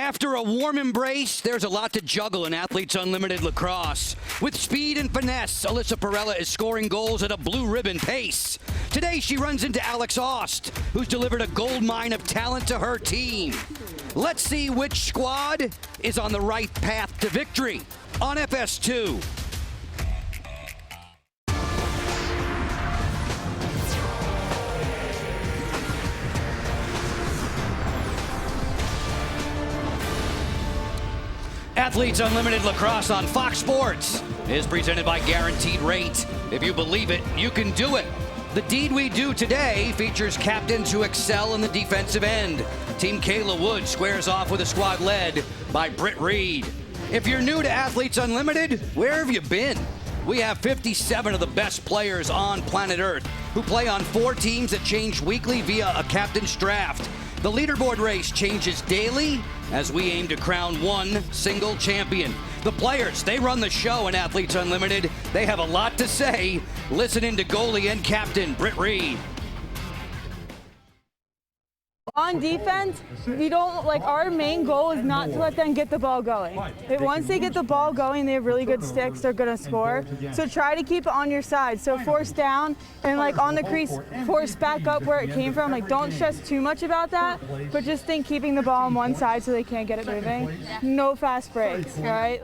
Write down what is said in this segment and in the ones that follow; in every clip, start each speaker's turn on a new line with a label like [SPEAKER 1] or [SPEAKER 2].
[SPEAKER 1] After a warm embrace, there's a lot to juggle in Athletes Unlimited Lacrosse. With speed and finesse, Alyssa Perella is scoring goals at a blue ribbon pace. Today, she runs into Alex Aust, who's delivered a gold mine of talent to her team. Let's see which squad is on the right path to victory on FS2. Athletes Unlimited Lacrosse on Fox Sports is presented by Guaranteed Rate. If you believe it, you can do it. The Deed We Do today features captains who excel in the defensive end. Team Kayla Wood squares off with a squad led by Britt Reed. If you're new to Athletes Unlimited, where have you been? We have 57 of the best players on planet Earth who play on 4 teams that change weekly via a captain's draft. The leaderboard race changes daily as we aim to crown one single champion. The players, they run the show in Athletes Unlimited. They have a lot to say. Listen in to goalie and captain Britt Reed.
[SPEAKER 2] On defense, we don't our main goal is not to let them get the ball going. Once they get the ball going, they have really good sticks, they're gonna score. So try to keep it on your side. So force down and on the crease, force back up where it came from. Don't stress too much about that, but just think keeping the ball on one side so they can't get it moving. No fast breaks, all right?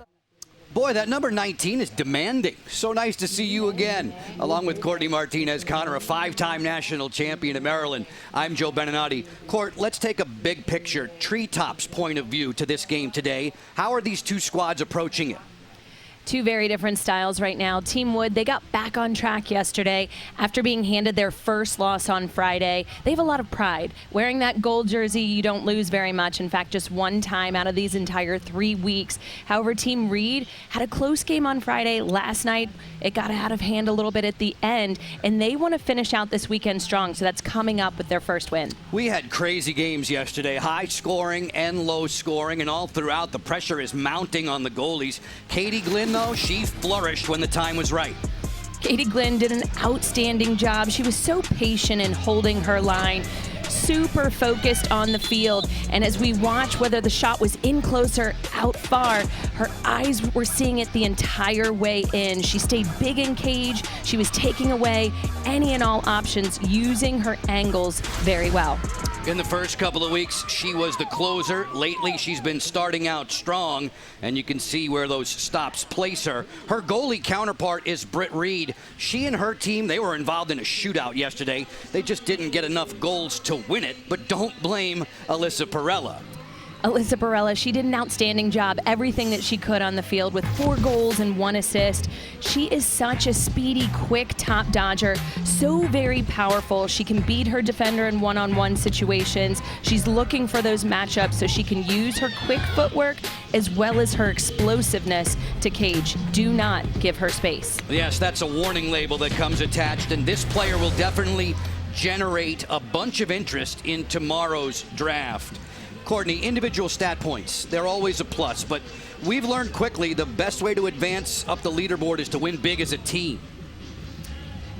[SPEAKER 1] Boy, that number 19 is demanding. So nice to see you again. Along with Courtney Martinez-Connor, a 5-time national champion in Maryland. I'm Joe Beninati. Court, let's take a big picture, treetops point of view to this game today. How are these two squads approaching it?
[SPEAKER 3] Two very different styles right now. Team Wood, they got back on track yesterday after being handed their first loss on Friday. They have a lot of pride. Wearing that gold jersey, you don't lose very much. In fact, just one time out of these entire 3 weeks. However, Team Reed had a close game on Friday. Last night, it got out of hand a little bit at the end, and they want to finish out this weekend strong, so that's coming up with their first win.
[SPEAKER 1] We had crazy games yesterday, high scoring and low scoring, and all throughout the pressure is mounting on the goalies. Katie Glynn, she flourished when the time was right.
[SPEAKER 3] Katie Glynn did an outstanding job. She was so patient in holding her line, super focused on the field. And as we watch whether the shot was in close or out far, her eyes were seeing it the entire way in. She stayed big in cage. She was taking away any and all options, using her angles very well.
[SPEAKER 1] In the first couple of weeks, she was the closer. Lately, she's been starting out strong, and you can see where those stops place her. Her goalie counterpart is Britt Reed. She and her team, they were involved in a shootout yesterday. They just didn't get enough goals to win it, but don't blame Alyssa Perella.
[SPEAKER 3] Alyssa Perella, she did an outstanding job, everything that she could on the field with 4 goals and 1 assist. She is such a speedy, quick top dodger, so very powerful. She can beat her defender in one-on-one situations. She's looking for those matchups so she can use her quick footwork as well as her explosiveness to cage. Do not give her space.
[SPEAKER 1] Yes, that's a warning label that comes attached, and this player will definitely generate a bunch of interest in tomorrow's draft. Courtney, individual stat points, they're always a plus, but we've learned quickly the best way to advance up the leaderboard is to win big as a team.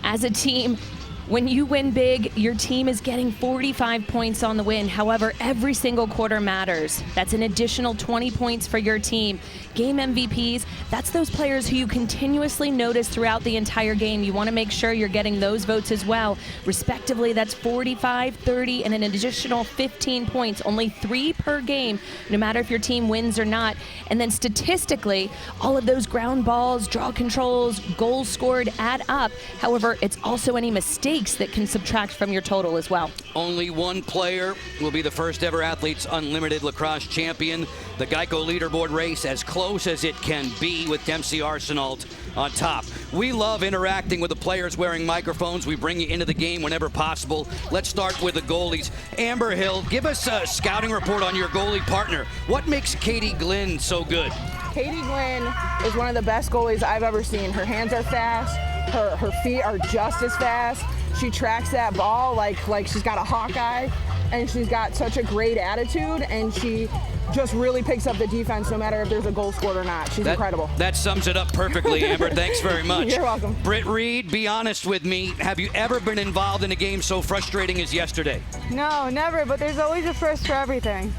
[SPEAKER 3] As a team, when you win big, your team is getting 45 points on the win. However, every single quarter matters. That's an additional 20 points for your team. Game MVPs, that's those players who you continuously notice throughout the entire game. You want to make sure you're getting those votes as well. Respectively, that's 45, 30, and an additional 15 points. Only 3 per game, no matter if your team wins or not. And then statistically, all of those ground balls, draw controls, goals scored add up. However, it's also any mistakes that can subtract from your total as well.
[SPEAKER 1] Only one player will be the first ever Athletes Unlimited Lacrosse champion. The Geico leaderboard race as close as it can be with Dempsey Arsenault on top. We love interacting with the players wearing microphones. We bring you into the game whenever possible. Let's start with the goalies. Amber Hill, give us a scouting report on your goalie partner. What makes Katie Glynn so good?
[SPEAKER 4] Katie Glynn is one of the best goalies I've ever seen. Her hands are fast. Her feet are just as fast. She tracks that ball like she's got a hawk eye, and she's got such a great attitude, and she just really picks up the defense no matter if there's a goal scored or not. She's incredible.
[SPEAKER 1] That sums it up perfectly, Amber. Thanks very much.
[SPEAKER 4] You're welcome.
[SPEAKER 1] Britt Reed, be honest with me. Have you ever been involved in a game so frustrating as yesterday?
[SPEAKER 2] No, never, but there's always a first for everything.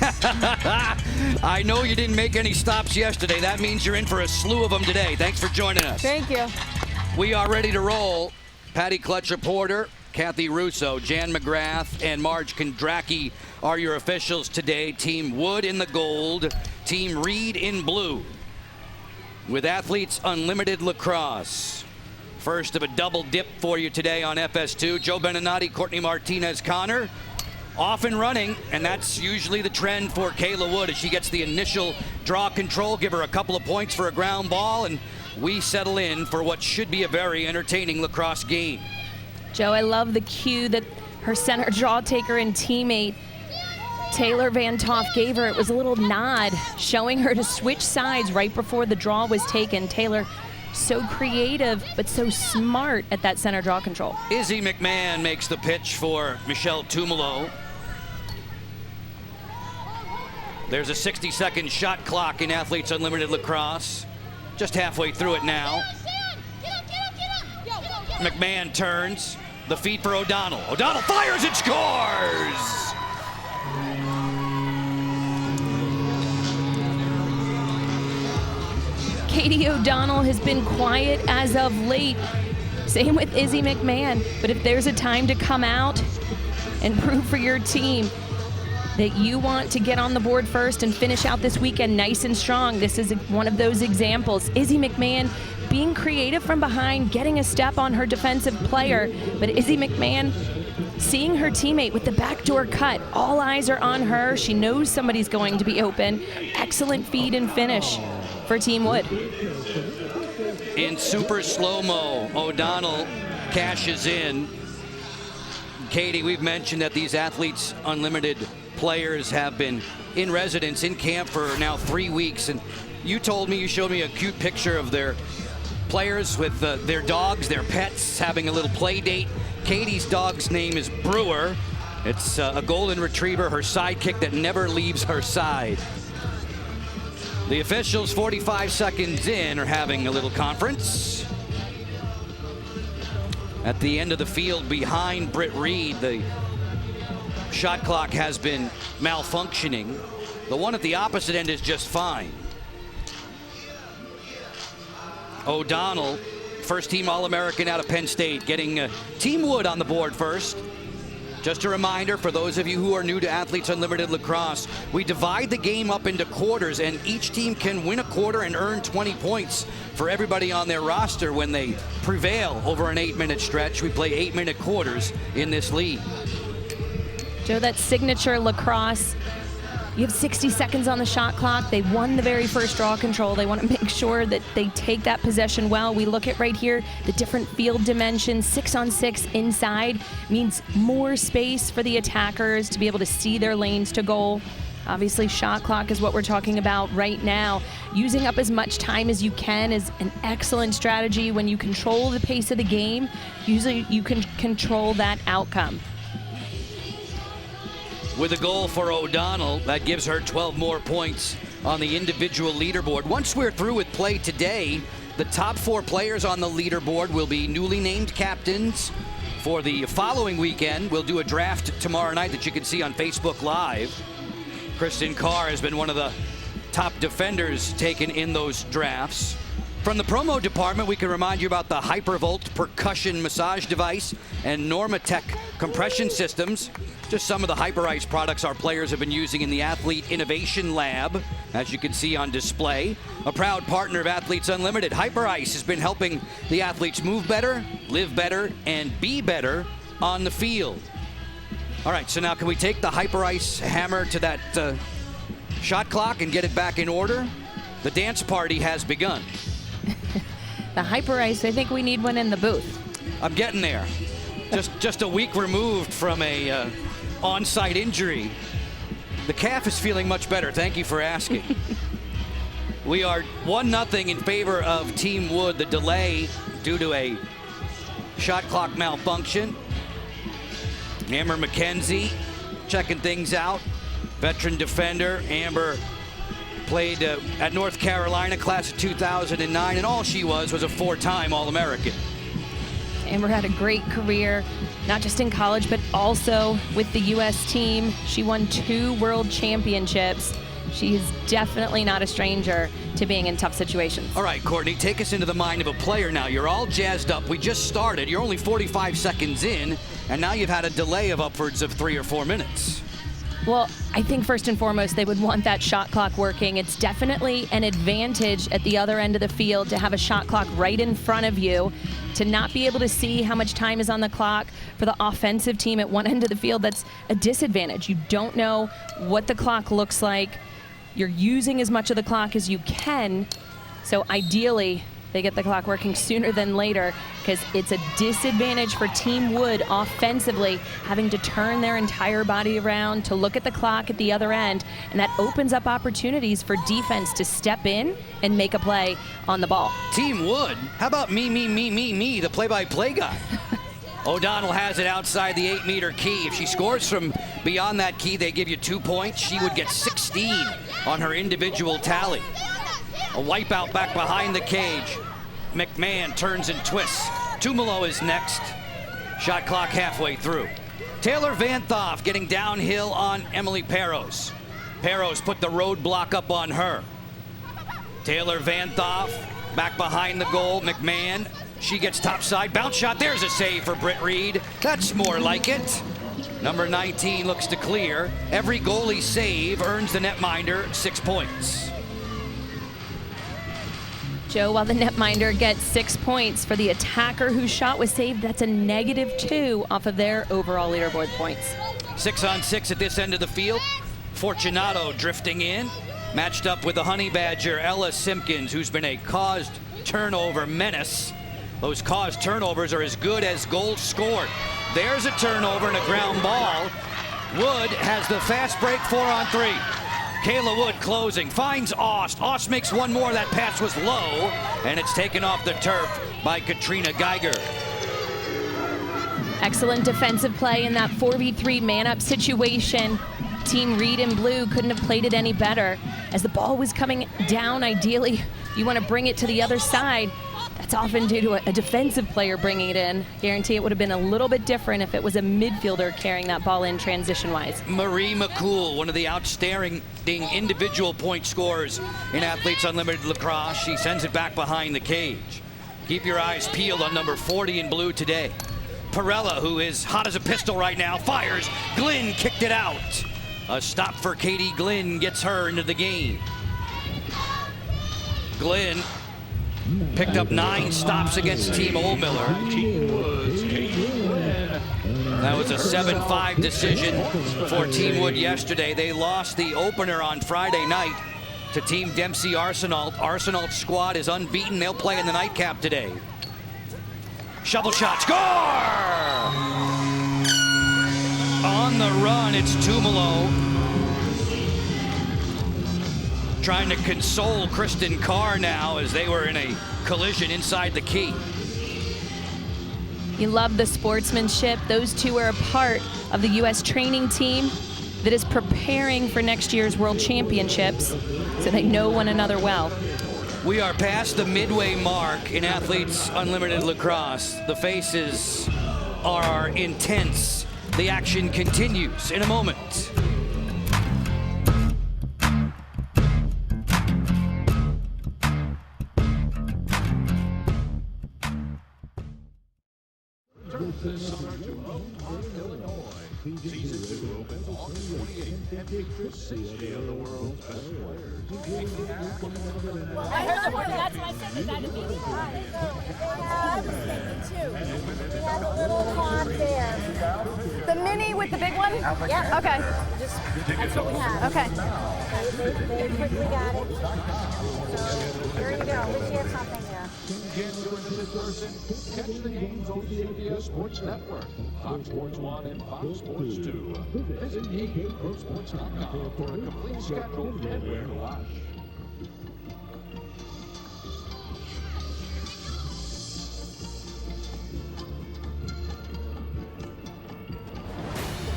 [SPEAKER 1] I know you didn't make any stops yesterday. That means you're in for a slew of them today. Thanks for joining us.
[SPEAKER 2] Thank you.
[SPEAKER 1] We are ready to roll. Patty Clutcher-Porter, Kathy Russo, Jan McGrath, and Marge Kondracki are your officials today. Team Wood in the gold, Team Reed in blue. With Athletes Unlimited Lacrosse. First of a double dip for you today on FS2. Joe Beninati, Courtney Martinez-Connor off and running, and that's usually the trend for Kayla Wood as she gets the initial draw control. Give her a couple of points for a ground ball, and we settle in for what should be a very entertaining lacrosse game.
[SPEAKER 3] Joe, I love the cue that her center draw taker and teammate Taylor Van Toff gave her. It was a little nod showing her to switch sides right before the draw was taken. Taylor, so creative, but so smart at that center draw control.
[SPEAKER 1] Izzy McMahon makes the pitch for Michelle Tumalo. There's a 60-second shot clock in Athletes Unlimited Lacrosse. Just halfway through it now. McMahon turns. The feed for O'Donnell. O'Donnell fires and scores!
[SPEAKER 3] Katie O'Donnell has been quiet as of late. Same with Izzy McMahon. But if there's a time to come out and prove for your team that you want to get on the board first and finish out this weekend nice and strong, this is one of those examples. Izzy McMahon being creative from behind, getting a step on her defensive player. But Izzy McMahon seeing her teammate with the backdoor cut. All eyes are on her. She knows somebody's going to be open. Excellent feed and finish for Team Wood.
[SPEAKER 1] In super slow-mo, O'Donnell cashes in. Katie, we've mentioned that these Athletes Unlimited players have been in residence in camp for now 3 weeks, and you showed me a cute picture of their players with their dogs, their pets, having a little play date. Katie's dog's name is Brewer. It's a golden retriever, her sidekick that never leaves her side. The officials 45 seconds in are having a little conference. At the end of the field behind Britt Reed, the shot clock has been malfunctioning. The one at the opposite end is just fine. O'Donnell, first team All-American out of Penn State, getting Team Wood on the board first. Just a reminder for those of you who are new to Athletes Unlimited Lacrosse, we divide the game up into quarters, and each team can win a quarter and earn 20 points for everybody on their roster when they prevail over an 8-minute stretch. We play 8-minute quarters in this league.
[SPEAKER 3] Joe, that signature lacrosse, you have 60 seconds on the shot clock. They won the very first draw control. They want to make sure that they take that possession well. We look at right here, the different field dimensions. 6-on-6 inside means more space for the attackers to be able to see their lanes to goal. Obviously, shot clock is what we're talking about right now. Using up as much time as you can is an excellent strategy. When you control the pace of the game, usually you can control that outcome.
[SPEAKER 1] With a goal for O'Donnell, that gives her 12 more points on the individual leaderboard. Once we're through with play today, the top 4 players on the leaderboard will be newly named captains for the following weekend. We'll do a draft tomorrow night that you can see on Facebook Live. Kristen Carr has been one of the top defenders taken in those drafts. From the promo department, we can remind you about the Hypervolt percussion massage device and Normatec compression systems. Just some of the HyperIce products our players have been using in the Athlete Innovation Lab, as you can see on display. A proud partner of Athletes Unlimited, HyperIce has been helping the athletes move better, live better, and be better on the field. All right, so now can we take the HyperIce hammer to that shot clock and get it back in order? The dance party has begun.
[SPEAKER 3] The HyperIce, I think we need one in the booth.
[SPEAKER 1] I'm getting there. Just a week removed from a on-site injury. The calf is feeling much better. Thank you for asking. We are 1-0 in favor of Team Wood. The delay due to a shot clock malfunction. Amber McKenzie checking things out. Veteran defender. Amber played at North Carolina, class of 2009, and all she was a 4-time All-American.
[SPEAKER 3] Amber had a great career not just in college, but also with the U.S. team. She won 2 world championships. She is definitely not a stranger to being in tough situations.
[SPEAKER 1] All right, Courtney, take us into the mind of a player now. You're all jazzed up. We just started. You're only 45 seconds in, and now you've had a delay of upwards of 3 or 4 minutes.
[SPEAKER 3] Well, I think first and foremost, they would want that shot clock working. It's definitely an advantage at the other end of the field to have a shot clock right in front of you, to not be able to see how much time is on the clock. For the offensive team at one end of the field, that's a disadvantage. You don't know what the clock looks like. You're using as much of the clock as you can. So ideally, they get the clock working sooner than later, because it's a disadvantage for Team Wood offensively, having to turn their entire body around to look at the clock at the other end, and that opens up opportunities for defense to step in and make a play on the ball.
[SPEAKER 1] Team Wood? How about me, the play-by-play guy? O'Donnell has it outside the 8-meter key. If she scores from beyond that key, they give you 2 points. She would get 16 on her individual tally. A wipeout back behind the cage. McMahon turns and twists. Tumalo is next. Shot clock halfway through. Taylor Van Thoff getting downhill on Emily Perros. Perros put the roadblock up on her. Taylor Van Thoff back behind the goal. McMahon, she gets topside. Bounce shot. There's a save for Britt Reed. That's more like it. Number 19 looks to clear. Every goalie save earns the netminder 6 points.
[SPEAKER 3] Joe, while the netminder gets 6 points, for the attacker whose shot was saved, that's a -2 off of their overall leaderboard points.
[SPEAKER 1] 6-on-6 at this end of the field. Fortunato drifting in, matched up with the Honey Badger, Ella Simpkins, who's been a caused turnover menace. Those caused turnovers are as good as goals scored. There's a turnover and a ground ball. Wood has the fast break 4-on-3. Kayla Wood closing, finds Ost. Ost makes one more. That pass was low, and it's taken off the turf by Katrina Geiger.
[SPEAKER 3] Excellent defensive play in that 4v3 man-up situation. Team Reed in blue couldn't have played it any better. As the ball was coming down, ideally, you want to bring it to the other side. That's often due to a defensive player bringing it in. Guarantee it would have been a little bit different if it was a midfielder carrying that ball in transition-wise.
[SPEAKER 1] Marie McCool, one of the outstanding individual point scorers in Athletes Unlimited Lacrosse. She sends it back behind the cage. Keep your eyes peeled on number 40 in blue today. Perella, who is hot as a pistol right now, fires. Glynn kicked it out. A stop for Katie Glynn gets her into the game. Glynn picked up 9 stops against Team Oldmiller. That was a 7-5 decision for Team Wood yesterday. They lost the opener on Friday night to Team Dempsey Arsenault. Arsenault's squad is unbeaten. They'll play in the nightcap today. Shovel shot, score! On the run, it's Tumalo. Trying to console Kristen Carr now as they were in a collision inside the key.
[SPEAKER 3] You love the sportsmanship. Those two are a part of the U.S. training team that is preparing for next year's World Championships, so they know one another well.
[SPEAKER 1] We are past the midway mark in Athletes Unlimited Lacrosse. The faces are intense. The action continues in a moment.
[SPEAKER 5] Season 2 opens August 28th at Picture 60 of the world's best players.
[SPEAKER 6] I heard the word, that's why I said that that'd be fun. I was thinking too. We have a little pond there. The mini with the big one? Yeah. Okay. That's what we have. Okay. They quickly got it. So here you go. At least you have something there.
[SPEAKER 5] Get yours in person. Catch the games on CBS Sports Network, Fox Sports 1 and Fox Sports 2. Visit AUProSports.com for a complete schedule and where to watch.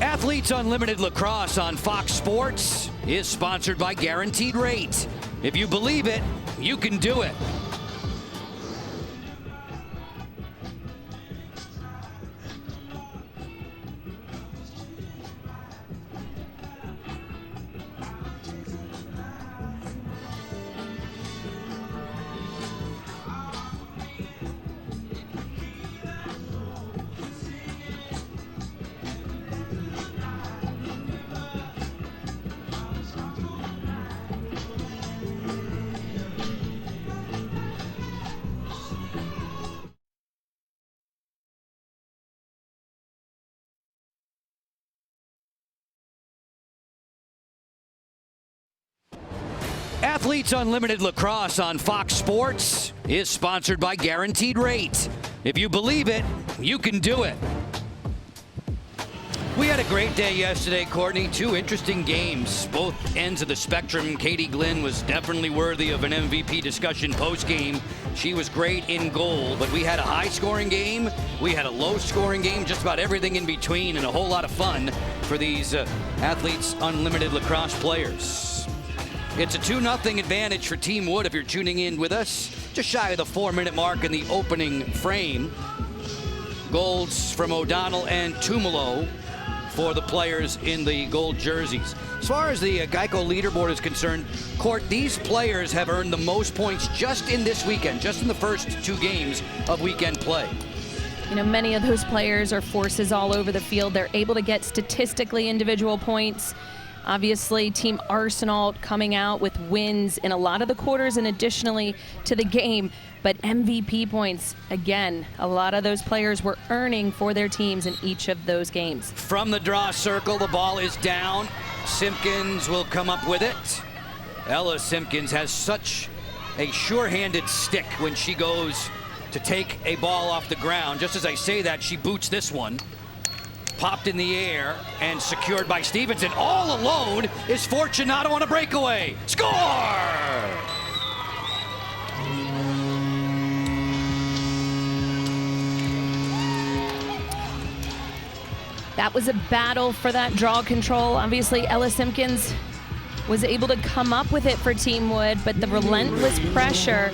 [SPEAKER 1] Athletes Unlimited Lacrosse on Fox Sports is sponsored by Guaranteed Rate. If you believe it, you can do it. Athletes Unlimited Lacrosse on Fox Sports is sponsored by Guaranteed Rate. If you believe it, you can do it. We had a great day yesterday, Courtney. 2 interesting games, both ends of the spectrum. Katie Glynn was definitely worthy of an MVP discussion post-game. She was great in goal, but we had a high-scoring game. We had a low-scoring game, just about everything in between, and a whole lot of fun for these Athletes Unlimited Lacrosse players. It's a 2-0 advantage for Team Wood if you're tuning in with us. Just shy of the 4-minute mark in the opening frame. Goals from O'Donnell and Tumalo for the players in the gold jerseys. As far as the Geico leaderboard is concerned, Court, these players have earned the most points just in this weekend, just in the first 2 games of weekend play.
[SPEAKER 3] You know, many of those players are forces all over the field. They're able to get statistically individual points. Obviously, Team Arsenal coming out with wins in a lot of the quarters and additionally to the game. But MVP points, again, a lot of those players were earning for their teams in each of those games.
[SPEAKER 1] From the draw circle, the ball is down. Simpkins will come up with it. Ella Simpkins has such a sure-handed stick when she goes to take a ball off the ground. Just as I say that, she boots this one. Popped in the air and secured by Stevenson. All alone is Fortunato on a breakaway. Score!
[SPEAKER 3] That was a battle for that draw control. Obviously, Ella Simpkins was able to come up with it for Team Wood, but the relentless pressure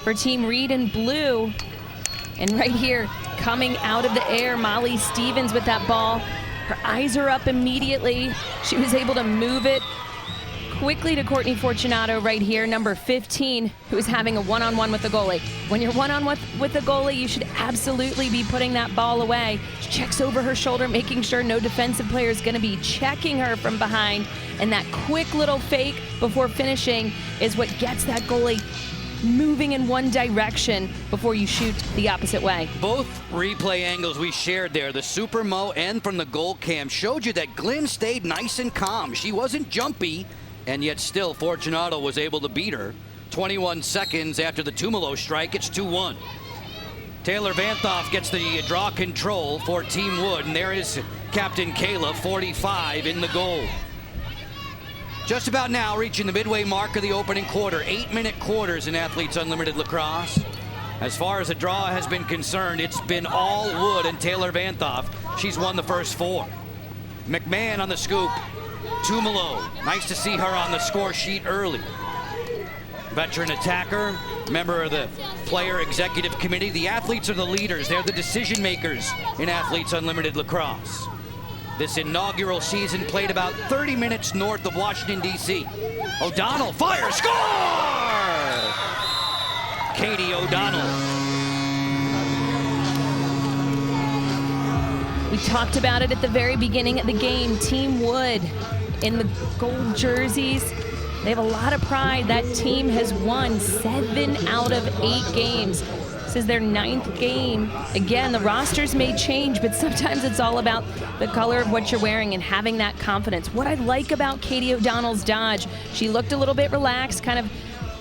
[SPEAKER 3] for Team Reed and Blue. And right here, coming out of the air, Molly Stevens with that ball. Her eyes are up immediately. She was able to move it quickly to Courtney Fortunato right here, number 15, who is having a one-on-one with the goalie. When you're one-on-one with the goalie, you should absolutely be putting that ball away. She checks over her shoulder, making sure no defensive player is going to be checking her from behind. And that quick little fake before finishing is what gets that goalie moving in one direction before you shoot the opposite way.
[SPEAKER 1] Both replay angles we shared there, the Super Mo and from the goal cam, showed you that Glynn stayed nice and calm. She wasn't jumpy, and yet still Fortunato was able to beat her. 21 seconds after the Tumalo strike, it's 2-1. Taylor Vanthoff gets the draw control for Team Wood, and there is Captain Kayla, 45 in the goal. Just about now reaching the midway mark of the opening quarter. 8-minute quarters in Athletes Unlimited Lacrosse. As far as the draw has been concerned, it's been all Wood and Taylor Vanthoff. She's won the first 4. McMahon on the scoop. Tumalo, nice to see her on the score sheet early. Veteran attacker, member of the player executive committee. The athletes are the leaders. They're the decision makers in Athletes Unlimited Lacrosse. This inaugural season played about 30 minutes north of Washington, D.C. O'Donnell fires, score! Katie O'Donnell.
[SPEAKER 3] We talked about it at the very beginning of the game. Team Wood in the gold jerseys. They have a lot of pride. That team has won 7 out of 8 games. This is their 9th game. Again, the rosters may change, but sometimes it's all about the color of what you're wearing and having that confidence. What I like about Katie O'Donnell's dodge, she looked a little bit relaxed, kind of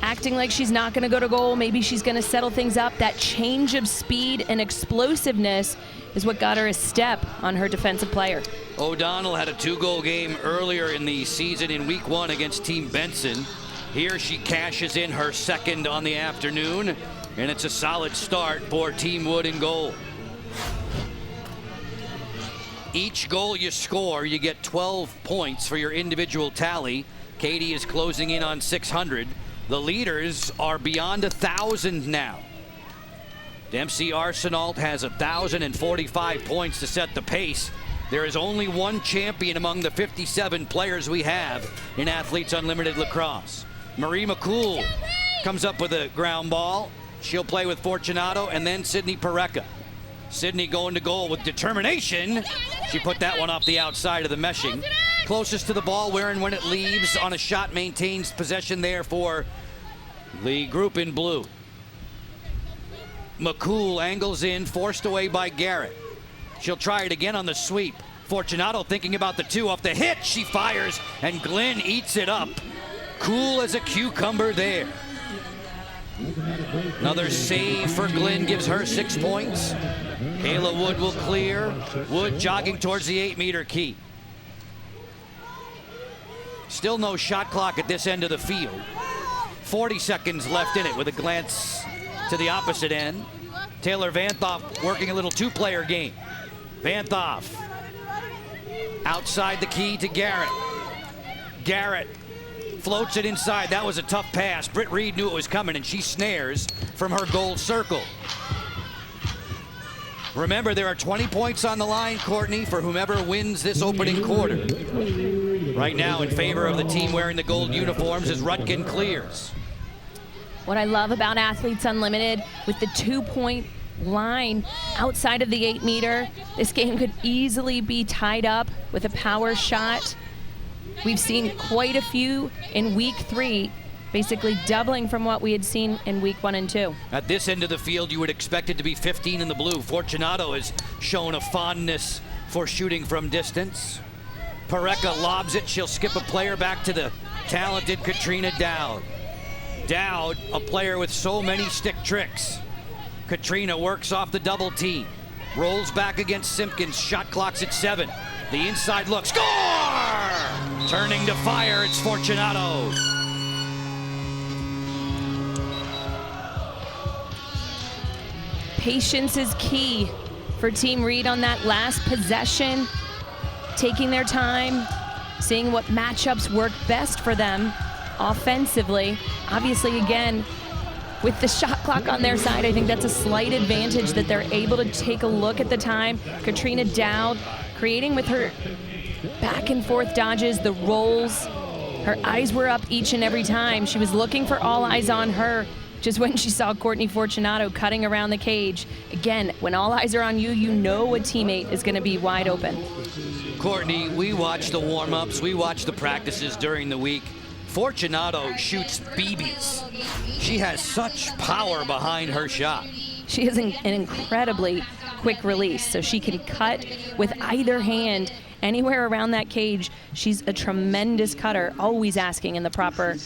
[SPEAKER 3] acting like she's not going to go to goal. Maybe she's going to settle things up. That change of speed and explosiveness is what got her a step on her defensive player.
[SPEAKER 1] O'Donnell had a 2-goal game earlier in the season in week 1 against Team Benson. Here she cashes in her 2nd on the afternoon, and it's a solid start for Team Wood in goal. Each goal you score, you get 12 points for your individual tally. Katie is closing in on 600. The leaders are beyond 1,000 now. Dempsey Arsenault has 1,045 points to set the pace. There is only one champion among the 57 players we have in Athletes Unlimited Lacrosse. Marie McCool comes up with a ground ball. She'll play with Fortunato and then Sydney Pareca. Sydney going to goal with determination. She put that one off the outside of the meshing. Closest to the ball where and when it leaves on a shot, maintains possession there for the group in blue. McCool angles in, forced away by Garrett. She'll try it again on the sweep. Fortunato thinking about the 2 off the hit. She fires and Glynn eats it up. Cool as a cucumber there. Another save for Glenn gives her 6 points. Kayla Wood will clear. Wood jogging towards the 8-meter key. Still no shot clock at this end of the field. 40 seconds left in it with a glance to the opposite end. Taylor Vanthoff working a little two-player game. Vanthoff outside the key to Garrett. Garrett floats it inside. That was a tough pass. Britt Reed knew it was coming, and she snares from her goal circle. Remember, there are 20 points on the line, Courtney, for whomever wins this opening quarter. Right now, in favor of the team wearing the gold uniforms as Rutkin clears.
[SPEAKER 3] What I love about Athletes Unlimited, with the 2-point line outside of the 8-meter, this game could easily be tied up with a power shot. We've seen quite a few in week 3, basically doubling from what we had seen in week 1 and 2.
[SPEAKER 1] At this end of the field, you would expect it to be 15 in the blue. Fortunato has shown a fondness for shooting from distance. Pareca lobs it. She'll skip a player back to the talented Katrina Dowd. Dowd, a player with so many stick tricks. Katrina works off the double team. Rolls back against Simpkins. Shot clock's at 7. The inside look. Score! Turning to fire, it's Fortunato.
[SPEAKER 3] Patience is key for Team Reed on that last possession. Taking their time, seeing what matchups work best for them offensively. Obviously, again, with the shot clock on their side, I think that's a slight advantage that they're able to take a look at the time. Katrina Dowd creating with her back and forth dodges, the rolls. Her eyes were up each and every time. She was looking for all eyes on her just when she saw Courtney Fortunato cutting around the cage. Again, when all eyes are on you, you know a teammate is going to be wide open.
[SPEAKER 1] Courtney, we watch the warm-ups, we watch the practices during the week. Fortunato shoots BBs. She has such power behind her shot.
[SPEAKER 3] She has an incredibly quick release, so she can cut with either hand anywhere around that cage. She's a tremendous cutter, always asking in the proper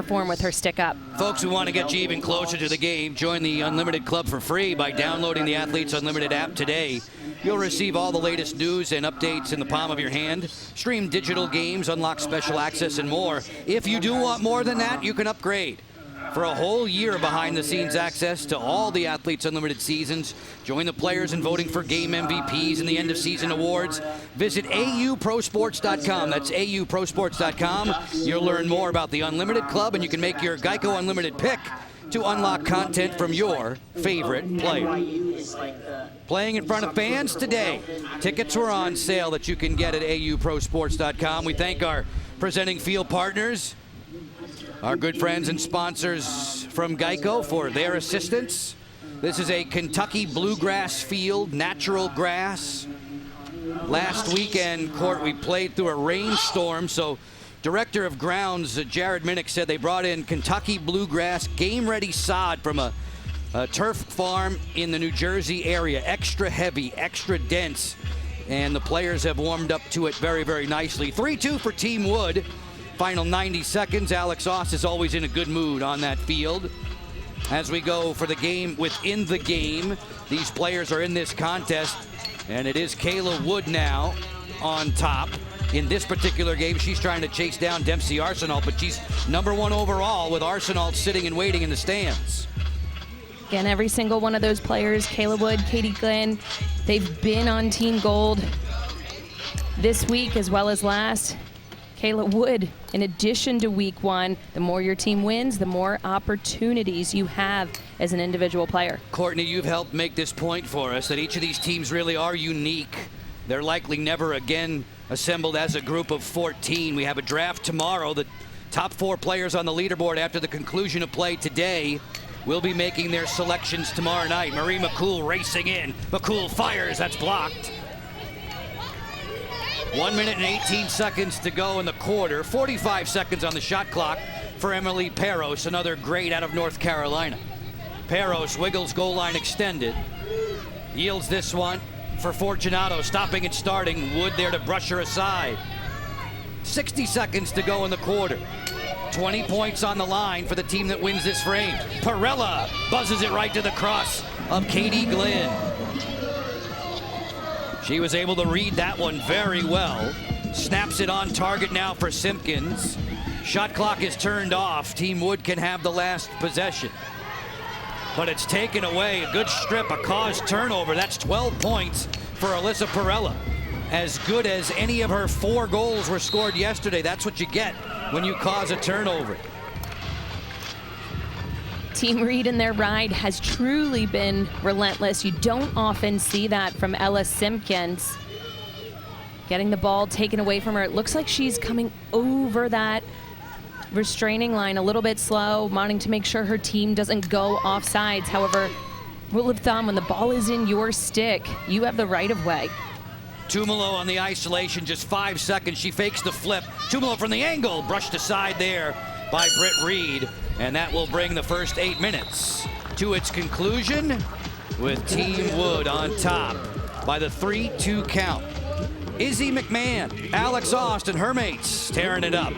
[SPEAKER 3] form with her stick up.
[SPEAKER 1] Folks, we want to get you even closer to the game. Join the Unlimited Club for free by downloading the Athletes Unlimited app today. You'll receive all the latest news and updates in the palm of your hand, stream digital games, unlock special access, and more. If you do want more than that, you can upgrade. For a whole year behind-the-scenes access to all the Athletes Unlimited seasons, join the players in voting for game MVPs and the end-of-season awards. Visit auprosports.com. That's auprosports.com. You'll learn more about the Unlimited Club, and you can make your Geico Unlimited pick to unlock content from your favorite player. Playing in front of fans today. Tickets were on sale that you can get at auprosports.com. We thank our presenting field partners, our good friends and sponsors from Geico, for their assistance. This is a Kentucky bluegrass field, natural grass. Last weekend, Court, we played through a rainstorm, so Director of Grounds, Jared Minnick, said they brought in Kentucky bluegrass game-ready sod from a turf farm in the New Jersey area. Extra heavy, extra dense, and the players have warmed up to it very, very nicely. 3-2 for Team Wood. Final 90 seconds. Alex Oss is always in a good mood on that field. As we go for the game within the game, these players are in this contest, and it is Kayla Wood now on top. In this particular game, she's trying to chase down Dempsey Arsenal, but she's #1 overall with Arsenal sitting and waiting in the stands.
[SPEAKER 3] Again, every single one of those players, Kayla Wood, Katie Glenn, they've been on Team Gold this week as well as last. Kayla Wood, in addition to week 1, the more your team wins, the more opportunities you have as an individual player.
[SPEAKER 1] Courtney, you've helped make this point for us that each of these teams really are unique. They're likely never again assembled as a group of 14. We have a draft tomorrow. The top 4 players on the leaderboard after the conclusion of play today will be making their selections tomorrow night. Marie McCool racing in. McCool fires. That's blocked. 1 minute and 18 seconds to go in the quarter. 45 seconds on the shot clock for Emily Peros, another great out of North Carolina. Peros wiggles goal line extended. Yields this one for Fortunato, stopping and starting. Wood there to brush her aside. 60 seconds to go in the quarter. 20 points on the line for the team that wins this frame. Perella buzzes it right to the cross of Katie Glynn. She was able to read that one very well. Snaps it on target now for Simpkins. Shot clock is turned off. Team Wood can have the last possession. But it's taken away. A good strip, a caused turnover. That's 12 points for Alyssa Perella. As good as any of her 4 goals were scored yesterday. That's what you get when you cause a turnover.
[SPEAKER 3] Team Reed in their ride has truly been relentless. You don't often see that from Ella Simpkins. Getting the ball taken away from her. It looks like she's coming over that restraining line a little bit slow, wanting to make sure her team doesn't go offsides. However, rule of thumb, when the ball is in your stick, you have the right of way.
[SPEAKER 1] Tumalo on the isolation, just 5 seconds. She fakes the flip. Tumalo from the angle, brushed aside there by Britt Reed. And that will bring the first 8 minutes to its conclusion with Team Wood on top by the 3-2 count. Izzy McMahon, Alex Austin, her mates tearing it up.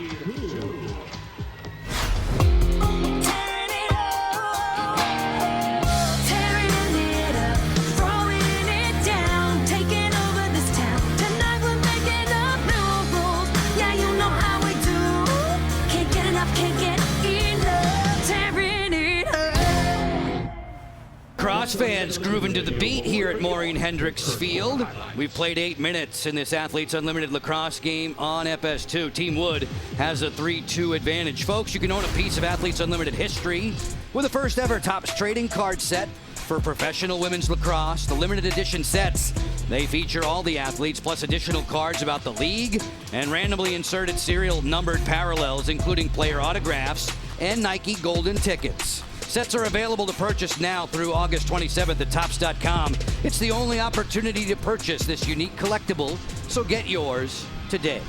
[SPEAKER 1] Cross fans grooving to the beat here at Maureen Hendricks Field. We've played 8 minutes in this Athletes Unlimited lacrosse game on FS2. Team Wood has a 3-2 advantage. Folks, you can own a piece of Athletes Unlimited history with the first ever Topps trading card set for professional women's lacrosse. The limited edition sets, they feature all the athletes plus additional cards about the league and randomly inserted serial numbered parallels, including player autographs and Nike golden tickets. Sets are available to purchase now through August 27th at Topps.com. It's the only opportunity to purchase this unique collectible, so get yours today.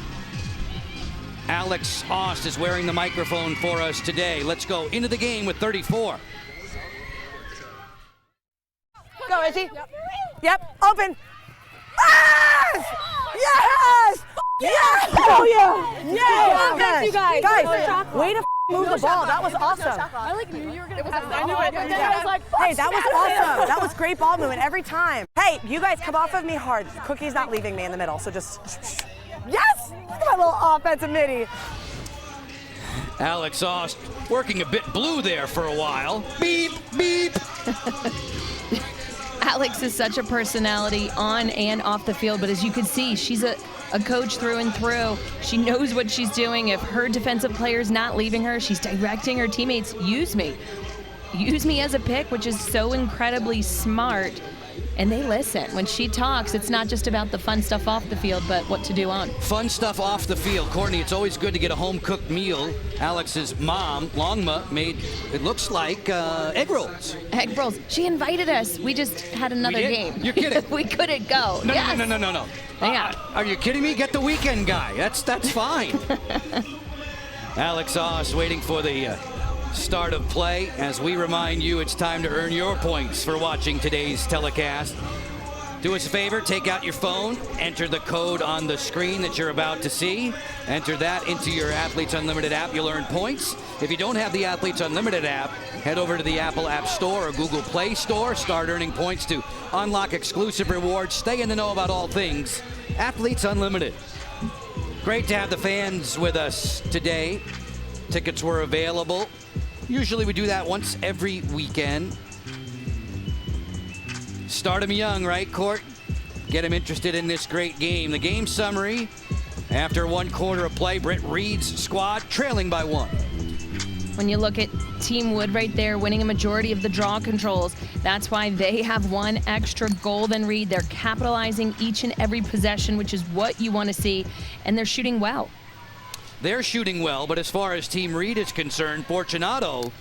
[SPEAKER 1] Alex Aust is wearing the microphone for us today. Let's go into the game with 34.
[SPEAKER 7] Go, Izzy. Yep, open. Yes! Yes! Yes! Oh, yeah! Yeah!
[SPEAKER 6] Thanks, you guys.
[SPEAKER 7] Guys, way to move the ball. That was awesome.
[SPEAKER 6] I knew you were going to pass
[SPEAKER 7] I knew it. I was like, hey, that was awesome. That was great ball movement every time. Hey, you guys come off of me hard. Cookie's not leaving me in the middle, so just... Yes! Look at my little offensive midi.
[SPEAKER 1] Alex Aust working a bit blue there for a while. Beep, beep.
[SPEAKER 3] Alex is such a personality on and off the field, but as you can see, she's a coach through and through. She knows what she's doing. If her defensive player's not leaving her, she's directing her teammates, use me. Use me as a pick, which is so incredibly smart. And they listen. When she talks, it's not just about the fun stuff off the field, but what to do on.
[SPEAKER 1] Fun stuff off the field. Courtney, it's always good to get a home-cooked meal. Alex's mom, Longma, made, it looks like, egg rolls.
[SPEAKER 3] Egg rolls. She invited us. We just had another game.
[SPEAKER 1] You're kidding.
[SPEAKER 3] We couldn't go.
[SPEAKER 1] No,
[SPEAKER 3] yes.
[SPEAKER 1] no.
[SPEAKER 3] Yeah.
[SPEAKER 1] Are you kidding me? Get the weekend guy. That's fine. Alex Aust waiting for the start of play as we remind you it's time to earn your points for watching today's telecast. Do us a favor, take out your phone, enter the code on the screen that you're about to see. Enter that into your Athletes Unlimited app. You'll earn points. If you don't have the Athletes Unlimited app, head over to the Apple App Store or Google Play Store. Start earning points to unlock exclusive rewards. Stay in the know about all things Athletes Unlimited. Great to have the fans with us today. Tickets were available. Usually we do that once every weekend. Start them young, right, Court? Get them interested in this great game. The game summary, after 1 quarter of play, Britt Reed's squad trailing by 1.
[SPEAKER 3] When you look at Team Wood right there, winning a majority of the draw controls, that's why they have 1 extra goal than Reed. They're capitalizing each and every possession, which is what you want to see, and they're shooting well.
[SPEAKER 1] They're shooting well, but as far as Team Reed is concerned, Fortunato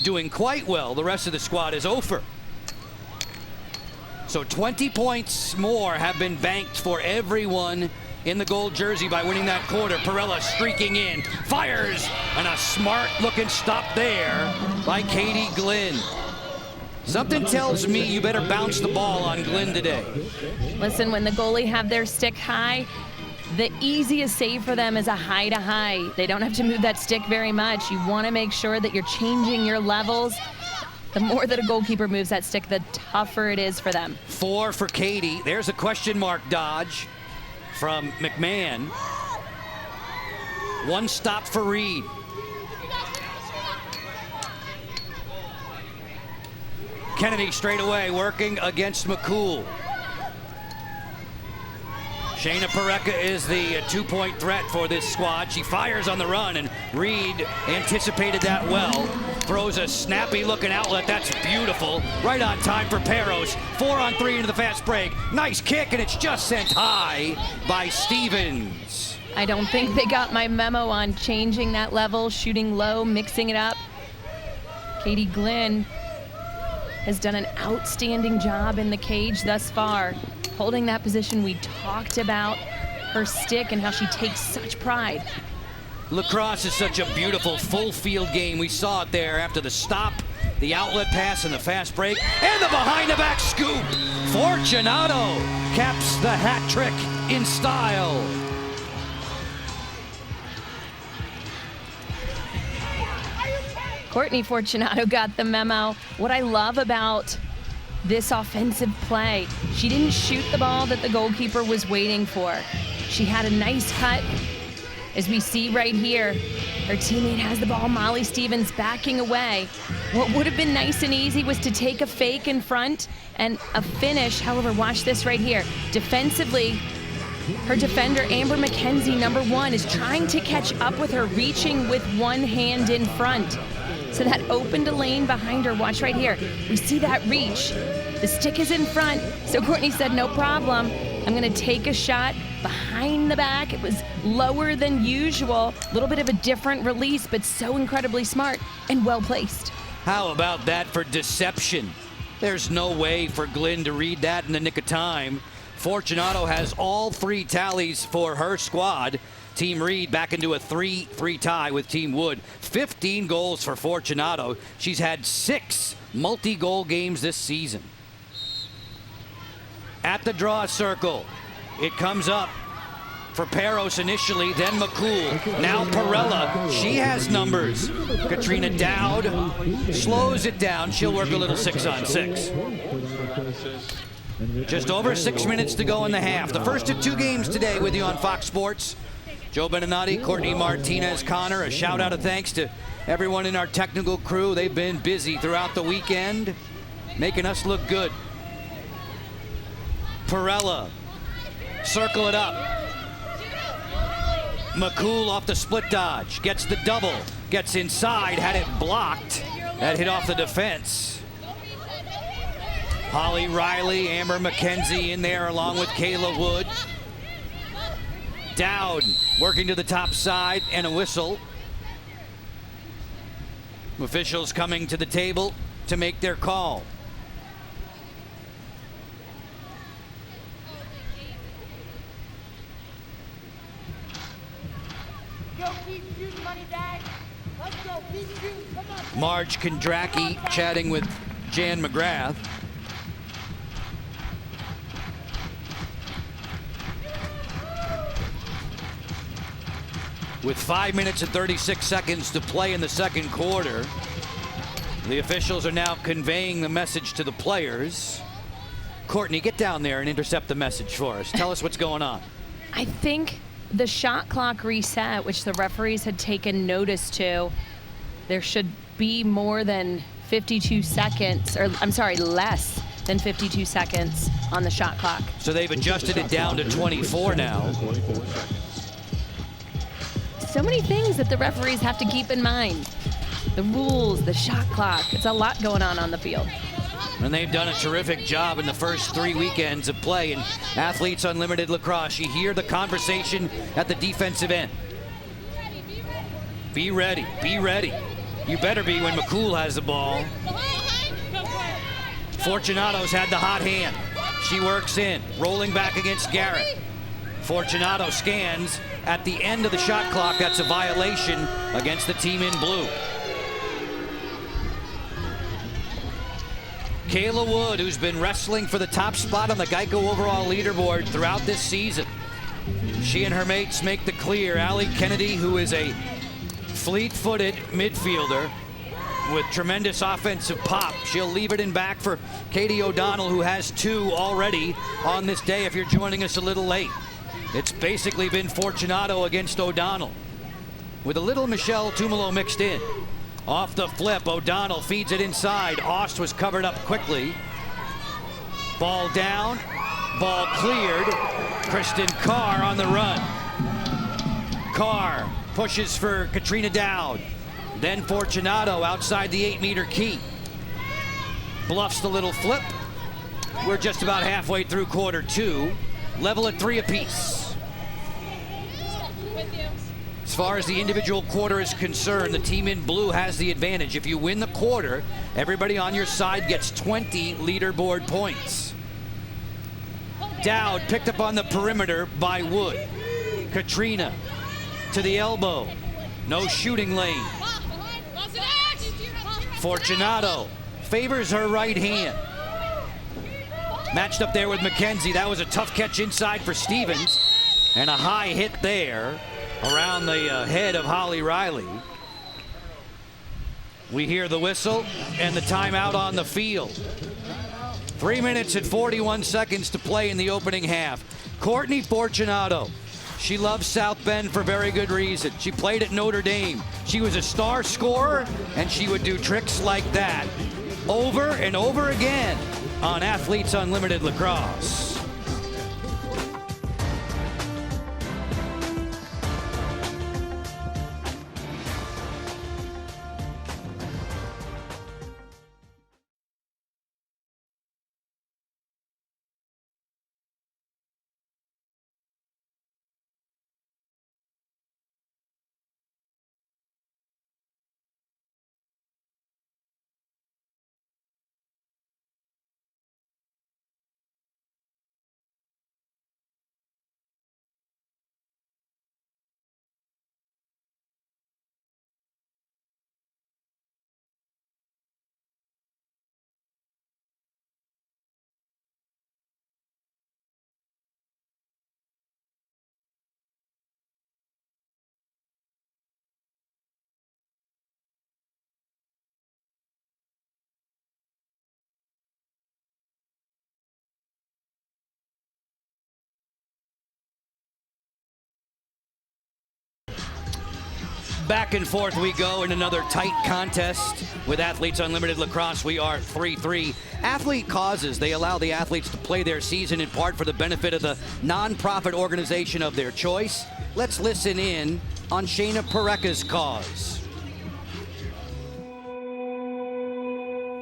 [SPEAKER 1] doing quite well. The rest of the squad is over. So 20 points more have been banked for everyone in the gold jersey by winning that quarter. Perella streaking in, fires, and a smart-looking stop there by Katie Glynn. Something tells me you better bounce the ball on Glynn today.
[SPEAKER 3] Listen, when the goalie have their stick high, The easiest save for them is a high to high. They don't have to move that stick very much. You want to make sure that you're changing your levels. The more that a goalkeeper moves that stick, the tougher it is for them.
[SPEAKER 1] 4 for Katie. There's a question mark dodge from McMahon. 1 stop for Reed. Kennedy straight away working against McCool. Shayna Parekha is the 2-point threat for this squad. She fires on the run, and Reed anticipated that well. Throws a snappy looking outlet. That's beautiful. Right on time for Peros. 4-on-3 into the fast break. Nice kick, and it's just sent high by Stevens.
[SPEAKER 3] I don't think they got my memo on changing that level, shooting low, mixing it up. Katie Glynn has done an outstanding job in the cage thus far, holding that position. We talked about her stick and how she takes such pride.
[SPEAKER 1] Lacrosse is such a beautiful full field game. We saw it there after the stop, the outlet pass, and the fast break, and the behind the back scoop. Fortunato caps the hat trick in style.
[SPEAKER 3] Courtney Fortunato got the memo. What I love about this offensive play, she didn't shoot the ball that the goalkeeper was waiting for. She had a nice cut. As we see right here, her teammate has the ball, Molly Stevens backing away. What would have been nice and easy was to take a fake in front and a finish. However, watch this right here. Defensively, her defender, Amber McKenzie, number 1, is trying to catch up with her, reaching with one hand in front. So that opened a lane behind her. Watch right here. We see that reach. The stick is in front. So Courtney said, no problem. I'm going to take a shot behind the back. It was lower than usual. A little bit of a different release, but so incredibly smart and well placed.
[SPEAKER 1] How about that for deception? There's no way for Glynn to read that in the nick of time. Fortunato has all 3 tallies for her squad. Team Reed back into a 3-3 tie with Team Wood. 15 goals for Fortunato. She's had 6 multi-goal games this season. At the draw circle, it comes up for Peros initially, then McCool, now Perella. She has numbers. Katrina Dowd slows it down. She'll work a little 6-on-6. Just over 6 minutes to go in the half. The first of 2 games today with you on Fox Sports. Joe Beninati, Courtney Martinez, Connor, a shout out of thanks to everyone in our technical crew. They've been busy throughout the weekend, making us look good. Perella, circle it up. McCool off the split dodge, gets the double, gets inside, had it blocked. That hit off the defense. Holly Riley, Amber McKenzie in there along with Kayla Wood. Dowd working to the top side and a whistle. Officials coming to the table to make their call. Marge Kondracki chatting with Jan McGrath. With 5 minutes and 36 seconds to play in the second quarter, the officials are now conveying the message to the players. Courtney, get down there and intercept the message for us. Tell us what's going on.
[SPEAKER 3] I think the shot clock reset, which the referees had taken notice to, there should be more than 52 seconds, or I'm sorry, less than 52 seconds on the shot clock.
[SPEAKER 1] So they've adjusted it down to 24 now.
[SPEAKER 3] So many things that the referees have to keep in mind. The rules, the shot clock, it's a lot going on the field.
[SPEAKER 1] And they've done a terrific job in the first 3 weekends of play. And Athletes Unlimited Lacrosse, you hear the conversation at the defensive end. Be ready, be ready. You better be when McCool has the ball. Fortunato's had the hot hand. She works in, rolling back against Garrett. Fortunato scans at the end of the shot clock. That's a violation against the team in blue. Kayla Wood, who's been wrestling for the top spot on the Geico overall leaderboard throughout this season. She and her mates make the clear. Allie Kennedy, who is a fleet-footed midfielder with tremendous offensive pop. She'll leave it in back for Katie O'Donnell, who has 2 already on this day if you're joining us a little late. It's basically been Fortunato against O'Donnell, with a little Michelle Tumalo mixed in. Off the flip, O'Donnell feeds it inside. Ost was covered up quickly. Ball down, ball cleared. Kristen Carr on the run. Carr pushes for Katrina Dowd. Then Fortunato outside the 8-meter key. Bluffs the little flip. We're just about halfway through quarter 2. Level at 3 apiece. As far as the individual quarter is concerned, the team in blue has the advantage. If you win the quarter, everybody on your side gets 20 leaderboard points. Dowd picked up on the perimeter by Wood. Katrina to the elbow. No shooting lane. Fortunato favors her right hand. Matched up there with McKenzie. That was a tough catch inside for Stevens. And a high hit there around the head of Holly Riley. We hear the whistle and the timeout on the field. 3 minutes and 41 seconds to play in the opening half. Courtney Fortunato. She loves South Bend for very good reason. She played at Notre Dame. She was a star scorer, and she would do tricks like that over and over again on Athletes Unlimited Lacrosse. Back and forth we go in another tight contest with Athletes Unlimited Lacrosse. We are 3-3. Athlete causes. They allow the athletes to play their season in part for the benefit of the nonprofit organization of their choice. Let's listen in on Shayna Parekha's cause.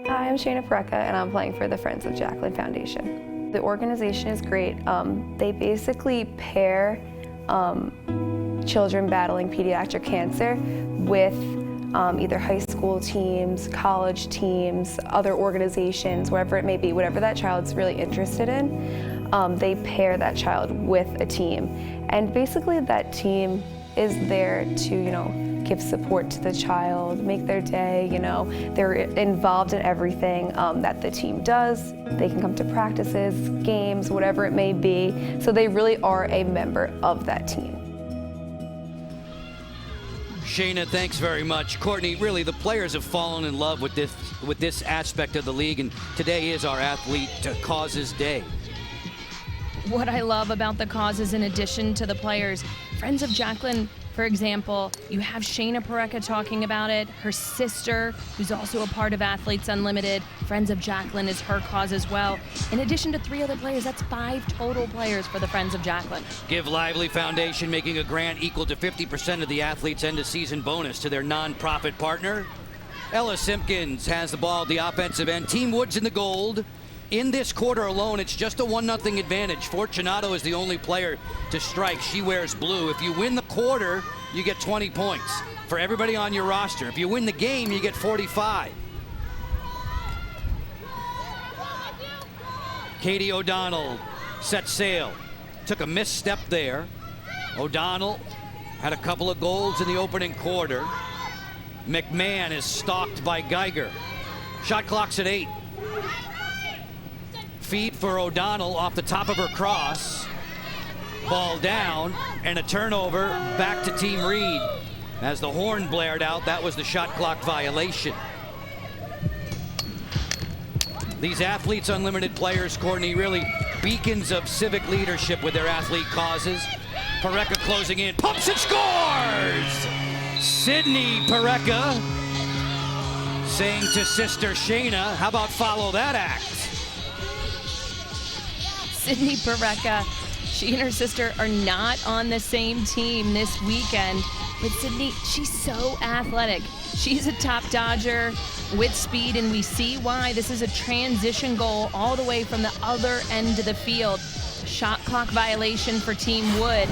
[SPEAKER 8] Hi, I'm Shayna Parekha, and I'm playing for the Friends of Jacqueline Foundation. The organization is great. They basically pair children battling pediatric cancer with either high school teams, college teams, other organizations, wherever it may be, whatever that child's really interested in, they pair that child with a team. And basically that team is there to, give support to the child, make their day, they're involved in everything that the team does. They can come to practices, games, whatever it may be. So they really are a member of that team.
[SPEAKER 1] Shayna, thanks very much. Courtney, really the players have fallen in love with this aspect of the league, and today is our Athlete Causes Day.
[SPEAKER 3] What I love about the causes, in addition to the players, Friends of Jacqueline, for example, you have Shayna Parekha talking about it. Her sister, who's also a part of Athletes Unlimited, Friends of Jacqueline is her cause as well. In addition to 3 other players, that's 5 total players for the Friends of Jacqueline.
[SPEAKER 1] Give Lively Foundation making a grant equal to 50% of the athletes' end-of-season bonus to their nonprofit partner. Ella Simpkins has the ball at the offensive end. Team Woods in the gold. In this quarter alone, it's just a 1-0 advantage. Fortunato is the only player to strike. She wears blue. If you win the quarter, you get 20 points for everybody on your roster. If you win the game, you get 45. Katie O'Donnell set sail. Took a misstep there. O'Donnell had a couple of goals in the opening quarter. McMahon is stalked by Geiger. Shot clock's at 8. Feed for O'Donnell off the top of her cross. Ball down, and a turnover back to Team Reed. As the horn blared out, that was the shot clock violation. These Athletes Unlimited players, Courtney, really beacons of civic leadership with their athlete causes. Parecka closing in, pumps and scores! Sydney Parecka saying to sister Shayna, how about follow that act?
[SPEAKER 3] Sydney Parecka, she and her sister are not on the same team this weekend, but Sydney, she's so athletic. She's a top dodger with speed, and we see why. This is a transition goal all the way from the other end of the field. Shot clock violation for Team Wood,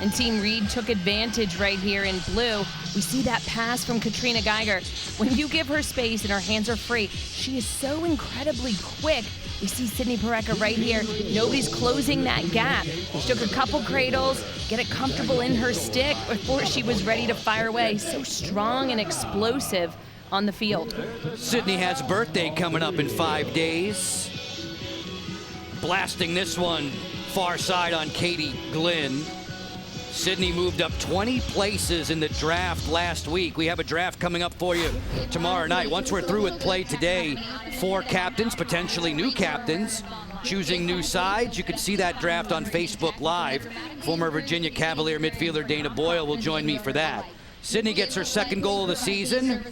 [SPEAKER 3] and Team Reed took advantage right here in blue. We see that pass from Katrina Geiger. When you give her space and her hands are free, she is so incredibly quick. We see Sydney Parecka right here. Nobody's closing that gap. She took a couple cradles, get it comfortable in her stick before she was ready to fire away. So strong and explosive on the field.
[SPEAKER 1] Sydney has a birthday coming up in 5 days. Blasting this one far side on Katie Glynn. Sydney moved up 20 places in the draft last week. We have a draft coming up for you tomorrow night. Once we're through with play today, 4 captains, potentially new captains, choosing new sides. You can see that draft on Facebook Live. Former Virginia Cavalier midfielder Dana Boyle will join me for that. Sydney gets her second goal of the season.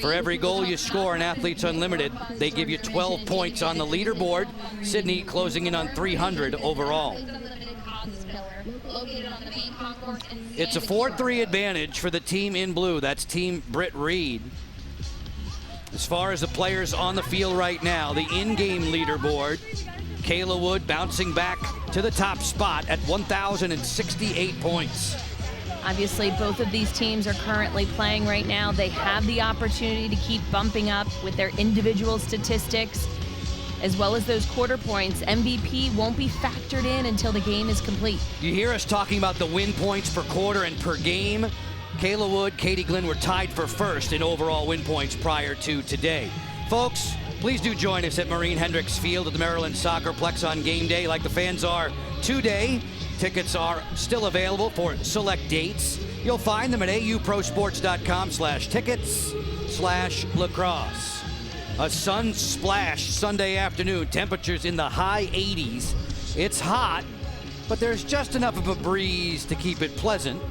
[SPEAKER 1] For every goal you score in Athletes Unlimited, they give you 12 points on the leaderboard. Sydney closing in on 300 overall. It's a 4-3 advantage for the team in blue. That's Team Britt Reed. As far as the players on the field right now, the in-game leaderboard, Kayla Wood bouncing back to the top spot at 1,068 points.
[SPEAKER 3] Obviously, both of these teams are currently playing right now. They have the opportunity to keep bumping up with their individual statistics, as well as those quarter points. MVP won't be factored in until the game is complete.
[SPEAKER 1] You hear us talking about the win points per quarter and per game. Kayla Wood, Katie Glynn were tied for first in overall win points prior to today. Folks, please do join us at Marine Hendricks Field at the Maryland Soccerplex on game day like the fans are today. Tickets are still available for select dates. You'll find them at auprosports.com/tickets/lacrosse. A sun splash Sunday afternoon, temperatures in the high 80s. It's hot, but there's just enough of a breeze to keep it pleasant.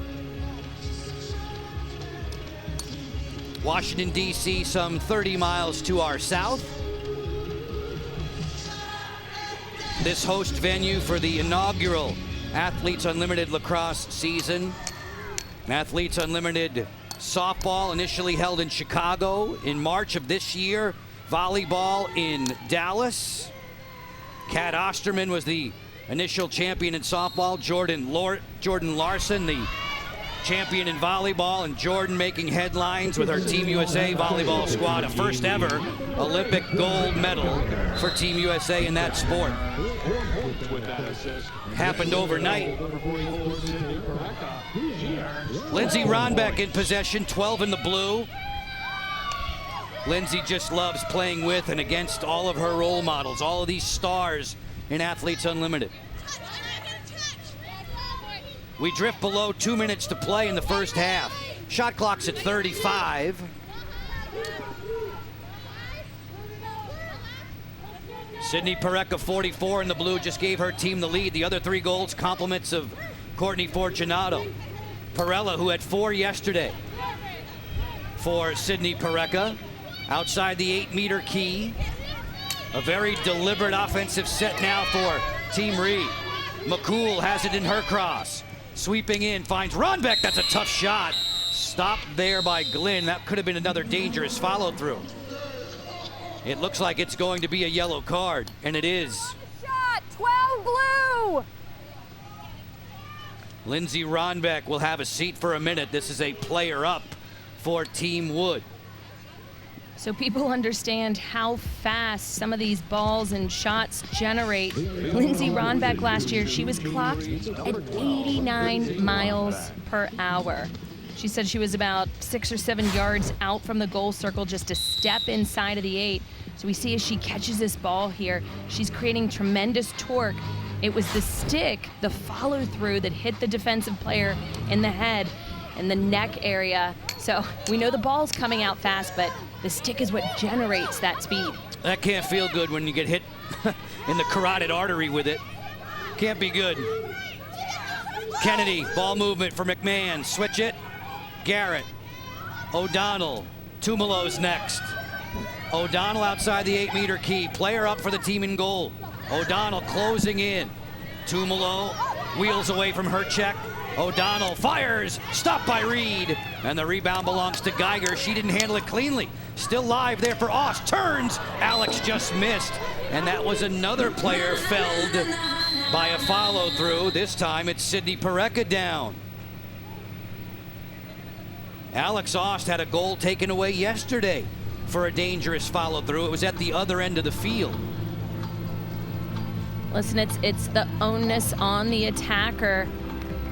[SPEAKER 1] Washington, D.C., some 30 miles to our south. This host venue for the inaugural Athletes Unlimited lacrosse season. Athletes Unlimited softball initially held in Chicago in March of this year. Volleyball in Dallas. Kat Osterman was the initial champion in softball. Jordan Larson, the champion in volleyball, and Jordan making headlines with her Team USA volleyball squad, a first ever Olympic gold medal for Team USA in that sport. Happened overnight. Lindsay Ronbeck in possession, 12 in the blue. Lindsay just loves playing with and against all of her role models, all of these stars in Athletes Unlimited. We drift below 2 minutes to play in the first half. Shot clock's at 35. Sydney Parecka, 44 in the blue, just gave her team the lead. The other 3 goals, compliments of Courtney Fortunato. Perella, who had 4 yesterday for Sydney Parecka, outside the 8-meter key. A very deliberate offensive set now for Team Reed. McCool has it in her cross. Sweeping in, finds Ronbeck. That's a tough shot. Stopped there by Glynn. That could have been another dangerous follow-through. It looks like it's going to be a yellow card, and it is.
[SPEAKER 6] Shot, 12 blue.
[SPEAKER 1] Lindsay Ronbeck will have a seat for a minute. This is a player up for Team Wood.
[SPEAKER 3] So people understand how fast some of these balls and shots generate. Lindsay Ronbeck last year, she was clocked at 89 miles per hour. She said she was about 6 or 7 yards out from the goal circle, just a step inside of the 8. So we see as she catches this ball here, she's creating tremendous torque It was the stick, the follow through that hit the defensive player in the head and the neck area. So we know the ball's coming out fast, but the stick is what generates that speed.
[SPEAKER 1] That can't feel good when you get hit in the carotid artery with it. Can't be good. Kennedy, ball movement for McMahon. Switch it. Garrett. O'Donnell. Tumalo's next. O'Donnell outside the 8-meter key. Player up for the team in goal. O'Donnell closing in. Tumalo wheels away from her check. O'Donnell fires, stopped by Reed, and the rebound belongs to Geiger. She didn't handle it cleanly. Still live there for Oss, turns, Alex just missed, and that was another player felled by a follow through. This time it's Sydney Pareca down. Alex Ost had a goal taken away yesterday for a dangerous follow through. It was at the other end of the field.
[SPEAKER 3] Listen, it's the onus on the attacker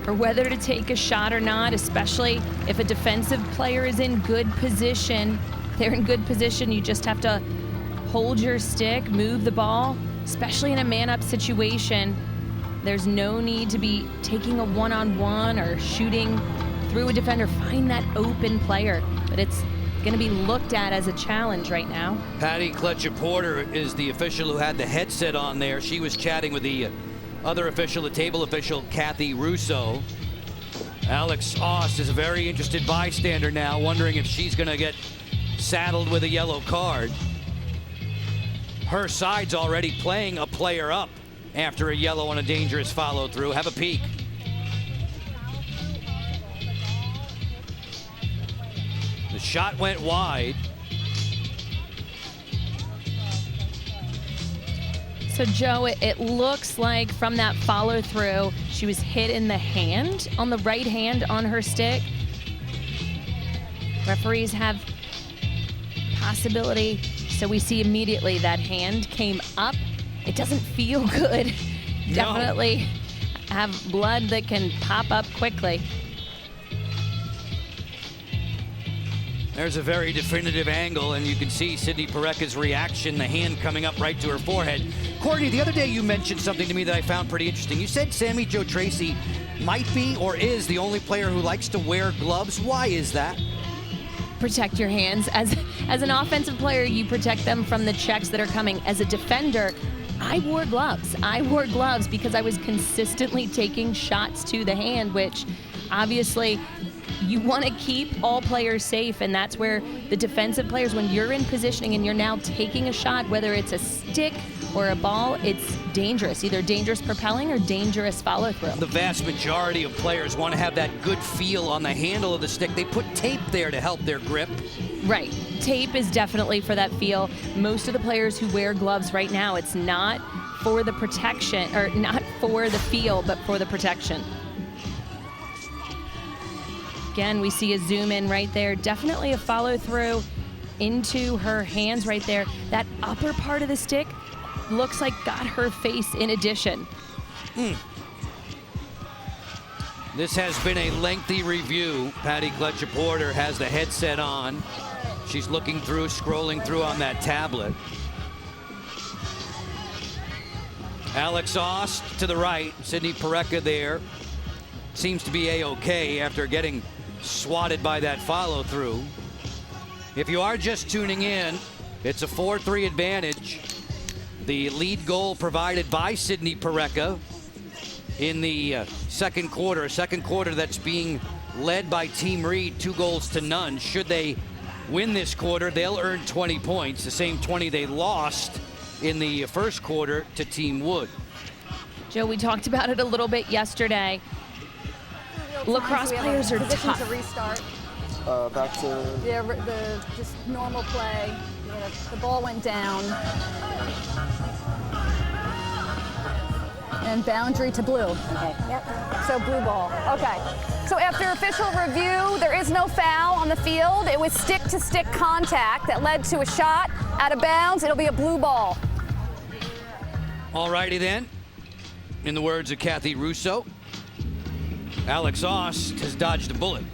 [SPEAKER 3] for whether to take a shot or not, especially if a defensive player is in good position. They're in good position. You just have to hold your stick, move the ball, especially in a man-up situation. There's no need to be taking a one-on-one or shooting through a defender. Find that open player, but it's going to be looked at as a challenge right now.
[SPEAKER 1] Patty Kletcher-Porter is the official who had the headset on there. She was chatting with the other official, the table official, Kathy Russo. Alex Ost is a very interested bystander now, wondering if she's going to get saddled with a yellow card. Her side's already playing a player up after a yellow on a dangerous follow through. Have a peek. The shot went wide.
[SPEAKER 3] So, Joe, it looks like from that follow through, she was hit in the hand, on the right hand on her stick. Referees have possibility. So we see immediately that hand came up. It doesn't feel good.
[SPEAKER 1] No.
[SPEAKER 3] Definitely have blood that can pop up quickly.
[SPEAKER 1] There's a very definitive angle, and you can see Sydney Pareca's reaction, the hand coming up right to her forehead. Courtney, the other day you mentioned something to me that I found pretty interesting. You said Sammy Jo Tracy might be or is the only player who likes to wear gloves. Why is that?
[SPEAKER 3] Protect your hands. As an offensive player, you protect them from the checks that are coming. As a defender, I wore gloves. I wore gloves because I was consistently taking shots to the hand, which obviously you want to keep all players safe, and that's where the defensive players, when you're in positioning and you're now taking a shot, whether it's a stick or a ball, it's dangerous, either dangerous propelling or dangerous follow through.
[SPEAKER 1] The vast majority of players want to have that good feel on the handle of the stick. They put tape there to help their grip.
[SPEAKER 3] Right. Tape is definitely for that feel. Most of the players who wear gloves right now, it's not for the protection, or not for the feel, but for the protection. Again, we see a zoom in right there. Definitely a follow through into her hands right there. That upper part of the stick looks like got her face in addition.
[SPEAKER 1] This has been a lengthy review. Patty Kletcher-Porter has the headset on. She's looking through, scrolling through on that tablet. Alex Ost to the right, Sydney Pareca there. Seems to be A-OK after getting swatted by that follow through. If you are just tuning in, it's a 4-3 advantage. The lead goal provided by Sydney Pareca in the second quarter. A second quarter that's being led by Team Reed, 2-0. Should they win this quarter, they'll earn 20 points, the same 20 they lost in the first quarter to Team Wood.
[SPEAKER 3] Joe, we talked about it a little bit yesterday. Lacrosse players are tough.
[SPEAKER 6] To restart.
[SPEAKER 9] Back to
[SPEAKER 6] The just normal play. Yeah, the ball went down. And boundary to blue. Okay. Yep. So blue ball. Okay. So after official review, there is no foul on the field. It was stick-to-stick contact that led to a shot out of bounds. It'll be a blue ball.
[SPEAKER 1] All righty then. In the words of Kathy Russo, Alex Ost has dodged a bullet.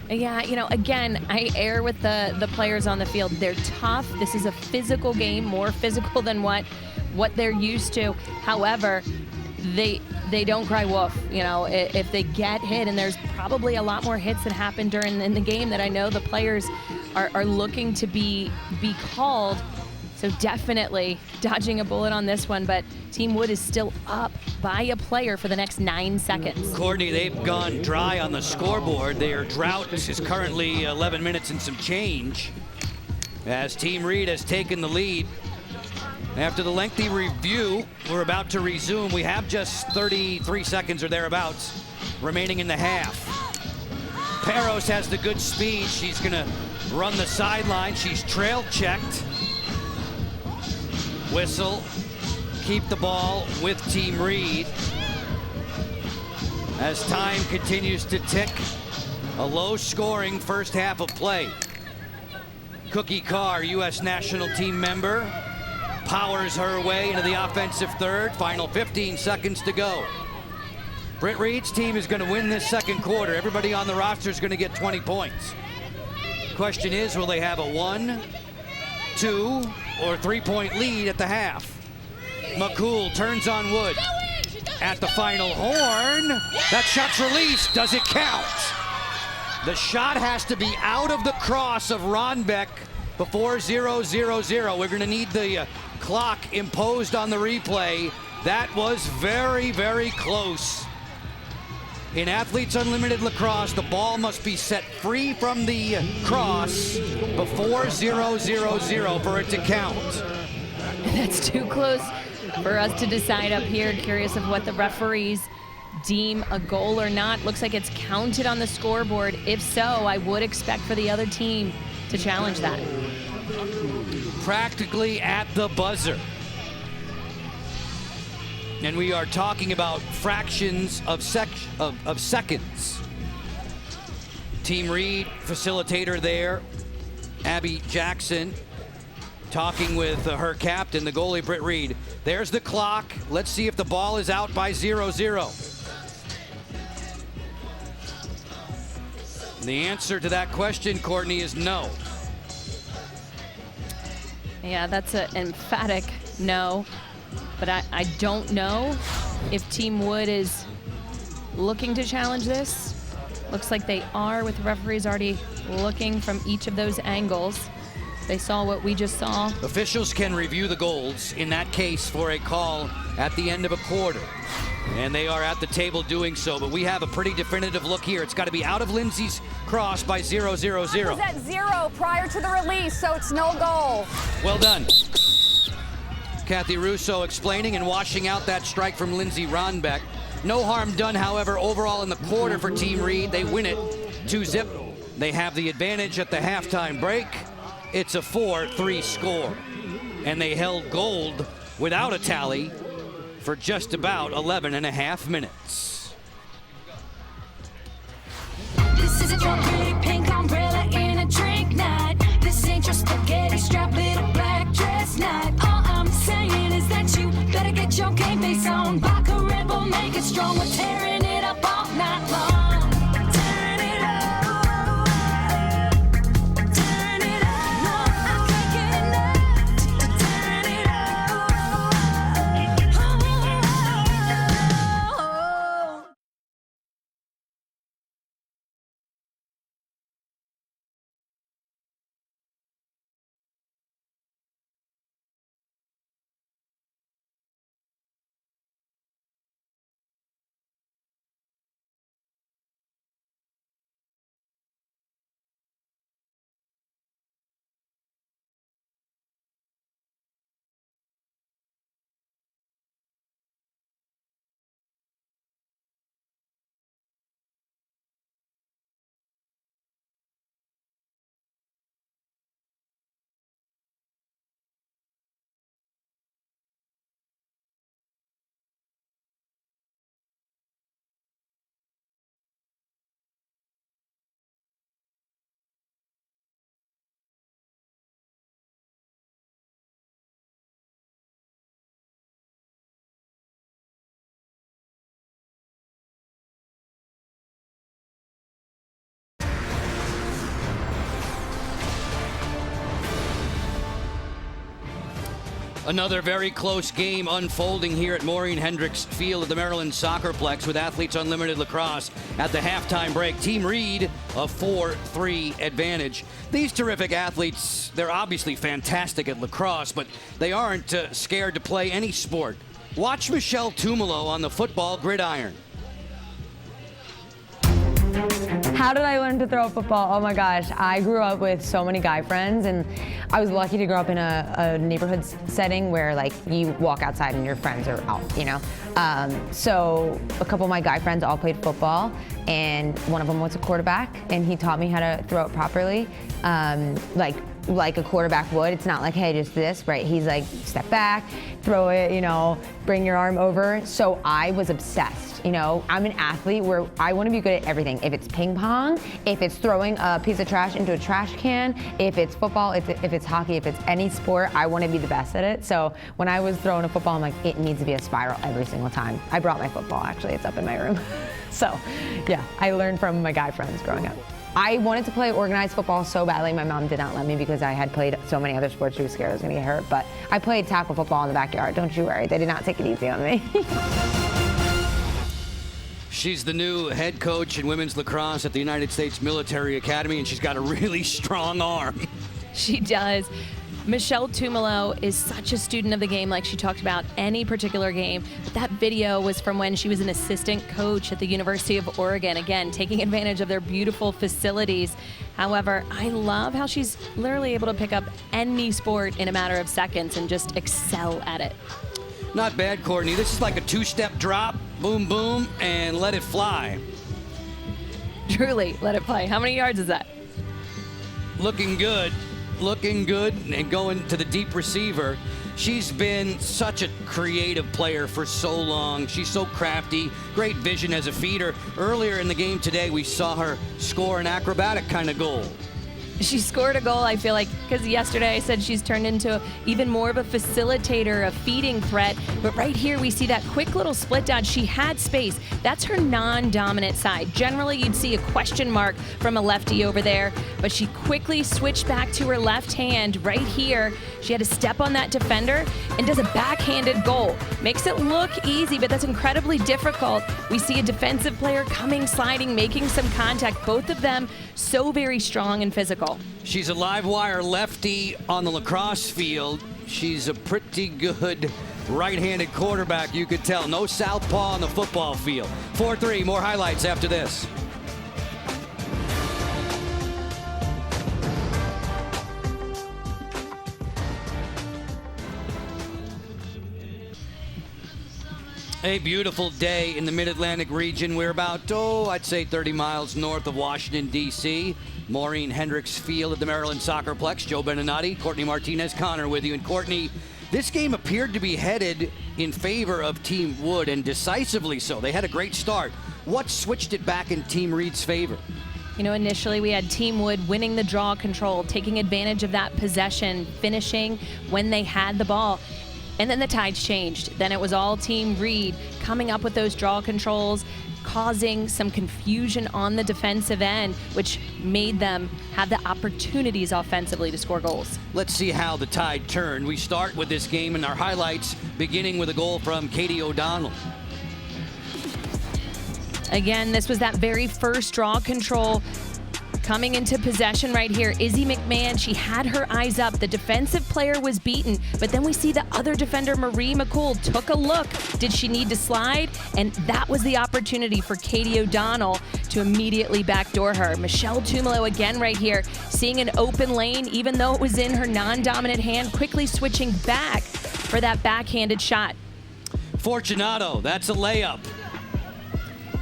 [SPEAKER 3] Yeah, you know, again, I err with the players on the field. They're tough. This is a physical game, more physical than what they're used to. However, they don't cry wolf. You know, if they get hit, and there's probably a lot more hits that happen in the game that I know the players are looking to be called. So definitely dodging a bullet on this one, but Team Wood is still up by a player for the next 9 seconds.
[SPEAKER 1] Courtney, they've gone dry on the scoreboard. Their drought is currently 11 minutes and some change, as Team Reed has taken the lead. After the lengthy review, we're about to resume. We have just 33 seconds or thereabouts remaining in the half. Peros has the good speed. She's gonna run the sideline. She's trail checked. Whistle, keep the ball with Team Reed. As time continues to tick, a low-scoring first half of play. Cookie Carr, U.S. national team member, powers her way into the offensive third. Final 15 seconds to go. Britt Reed's team is going to win this second quarter. Everybody on the roster is going to get 20 points. Question is, will they have a 1, 2, or 3-point lead at the half? McCool turns on Wood. At the final horn, that shot's released. Does it count? The shot has to be out of the cross of Ronbeck before 0-0-0. We're going to need the clock imposed on the replay. That was very, very close. In Athletes Unlimited Lacrosse, the ball must be set free from the cross before 0-0-0 for it to count.
[SPEAKER 3] That's too close for us to decide up here. Curious of what the referees deem a goal or not. Looks like it's counted on the scoreboard. If so, I would expect for the other team to challenge that.
[SPEAKER 1] Practically at the buzzer. And we are talking about fractions of seconds. Team Reed, facilitator there, Abby Jackson, talking with her captain, the goalie, Britt Reed. There's the clock. Let's see if the ball is out by 0-0. The answer to that question, Courtney, is no.
[SPEAKER 3] Yeah, that's an emphatic no. But I don't know if Team Wood is looking to challenge this. Looks like they are, with referees already looking from each of those angles. They saw what we just saw.
[SPEAKER 1] Officials can review the goals in that case for a call at the end of a quarter. And they are at the table doing so, but we have a pretty definitive look here. It's got to be out of Lindsay's cross by 0-0-0.
[SPEAKER 6] It was at 0 prior to the release, so it's no goal.
[SPEAKER 1] Well done. Kathy Russo explaining and washing out that strike from Lindsay Ronbeck. No harm done, however, overall in the quarter for Team Reed. They win it 2-0. They have the advantage at the halftime break. It's a 4-3 score. And they held gold without a tally for just about 11.5 minutes.
[SPEAKER 9] This isn't your pretty pink umbrella in a drink night. This ain't your spaghetti strap little black dress night. All I'm saying is that you better get your game face on. Vodka Red Bull, make it strong. We're tearing it up all night long. Turn it up. Turn it up. No, I can't get enough. Turn it up. Oh,
[SPEAKER 1] Another very close game unfolding here at Maureen Hendricks Field at the Maryland Soccerplex with Athletes Unlimited Lacrosse at the halftime break. Team Reed a 4-3 advantage. These terrific athletes, they're obviously fantastic at lacrosse, but they aren't scared to play any sport. Watch Michelle Tumalo on the football gridiron.
[SPEAKER 10] How did I learn to throw a football? Oh my gosh, I grew up with so many guy friends, and I was lucky to grow up in a neighborhood setting where like you walk outside and your friends are out, you know? So a couple of my guy friends all played football, and one of them was a quarterback, and he taught me how to throw it properly, like a quarterback would. It's not like, hey, just this, right? He's like, step back, throw it, you know, bring your arm over. So I was obsessed. You know, I'm an athlete where I want to be good at everything. If it's ping pong, if it's throwing a piece of trash into a trash can, if it's football, if it's hockey, if it's any sport, I want to be the best at it. So when I was throwing a football, I'm like, it needs to be a spiral every single time. I brought my football, actually. It's up in my room. So, yeah, I learned from my guy friends growing up. I wanted to play organized football so badly. My mom did not let me because I had played so many other sports. She was scared I was going to get hurt. But I played tackle football in the backyard. Don't you worry. They did not take it easy on me.
[SPEAKER 1] She's the new head coach in women's lacrosse at the United States Military Academy, and she's got a really strong arm.
[SPEAKER 3] She does. Michelle Tumalo is such a student of the game, like she talked about any particular game. That video was from when she was an assistant coach at the University of Oregon, again, taking advantage of their beautiful facilities. However, I love how she's literally able to pick up any sport in a matter of seconds and just excel at it.
[SPEAKER 1] Not bad, Courtney. This is like a two-step drop, boom, boom, and let it fly.
[SPEAKER 3] Truly, let it fly. How many yards is that?
[SPEAKER 1] Looking good, and going to the deep receiver. She's been such a creative player for so long. She's so crafty, great vision as a feeder. Earlier in the game today, we saw her score an acrobatic kind of goal.
[SPEAKER 3] She scored a goal, I feel like, because yesterday I said she's turned into even more of a facilitator, a feeding threat. But right here, we see that quick little split down. She had space. That's her non-dominant side. Generally, you'd see a question mark from a lefty over there, but she quickly switched back to her left hand right here. She had to step on that defender and does a backhanded goal. Makes it look easy, but that's incredibly difficult. We see a defensive player coming, sliding, making some contact. Both of them so very strong and physical.
[SPEAKER 1] She's a live wire lefty on the lacrosse field. She's a pretty good right-handed quarterback, you could tell. No southpaw on the football field. 4-3, more highlights after this. A beautiful day in the Mid-Atlantic region. We're about, I'd say 30 miles north of Washington, D.C. Maureen Hendricks Field at the Maryland Soccerplex. Joe Beninati, Courtney Martinez-Connor with you. And Courtney, this game appeared to be headed in favor of Team Wood, and decisively so. They had a great start. What switched it back in Team Reed's favor?
[SPEAKER 3] You know, initially we had Team Wood winning the draw control, taking advantage of that possession, finishing when they had the ball. And then the tides changed. Then it was all Team Reed coming up with those draw controls, causing some confusion on the defensive end, which made them have the opportunities offensively to score goals.
[SPEAKER 1] Let's see how the tide turned. We start with this game in our highlights, beginning with a goal from Katie O'Donnell.
[SPEAKER 3] Again, this was that very first draw control. Coming into possession right here, Izzy McMahon, she had her eyes up. The defensive player was beaten, but then we see the other defender, Marie McCool, took a look. Did she need to slide? And that was the opportunity for Katie O'Donnell to immediately backdoor her. Michelle Tumalo again right here, seeing an open lane, even though it was in her non-dominant hand, quickly switching back for that backhanded shot.
[SPEAKER 1] Fortunato, that's a layup.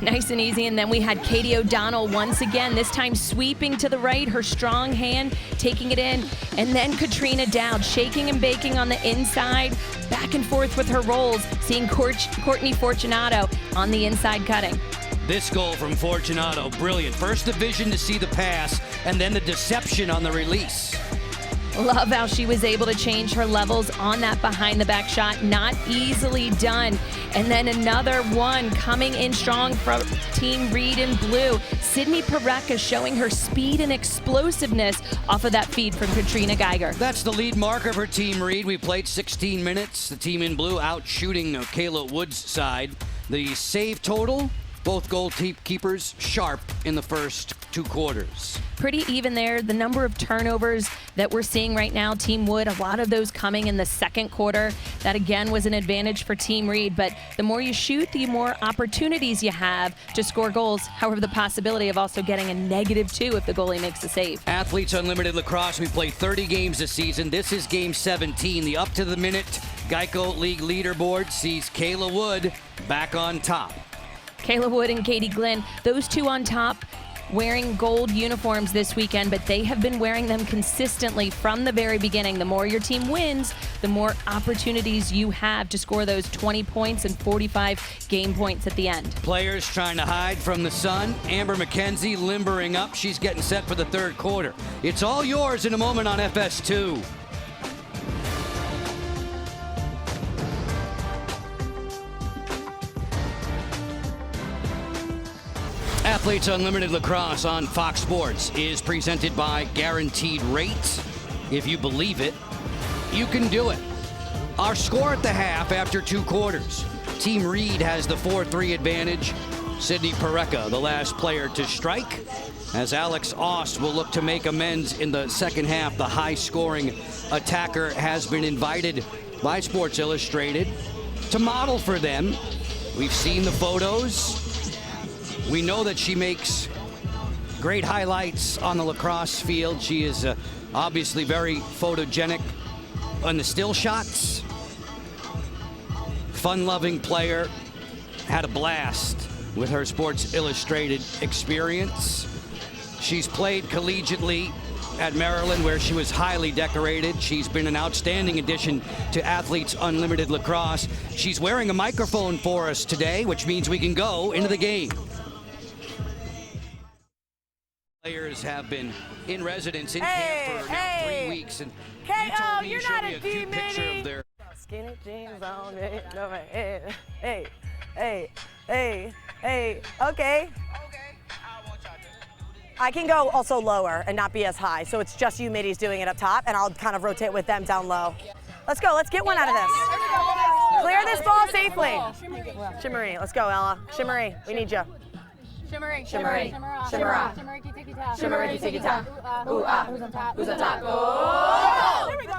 [SPEAKER 3] Nice and easy, and then we had Katie O'Donnell once again, this time sweeping to the right, her strong hand taking it in, and then Katrina Dowd shaking and baking on the inside, back and forth with her rolls, seeing Courtney Fortunato on the inside cutting.
[SPEAKER 1] This goal from Fortunato, brilliant. First the vision to see the pass, and then the deception on the release.
[SPEAKER 3] Love how she was able to change her levels on that behind the back shot. Not easily done. And then another one coming in strong from Team Reed in blue. Sydney Pareca showing her speed and explosiveness off of that feed from Katrina Geiger.
[SPEAKER 1] That's the lead marker for Team Reed. We played 16 minutes. The team in blue out shooting Kayla Wood's side. The save total, both goalkeepers sharp in the first 2 quarters.
[SPEAKER 3] Pretty even there. The number of turnovers that we're seeing right now, Team Wood, a lot of those coming in the second quarter. That again was an advantage for Team Reed, but the more you shoot, the more opportunities you have to score goals. However, the possibility of also getting a -2 if the goalie makes a save.
[SPEAKER 1] Athletes Unlimited Lacrosse, we played 30 games this season. This is game 17. The up to the minute Geico League leaderboard sees Kayla Wood back on top.
[SPEAKER 3] Kayla Wood and Katie Glenn, those two on top, wearing gold uniforms this weekend, but they have been wearing them consistently from the very beginning. The more your team wins, the more opportunities you have to score those 20 points and 45 game points at the end.
[SPEAKER 1] Players trying to hide from the sun. Amber McKenzie limbering up. She's getting set for the third quarter. It's all yours in a moment on FS2. Athletes Unlimited Lacrosse on Fox Sports is presented by Guaranteed Rate. If you believe it, you can do it. Our score at the half after 2 quarters. Team Reed has the 4-3 advantage. Sydney Pareca, the last player to strike, as Alex Ost will look to make amends in the second half. The high-scoring attacker has been invited by Sports Illustrated to model for them. We've seen the photos. We know that she makes great highlights on the lacrosse field. She is obviously very photogenic on the still shots. Fun-loving player. Had a blast with her Sports Illustrated experience. She's played collegiately at Maryland, where she was highly decorated. She's been an outstanding addition to Athletes Unlimited Lacrosse. She's wearing a microphone for us today, which means we can go into the game. Players have been in residence in camp for now 3 weeks, and you told me you showed me a cute picture of their
[SPEAKER 7] skinny jeans on me. Hey, okay. I can go also lower and not be as high, so it's just you middies doing it up top, and I'll kind of rotate with them down low. Let's go, let's get one out of this. Clear this ball safely. Shimmery, let's go, Ella. Shimmery, we need you.
[SPEAKER 6] Shimmery,
[SPEAKER 7] shimmery, shimmer.
[SPEAKER 6] shimmery, tiki-taka.
[SPEAKER 7] Shimmery, tiki-taka. Ooh, ah.
[SPEAKER 6] Who's on top?
[SPEAKER 7] Who's on top? Oh!
[SPEAKER 6] There we go.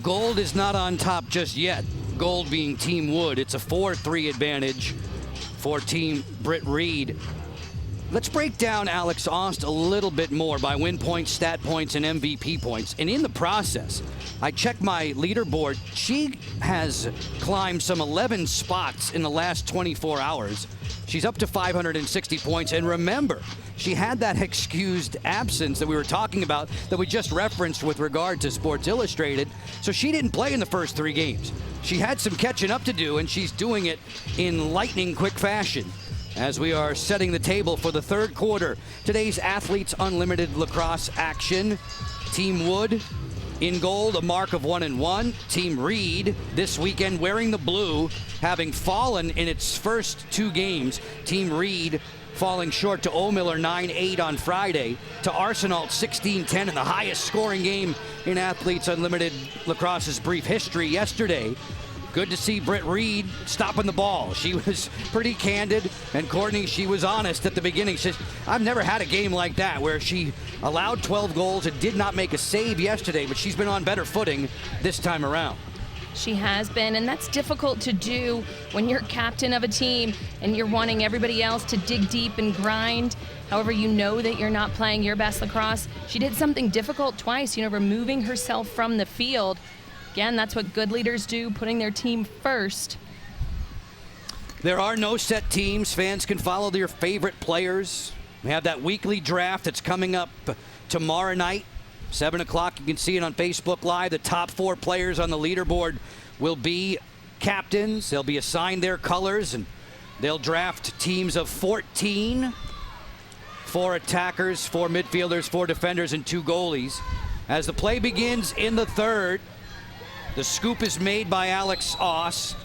[SPEAKER 1] Gold is not on top just yet. Gold being Team Wood. It's a 4-3 advantage for Team Britt Reed. Let's break down Alex Ost a little bit more by win points, stat points, and MVP points. And in the process, I checked my leaderboard. She has climbed some 11 spots in the last 24 hours. She's up to 560 points. And remember, she had that excused absence that we were talking about that we just referenced with regard to Sports Illustrated. So she didn't play in the first 3 games. She had some catching up to do, and she's doing it in lightning quick fashion as we are setting the table for the third quarter. Today's Athletes Unlimited Lacrosse action. Team Wood in gold, a mark of 1-1. Team Reed this weekend wearing the blue, having fallen in its first 2 games. Team Reed falling short to O'Miller 9-8 on Friday, to Arsenault 16-10 in the highest scoring game in Athletes Unlimited Lacrosse's brief history yesterday. Good to see Britt Reed stopping the ball. She was pretty candid, and Courtney, she was honest at the beginning. She says, I've never had a game like that where she allowed 12 goals and did not make a save yesterday, but she's been on better footing this time around.
[SPEAKER 3] She has been, and that's difficult to do when you're captain of a team and you're wanting everybody else to dig deep and grind. However, you know that you're not playing your best lacrosse. She did something difficult twice, removing herself from the field. Again, that's what good leaders do, putting their team first.
[SPEAKER 1] There are no set teams. Fans can follow their favorite players. We have that weekly draft that's coming up tomorrow night, 7 o'clock. You can see it on Facebook Live. The top 4 players on the leaderboard will be captains. They'll be assigned their colors, and they'll draft teams of 14. 4 attackers, 4 midfielders, 4 defenders, and 2 goalies. As the play begins in the third, the scoop is made by Alex Ost.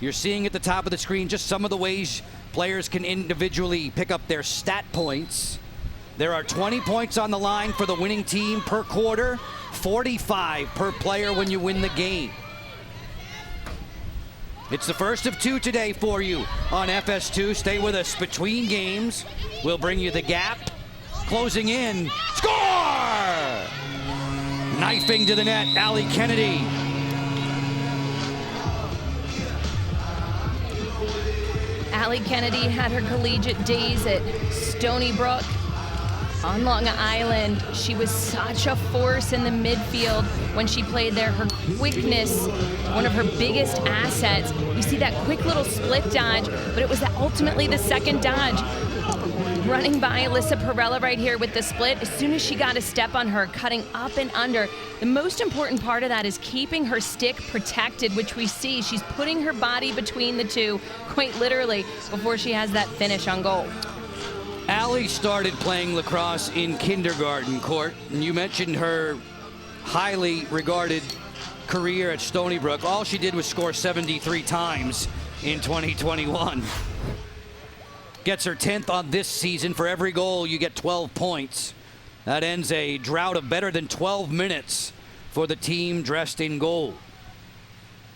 [SPEAKER 1] You're seeing at the top of the screen just some of the ways players can individually pick up their stat points. There are 20 points on the line for the winning team per quarter, 45 per player when you win the game. It's the first of two today for you on FS2. Stay with us between games. We'll bring you the gap. Closing in. Score! Knifing to the net, Allie Kennedy.
[SPEAKER 3] Allie Kennedy had her collegiate days at Stony Brook on Long Island. She was such a force in the midfield when she played there. Her quickness, one of her biggest assets. We see that quick little split dodge, but it was ultimately the second dodge. Running by Alyssa Perella right here with the split. As soon as she got a step on her, cutting up and under. The most important part of that is keeping her stick protected, which we see. She's putting her body between the two, quite literally, before she has that finish on goal.
[SPEAKER 1] Allie started playing lacrosse in kindergarten, Court, and you mentioned her highly regarded career at Stony Brook. All she did was score 73 times in 2021. Gets her 10th on this season. For every goal, you get 12 points. That ends a drought of better than 12 minutes for the team dressed in gold.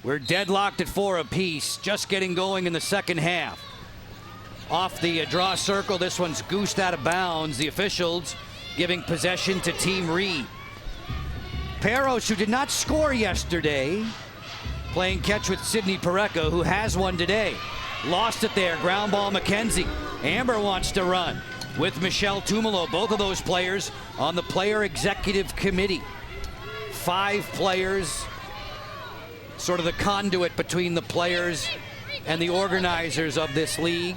[SPEAKER 1] We're deadlocked at 4 apiece, just getting going in the second half. Off the draw circle, this one's goosed out of bounds. The officials giving possession to Team Reed. Peros, who did not score yesterday, playing catch with Sydney Pareca, who has one today. Lost it there, ground ball McKenzie. Amber wants to run with Michelle Tumalo, both of those players on the player executive committee. 5 players, sort of the conduit between the players and the organizers of this league.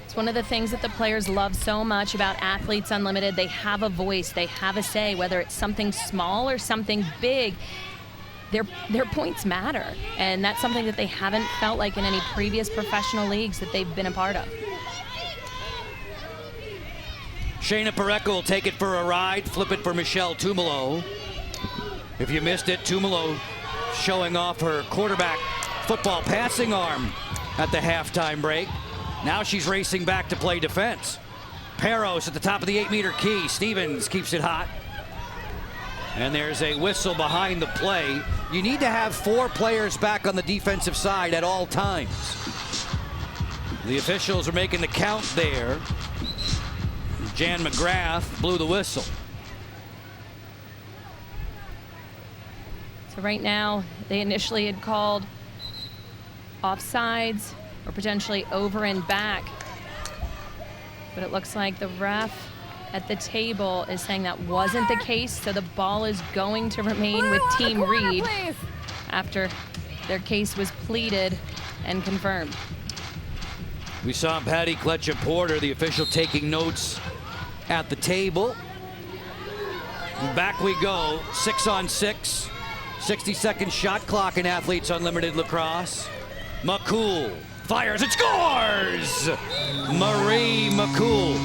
[SPEAKER 3] It's one of the things that the players love so much about Athletes Unlimited. They have a voice, they have a say, whether it's something small or something big. Their points matter, and that's something that they haven't felt like in any previous professional leagues that they've been a part of.
[SPEAKER 1] Shayna Pareca will take it for a ride, flip it for Michelle Tumalo. If you missed it, Tumalo showing off her quarterback football passing arm at the halftime break. Now she's racing back to play defense. Peros at the top of the 8-meter key. Stevens keeps it hot. And there's a whistle behind the play. You need to have 4 players back on the defensive side at all times. The officials are making the count there. Jan McGrath blew the whistle.
[SPEAKER 3] So right now, they initially had called offsides or potentially over and back. But it looks like the ref at the table is saying that wasn't the case, so the ball is going to remain with Team Reed after their case was pleaded and confirmed.
[SPEAKER 1] We saw Patty Kletcher-Porter, the official, taking notes at the table. And back we go, 6-on-6, 60-second shot clock in Athletes Unlimited Lacrosse. McCool fires and scores! Marie McCool.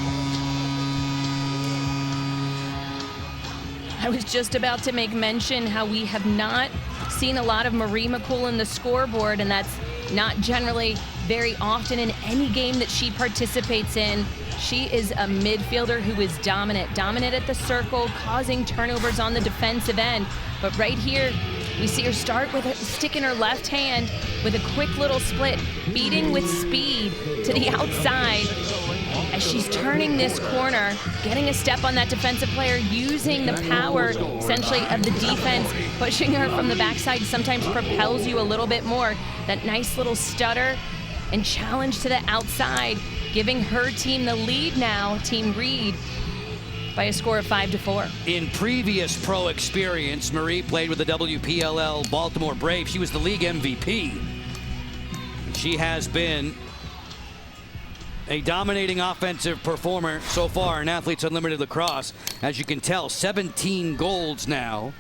[SPEAKER 3] I was just about to make mention how we have not seen a lot of Marie McCool in the scoreboard, and that's not generally very often in any game that she participates in. She is a midfielder who is dominant at the circle, causing turnovers on the defensive end. But right here, we see her start with a stick in her left hand with a quick little split, beating with speed to the outside. As she's turning this corner, getting a step on that defensive player, using the power, essentially, of the defense, pushing her from the backside sometimes propels you a little bit more. That nice little stutter and challenge to the outside, giving her team the lead now, Team Reed, by a score of 5-4.
[SPEAKER 1] In previous pro experience, Marie played with the WPLL Baltimore Braves. She was the league MVP. She has been a dominating offensive performer so far in Athletes Unlimited Lacrosse. As you can tell, 17 goals now.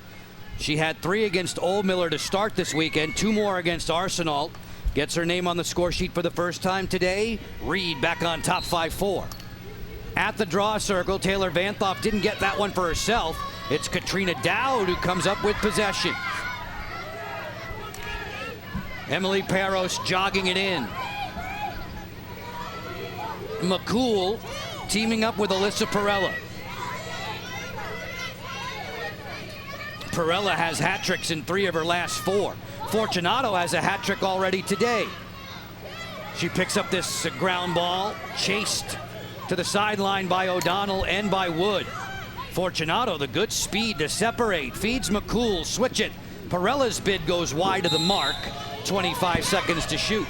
[SPEAKER 1] She had 3 against Old Miller to start this weekend, 2 more against Arsenal. Gets her name on the score sheet for the first time today. Reed back on top 5-4. at the draw circle. Taylor Vanthoff didn't get that one for herself. It's Katrina Dowd who comes up with possession. Emily Peros jogging it in. McCool teaming up with Alyssa Perella. Perella has hat tricks in 3 of her last 4. Fortunato has a hat trick already today. She picks up this ground ball, chased to the sideline by O'Donnell and by Wood. Fortunato, the good speed to separate, feeds McCool, switch it. Perella's bid goes wide of the mark, 25 seconds to shoot.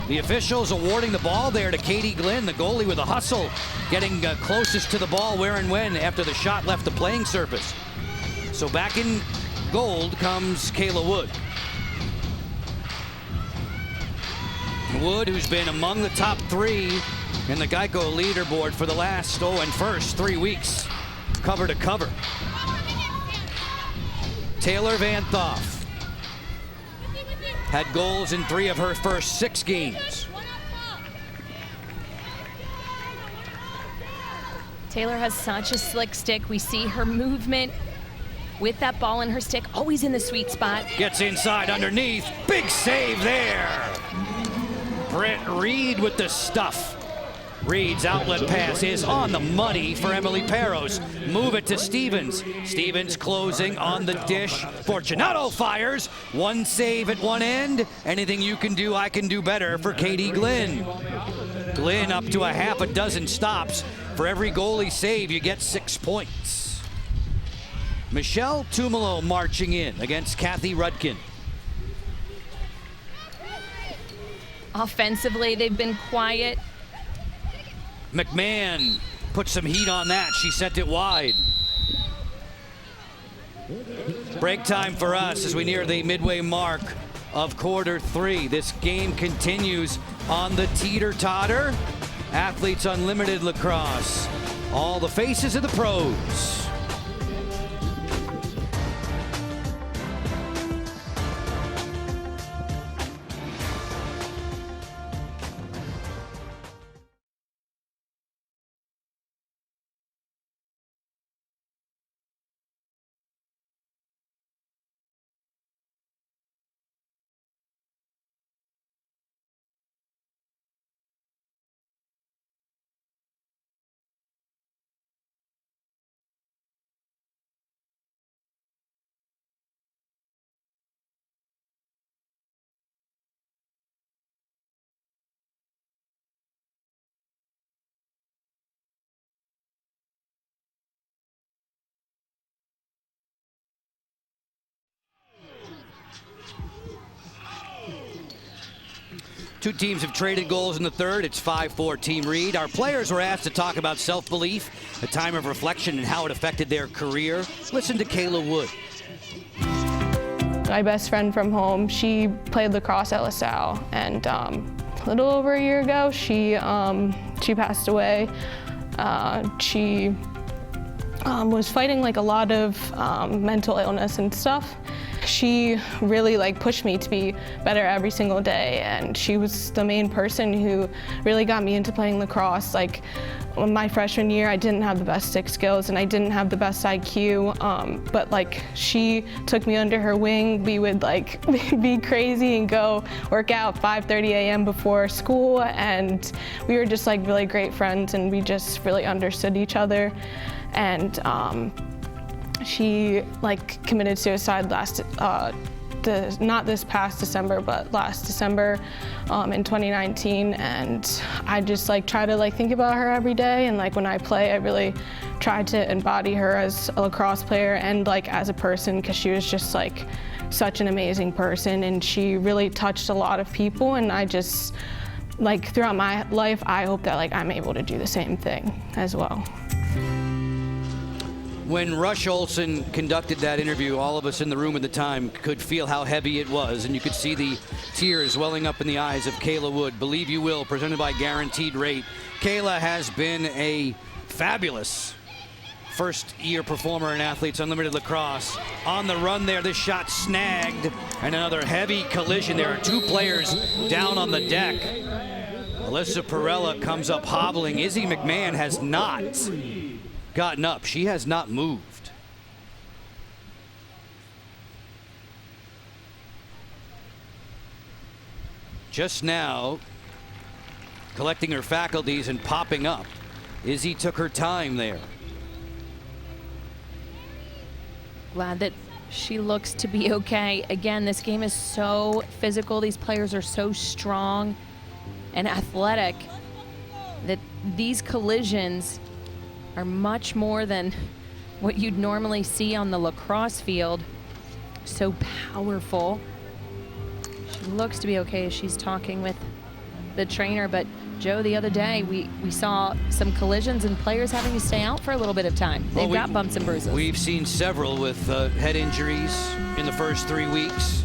[SPEAKER 1] The officials awarding the ball there to Katie Glynn, the goalie with a hustle, getting closest to the ball where and when after the shot left the playing surface. So back in gold comes Kayla Wood. Wood, who's been among the top 3 in the Geico leaderboard for the last first 3 weeks, cover to cover. Taylor Vanthoff had goals in 3 of her first 6 games.
[SPEAKER 3] Taylor has such a slick stick. We see her movement with that ball in her stick, always in the sweet spot.
[SPEAKER 1] Gets inside underneath. Big save there. Britt Reed with the stuff. Reed's outlet pass is on the money for Emily Peros. Move it to Stevens. Stevens closing on the dish. Fortunato fires. 1 save at one end. Anything you can do, I can do better for Katie Glynn. Glynn up to a half a dozen stops. For every goalie save, you get 6 points. Michelle Tumalo marching in against Kathy Rudkin.
[SPEAKER 3] Offensively, they've been quiet.
[SPEAKER 1] McMahon put some heat on that. She sent it wide. Break time for us as we near the midway mark of quarter 3. This game continues on the teeter-totter. Athletes Unlimited Lacrosse. All the faces of the pros. Two teams have traded goals in the third. It's 5-4 Team Reed. Our players were asked to talk about self-belief, a time of reflection, and how it affected their career. Listen to Kayla Wood.
[SPEAKER 11] My best friend from home, she played lacrosse at LaSalle, and a little over a year ago, she passed away. She was fighting like a lot of mental illness and stuff. She really pushed me to be better every single day, and she was the main person who really got me into playing lacrosse. My freshman year, I didn't have the best stick skills and I didn't have the best IQ, but she took me under her wing. We would be crazy and go work out 5:30 a.m. before school, and we were just really great friends, and we just really understood each other. And she committed suicide not this past December, but last December in 2019. And I just try to think about her every day. And when I play, I really try to embody her as a lacrosse player and as a person, because she was just such an amazing person, and she really touched a lot of people. And I just throughout my life, I hope that I'm able to do the same thing as well.
[SPEAKER 1] When Rush Olson conducted that interview, all of us in the room at the time could feel how heavy it was, and you could see the tears welling up in the eyes of Kayla Wood. Believe You Will, presented by Guaranteed Rate. Kayla has been a fabulous first-year performer in Athletes Unlimited Lacrosse. On the run there, this shot snagged, and another heavy collision. There are two players down on the deck. Alyssa Perella comes up hobbling. Izzy McMahon has not gotten up. She has not moved. Just now, collecting her faculties and popping up. Izzy took her time there.
[SPEAKER 3] Glad that she looks to be okay. Again, this game is so physical. These players are so strong and athletic that these collisions are much more than what you'd normally see on the lacrosse field. So powerful. She looks to be okay as she's talking with the trainer, but Joe, the other day we saw some collisions and players having to stay out for a little bit of time. They've got bumps and bruises.
[SPEAKER 1] We've seen several with head injuries in the first 3 weeks.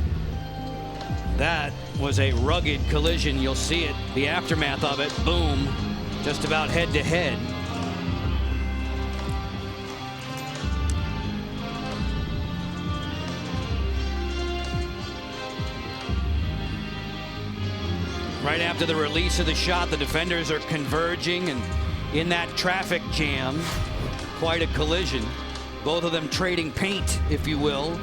[SPEAKER 1] That was a rugged collision. You'll see it, the aftermath of it. Boom, just about head to head. Right after the release of the shot, the defenders are converging, and in that traffic jam, quite a collision. Both of them trading paint, if you will.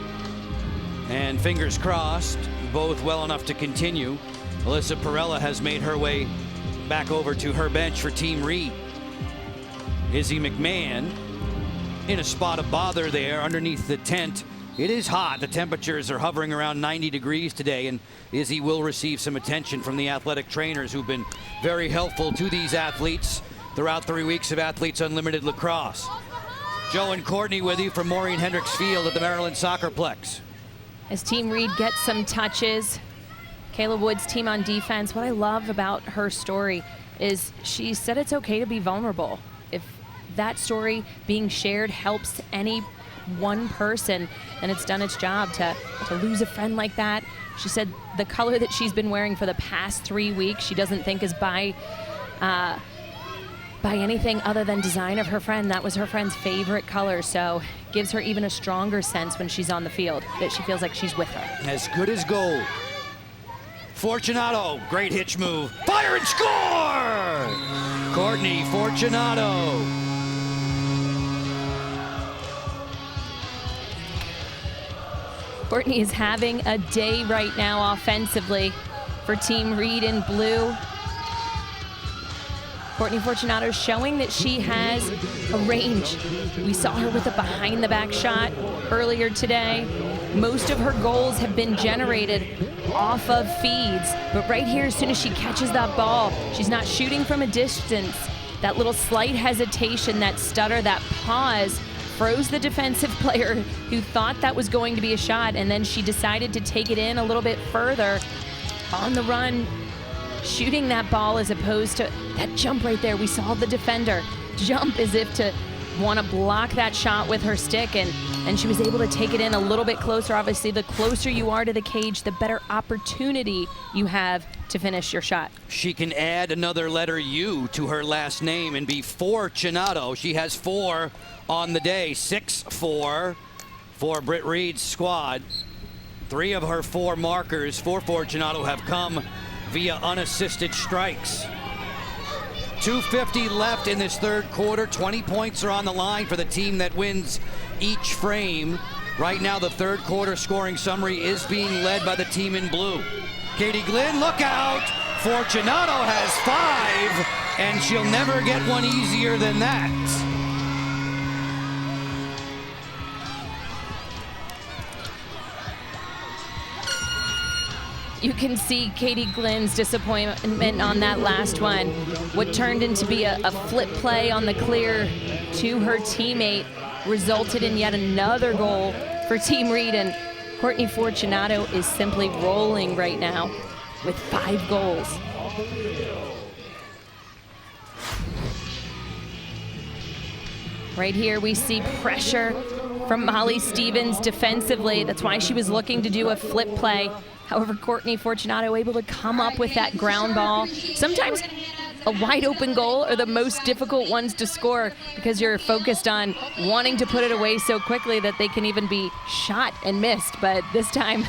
[SPEAKER 1] And fingers crossed, both well enough to continue. Alyssa Perella has made her way back over to her bench for Team Reed. Izzy McMahon in a spot of bother there underneath the tent. It is hot. The temperatures are hovering around 90 degrees today, and Izzy will receive some attention from the athletic trainers who've been very helpful to these athletes throughout 3 weeks of Athletes Unlimited Lacrosse. Joe and Courtney with you from Maureen Hendricks Field at the Maryland Soccerplex.
[SPEAKER 3] As Team Reed gets some touches, Kayla Wood's team on defense, what I love about her story is she said it's okay to be vulnerable. If that story being shared helps any one person, and it's done its job to lose a friend like that. She said the color that she's been wearing for the past 3 weeks she doesn't think is by anything other than design of her friend. That was her friend's favorite color, so gives her even a stronger sense when she's on the field that she feels like she's with her.
[SPEAKER 1] As good as gold. Fortunato, great hitch move. Fire and score! Courtney Fortunato.
[SPEAKER 3] Courtney is having a day right now offensively for Team Reed in blue. Courtney Fortunato showing that she has a range. We saw her with a behind the back shot earlier today. Most of her goals have been generated off of feeds, but right here, as soon as she catches that ball, she's not shooting from a distance. That little slight hesitation, that stutter, that pause froze the defensive player who thought that was going to be a shot, and then she decided to take it in a little bit further on the run, shooting that ball as opposed to that jump right there. We saw the defender jump as if to want to block that shot with her stick, and she was able to take it in a little bit closer. Obviously, the closer you are to the cage, the better opportunity you have to finish your shot.
[SPEAKER 1] She can add another letter U to her last name and be Fortunato. She has 4 on the day, 6-4 for Britt Reed's squad. 3 of her 4 markers for Fortunato have come via unassisted strikes. 2:50 left in this third quarter. 20 points are on the line for the team that wins each frame. Right now, the third quarter scoring summary is being led by the team in blue. Katie Glynn, look out! Fortunato has 5, and she'll never get one easier than that.
[SPEAKER 3] You can see Katie Glynn's disappointment on that last one. What turned into be a flip play on the clear to her teammate resulted in yet another goal for Team Reed, and Courtney Fortunato is simply rolling right now with 5 goals. Right here we see pressure from Molly Stevens defensively. That's why she was looking to do a flip play. However, Courtney Fortunato able to come up with that ground ball. Sometimes a wide open goal are the most difficult ones to score because you're focused on wanting to put it away so quickly that they can even be shot and missed. But this time,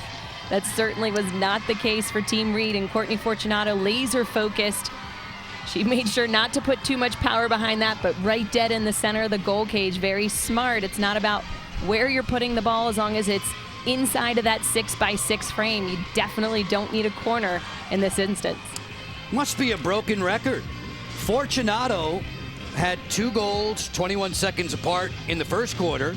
[SPEAKER 3] that certainly was not the case for Team Reed, and Courtney Fortunato laser focused She made sure not to put too much power behind that, but right dead in the center of the goal cage. Very smart. It's not about where you're putting the ball as long as it's inside of that 6x6 frame. You definitely don't need a corner in this instance.
[SPEAKER 1] Must be a broken record. Fortunato had 2 goals 21 seconds apart in the first quarter.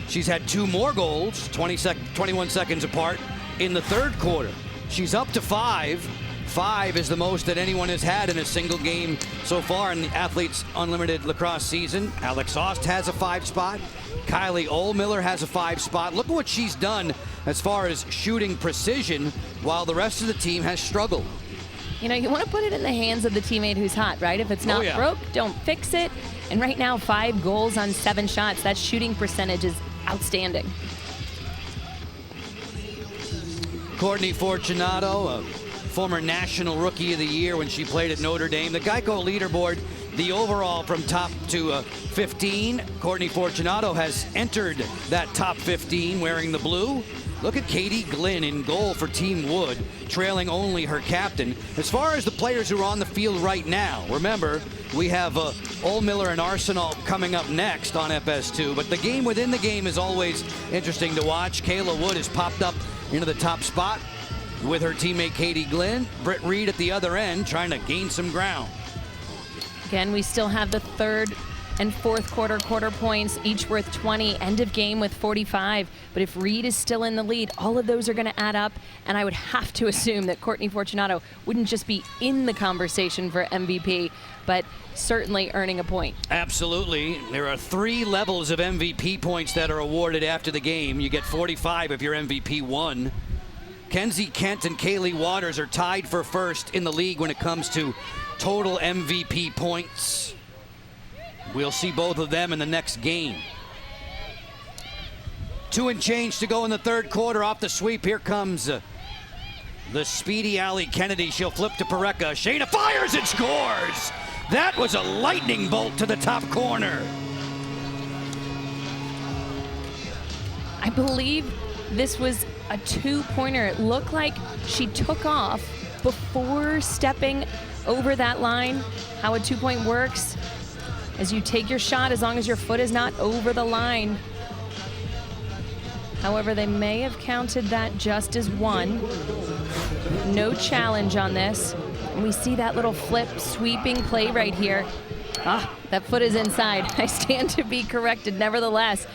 [SPEAKER 1] She's had 2 more goals 21 seconds apart in the third quarter. She's up to 5. 5 is the most that anyone has had in a single game so far in the Athletes Unlimited Lacrosse season. Alex Ost has a 5 spot. Kylie Ohlmiller has a 5 spot. Look at what she's done as far as shooting precision while the rest of the team has struggled.
[SPEAKER 3] You know, you want to put it in the hands of the teammate who's hot, right? If it's not broke, don't fix it. And right now, 5 goals on 7 shots. That shooting percentage is outstanding.
[SPEAKER 1] Courtney Fortunato, a former National Rookie of the Year when she played at Notre Dame. The Geico leaderboard, the overall from top to 15. Courtney Fortunato has entered that top 15 wearing the blue. Look at Katie Glynn in goal for Team Wood, trailing only her captain. As far as the players who are on the field right now, remember, we have Ohlmiller and Arsenal coming up next on FS2, but the game within the game is always interesting to watch. Kayla Wood has popped up into the top spot with her teammate Katie Glynn. Britt Reed at the other end trying to gain some ground.
[SPEAKER 3] Again, we still have the third and fourth quarter points, each worth 20, end of game with 45. But if Reed is still in the lead, all of those are going to add up, and I would have to assume that Courtney Fortunato wouldn't just be in the conversation for MVP, but certainly earning a point.
[SPEAKER 1] Absolutely. There are 3 levels of MVP points that are awarded after the game. You get 45 if you're MVP 1. Kenzie Kent and Kaylee Waters are tied for first in the league when it comes to total MVP points. We'll see both of them in the next game. 2 and change to go in the third quarter. Off the sweep, here comes the speedy Allie Kennedy. She'll flip to Pareca. Shayna fires and scores! That was a lightning bolt to the top corner.
[SPEAKER 3] I believe this was a 2-pointer. It looked like she took off before stepping over that line. How a 2-point works, as you take your shot as long as your foot is not over the line. However, they may have counted that just as 1. No challenge on this. And we see that little flip sweeping play right here. That foot is inside. I stand to be corrected. Nevertheless,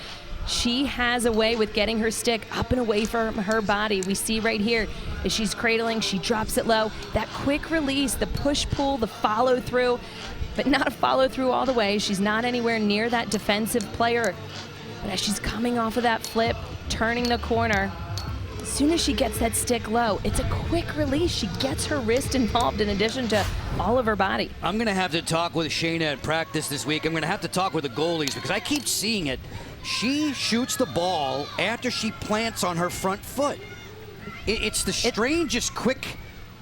[SPEAKER 3] she has a way with getting her stick up and away from her body. We see right here as she's cradling, she drops it low. That quick release, the push-pull, the follow-through, but not a follow-through all the way. She's not anywhere near that defensive player. But as she's coming off of that flip, turning the corner, as soon as she gets that stick low, it's a quick release. She gets her wrist involved in addition to all of her body.
[SPEAKER 1] I'm going to have to talk with Shayna at practice this week. I'm going to have to talk with the goalies because I keep seeing it. She shoots the ball after she plants on her front foot. It's the strangest quick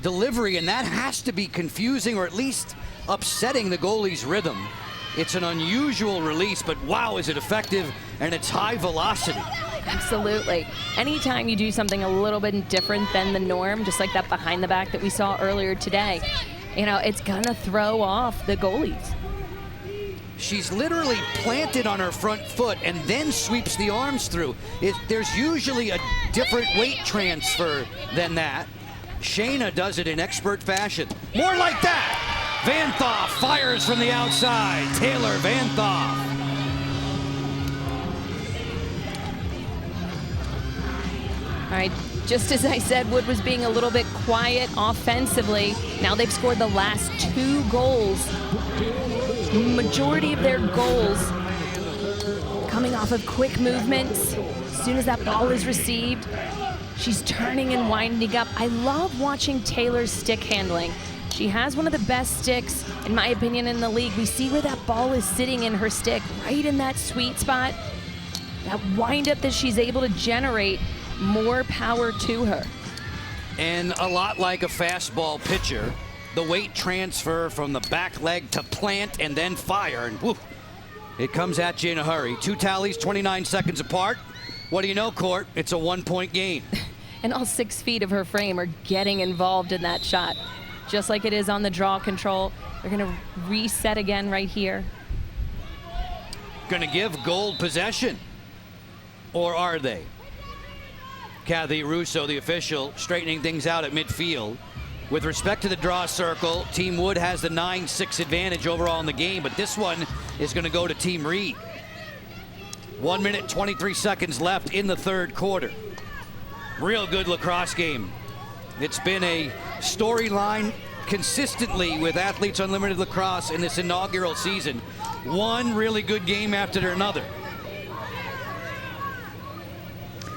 [SPEAKER 1] delivery, and that has to be confusing or at least upsetting the goalie's rhythm. It's an unusual release, but wow, is it effective, and it's high velocity.
[SPEAKER 3] Absolutely. Anytime you do something a little bit different than the norm, just like that behind the back that we saw earlier today, you know, it's gonna throw off the goalies.
[SPEAKER 1] She's literally planted on her front foot and then sweeps the arms through. There's usually a different weight transfer than that. Shayna does it in expert fashion. More like that. Van Thoff fires from the outside. Taylor Van Thoff.
[SPEAKER 3] All right, just as I said, Wood was being a little bit quiet offensively. Now they've scored the last 2 goals. Majority of their goals coming off of quick movements. As soon as that ball is received, she's turning and winding up. I love watching Taylor's stick handling. She has one of the best sticks, in my opinion, in the league. We see where that ball is sitting in her stick, right in that sweet spot. That wind up that she's able to generate, more power to her.
[SPEAKER 1] And a lot like a fastball pitcher, the weight transfer from the back leg to plant and then fire, and whoo, it comes at you in a hurry. 2 tallies, 29 seconds apart. What do you know, Court? It's a 1-point game.
[SPEAKER 3] And all 6 feet of her frame are getting involved in that shot. Just like it is on the draw control, They're gonna reset again right here.
[SPEAKER 1] Gonna give Gold possession, or are they? Kathy Russo, the official, straightening things out at midfield. With respect to the draw circle, Team Wood has the 9-6 advantage overall in the game, but this one is going to go to Team Reed. 1 minute, 23 seconds left in the third quarter. Real good lacrosse game. It's been a storyline consistently with Athletes Unlimited Lacrosse in this inaugural season. One really good game after another.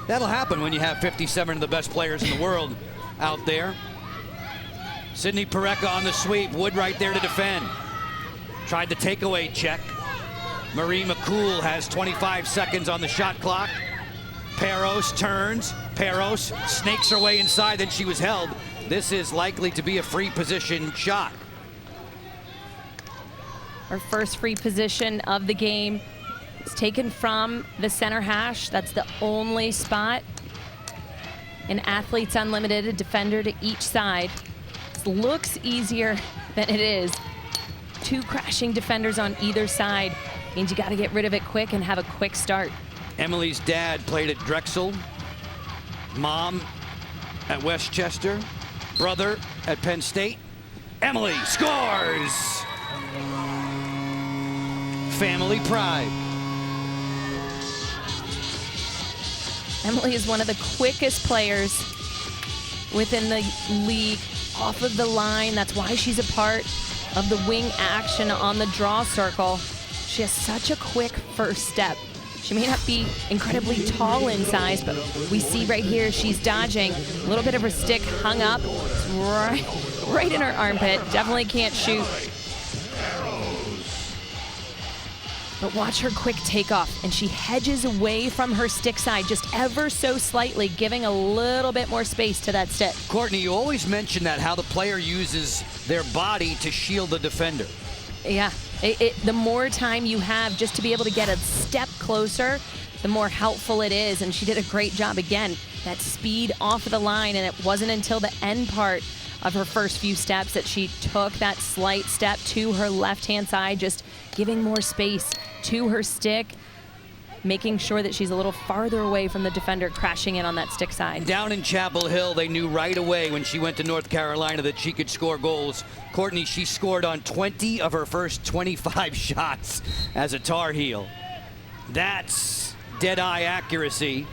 [SPEAKER 1] That'll happen when you have 57 of the best players in the world out there. Sydney Pareca on the sweep. Wood right there to defend. Tried the takeaway check. Marie McCool has 25 seconds on the shot clock. Peros turns. Peros snakes her way inside, then she was held. This is likely to be a free position shot.
[SPEAKER 3] Our first free position of the game is taken from the center hash. That's the only spot. In Athletes Unlimited, a defender to each side. This looks easier than it is. Two crashing defenders on either side means you got to get rid of it quick and have a quick start.
[SPEAKER 1] Emily's dad played at Drexel. Mom at Westchester. Brother at Penn State. Emily scores! Family pride.
[SPEAKER 3] Emily is one of the quickest players within the league off of the line. That's why she's a part of the wing action on the draw circle. She has such a quick first step. She may not be incredibly tall in size, but we see right here she's dodging. A little bit of her stick hung up right in her armpit. Definitely can't shoot. But watch her quick takeoff, and she hedges away from her stick side just ever so slightly, giving a little bit more space to that stick.
[SPEAKER 1] Courtney, you always mention that, how the player uses their body to shield the defender.
[SPEAKER 3] Yeah, the more time you have just to be able to get a step closer, the more helpful it is, and she did a great job again. That speed off of the line, and it wasn't until the end part of her first few steps that she took that slight step to her left-hand side, just giving more space to her stick, making sure that she's a little farther away from the defender crashing in on that stick side.
[SPEAKER 1] Down in Chapel Hill, they knew right away when she went to North Carolina that she could score goals. Courtney, she scored on 20 of her first 25 shots as a Tar Heel. That's dead-eye accuracy.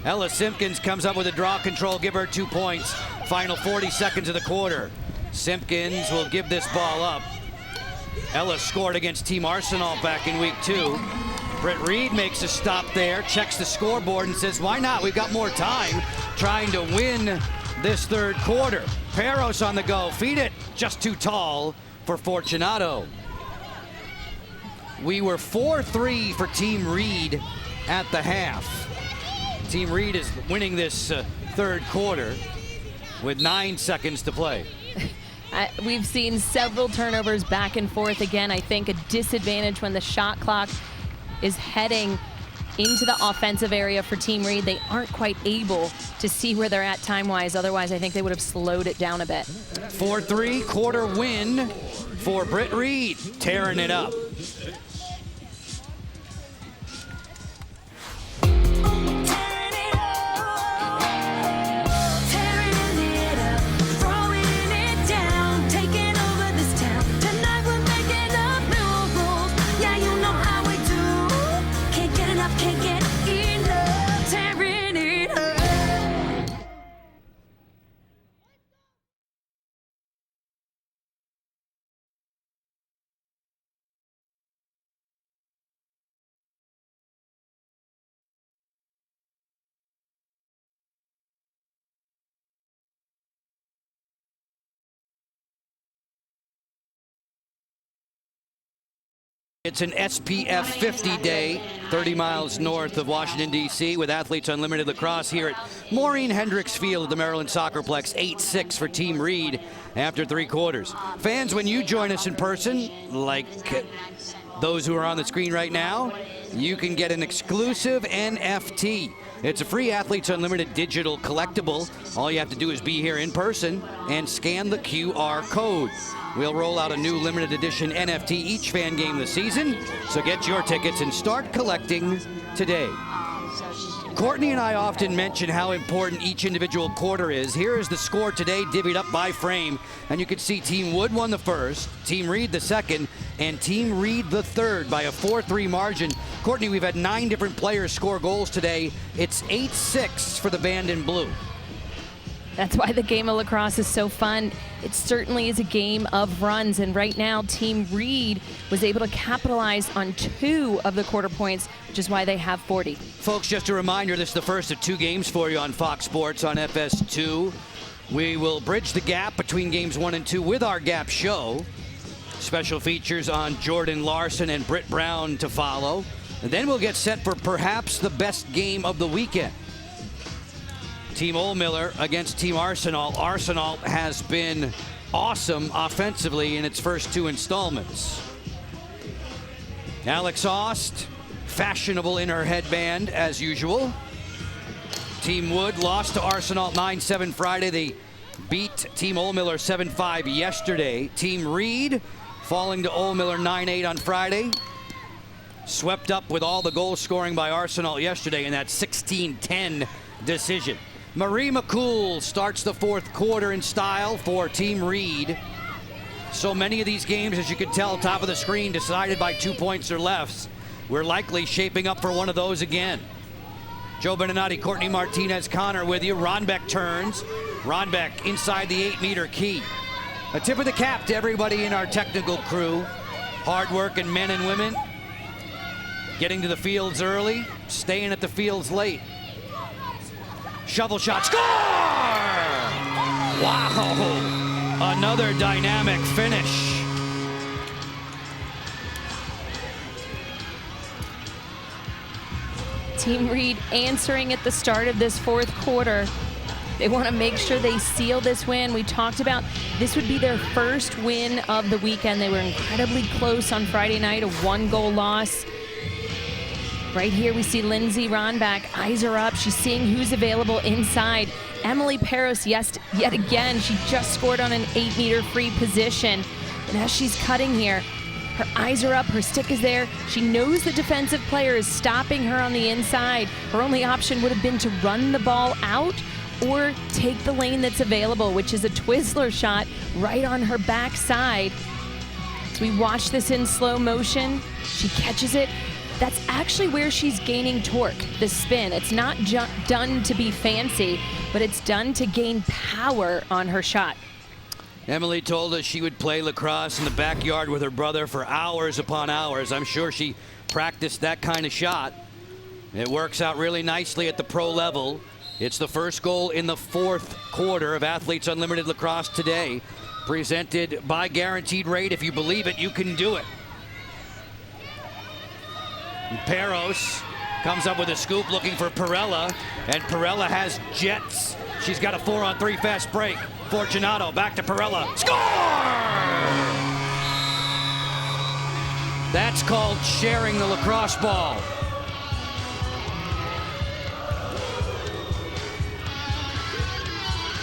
[SPEAKER 1] Ella Simpkins comes up with a draw control, give her 2 points. Final 40 seconds of the quarter. Simpkins will give this ball up. Ella scored against Team Arsenal back in week 2. Britt Reed makes a stop there, checks the scoreboard and says, why not? We've got more time trying to win this third quarter. Peros on the go, feed it, just too tall for Fortunato. We were 4-3 for Team Reed at the half. Team Reed is winning this third quarter with 9 seconds to play.
[SPEAKER 3] We've seen several turnovers back and forth. Again, I think a disadvantage when the shot clock is heading into the offensive area for Team Reed. They aren't quite able to see where they're at time-wise. Otherwise, I think they would have slowed it down a bit.
[SPEAKER 1] 4-3 quarter win for Britt Reed, tearing it up. It's an SPF 50 day, 30 miles north of Washington, D.C. with Athletes Unlimited Lacrosse here at Maureen Hendricks Field at the Maryland Soccerplex. 8-6 for Team Reed after 3 quarters. Fans, when you join us in person, like those who are on the screen right now, you can get an exclusive NFT It's a free Athletes Unlimited digital collectible. All you have to do is be here in person and scan the QR code. We'll roll out a new limited edition NFT each fan game this season, so get your tickets and start collecting today. Courtney and I often mention how important each individual quarter is. Here is the score today, divvied up by frame. And you can see Team Wood won the first, Team Reed the second, and Team Reed the third by a 4-3 margin. Courtney, we've had 9 different players score goals today. It's 8-6 for the band in blue.
[SPEAKER 3] That's why the game of lacrosse is so fun. It certainly is a game of runs, and right now Team Reed was able to capitalize on 2 of the quarter points, which is why they have 40.
[SPEAKER 1] Folks, just a reminder, this is the first of 2 games for you on Fox Sports on FS2. We will bridge the gap between games 1 and 2 with our Gap Show. Special features on Jordan Larson and Britt Brown to follow. And then we'll get set for perhaps the best game of the weekend. Team Oldmiller against Team Arsenal. Arsenal has been awesome offensively in its first 2 installments. Alex Aust, fashionable in her headband as usual. Team Wood lost to Arsenal 9-7 Friday. They beat Team Oldmiller 7-5 yesterday. Team Reed falling to Oldmiller 9-8 on Friday. Swept up with all the goal scoring by Arsenal yesterday in that 16-10 decision. Marie McCool starts the 4th quarter in style for Team Reed. So many of these games, as you can tell, top of the screen, decided by 2 points or less. We're likely shaping up for one of those again. Joe Beninati, Courtney Martinez, Connor with you. Ronbeck turns. Ronbeck inside the 8-meter key. A tip of the cap to everybody in our technical crew. Hard-working men and women. Getting to the fields early, staying at the fields late. Shovel shot, score! Wow, another dynamic finish.
[SPEAKER 3] Team Reed answering at the start of this 4th quarter. They want to make sure they seal this win. We talked about this would be their first win of the weekend. They were incredibly close on Friday night, a 1-goal loss. Right here we see Lindsay Ronback, eyes are up. She's seeing who's available inside. Emily Peros, yes, yet again, she just scored on an 8-meter free position. And as she's cutting here, her eyes are up, her stick is there. She knows the defensive player is stopping her on the inside. Her only option would have been to run the ball out or take the lane that's available, which is a Twizzler shot right on her backside. So we watch this in slow motion. She catches it. That's actually where she's gaining torque, the spin. It's not done to be fancy, but it's done to gain power on her shot.
[SPEAKER 1] Emily told us she would play lacrosse in the backyard with her brother for hours upon hours. I'm sure she practiced that kind of shot. It works out really nicely at the pro level. It's the first goal in the 4th quarter of Athletes Unlimited Lacrosse today, presented by Guaranteed Rate. If you believe it, you can do it. Peros comes up with a scoop looking for Perella, and Perella has jets. She's got a 4-on-3 fast break. Fortunato back to Perella. Score! That's called sharing the lacrosse ball.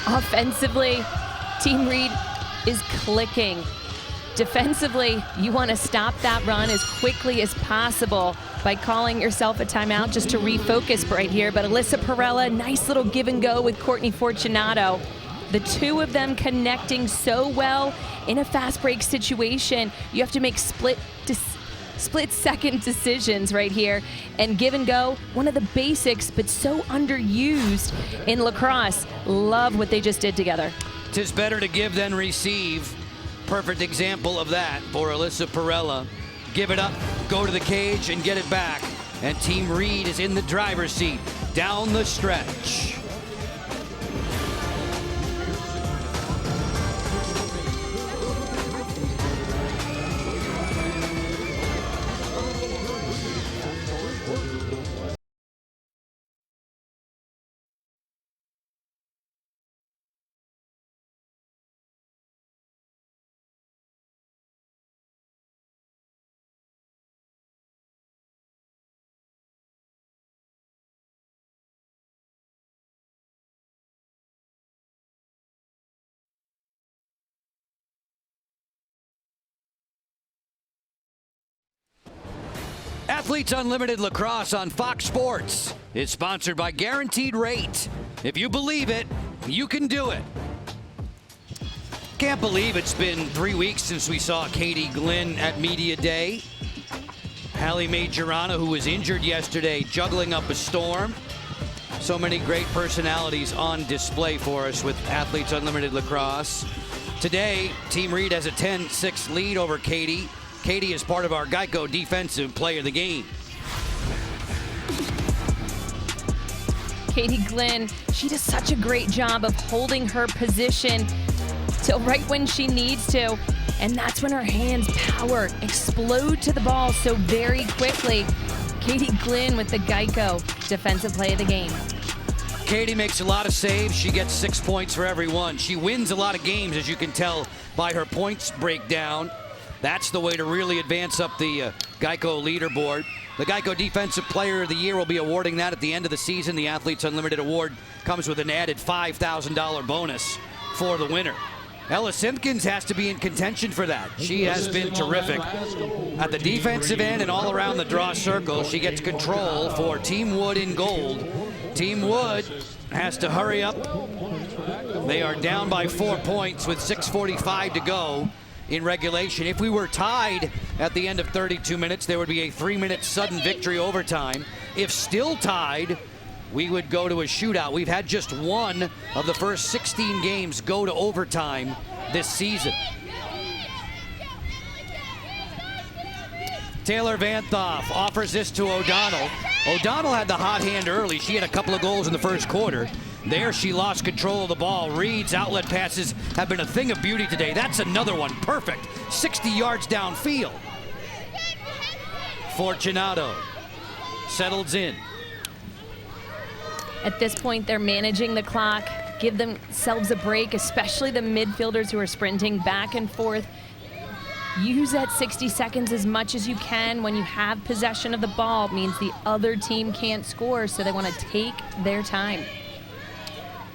[SPEAKER 3] Offensively, Team Reed is clicking. Defensively, you want to stop that run as quickly as possible by calling yourself a timeout just to refocus right here. But Alyssa Perella, nice little give and go with Courtney Fortunato. The 2 of them connecting so well in a fast break situation. You have to make split-second decisions right here. And give and go, one of the basics, but so underused in lacrosse. Love what they just did together.
[SPEAKER 1] 'Tis better to give than receive. Perfect example of that for Alyssa Perella. Give it up, go to the cage, and get it back. And Team Reed is in the driver's seat down the stretch. Athletes Unlimited Lacrosse on Fox Sports is sponsored by Guaranteed Rate. If you believe it, you can do it. Can't believe it's been 3 weeks since we saw Katie Glynn at Media Day. Hallie Majorana, who was injured yesterday, juggling up a storm. So many great personalities on display for us with Athletes Unlimited Lacrosse. Today, Team Reed has a 10-6 lead over Katie. Katie is part of our Geico Defensive Player of the Game.
[SPEAKER 3] Katie Glynn, she does such a great job of holding her position till right when she needs to. And that's when her hands power explode to the ball so very quickly. Katie Glynn with the Geico Defensive Play of the Game.
[SPEAKER 1] Katie makes a lot of saves. She gets 6 points for every one. She wins a lot of games, as you can tell by her points breakdown. That's the way to really advance up the Geico leaderboard. The Geico Defensive Player of the Year will be awarding that at the end of the season. The Athletes Unlimited Award comes with an added $5,000 bonus for the winner. Ella Simpkins has to be in contention for that. She has been terrific at the defensive end and all around the draw circle. She gets control for Team Wood in gold. Team Wood has to hurry up. They are down by 4 points with 6:45 to go in regulation. If we were tied at the end of 32 minutes, there would be a 3-minute sudden victory overtime. If still tied, we would go to a shootout. We've had just one of the first 16 games go to overtime this season. Taylor Vanthoff offers this to O'Donnell. O'Donnell had the hot hand early. She had a couple of goals in the first quarter. There she lost control of the ball. Reed's outlet passes have been a thing of beauty today. That's another one. Perfect. 60 yards downfield. Fortunato settles in.
[SPEAKER 3] At this point, they're managing the clock, give themselves a break, especially the midfielders who are sprinting back and forth. Use that 60 seconds as much as you can when you have possession of the ball. It means the other team can't score, so they want to take their time.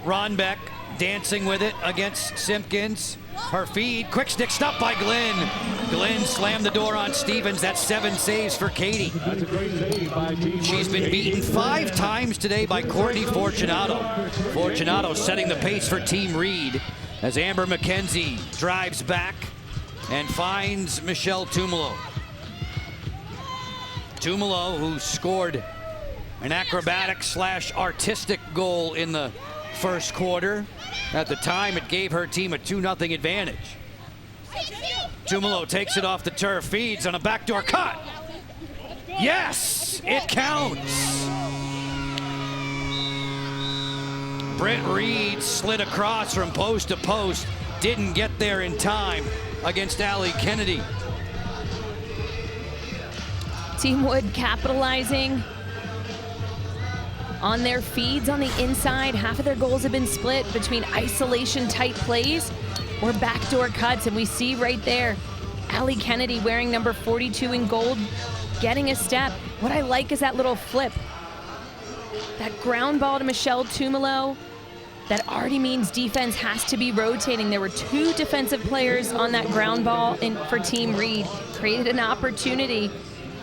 [SPEAKER 1] Ronbeck dancing with it against Simpkins. Her feed, quick stick stopped by Glynn. Glynn slammed the door on Stevens. That's 7 saves for Katie.
[SPEAKER 5] That's a great save by Team
[SPEAKER 1] She's been beaten 5 times today by Courtney Fortunato. Fortunato setting the pace for Team Reed as Amber McKenzie drives back and finds Michelle Tumalo. Tumalo, who scored an acrobatic/artistic goal in the first quarter. At the time, it gave her team a 2-0 advantage. Tumalo takes it off the turf, feeds on a backdoor cut. Yes, it counts. Britt Reed slid across from post to post, didn't get there in time against Allie Kennedy.
[SPEAKER 3] Team Wood capitalizing on their feeds on the inside. Half of their goals have been split between isolation type plays or backdoor cuts, and we see right there Allie Kennedy wearing number 42 in gold getting a step. What I like is that little flip, that ground ball to Michelle Tumalo. That already means defense has to be rotating. There were 2 defensive players on that ground ball for Team Reed. Created an opportunity,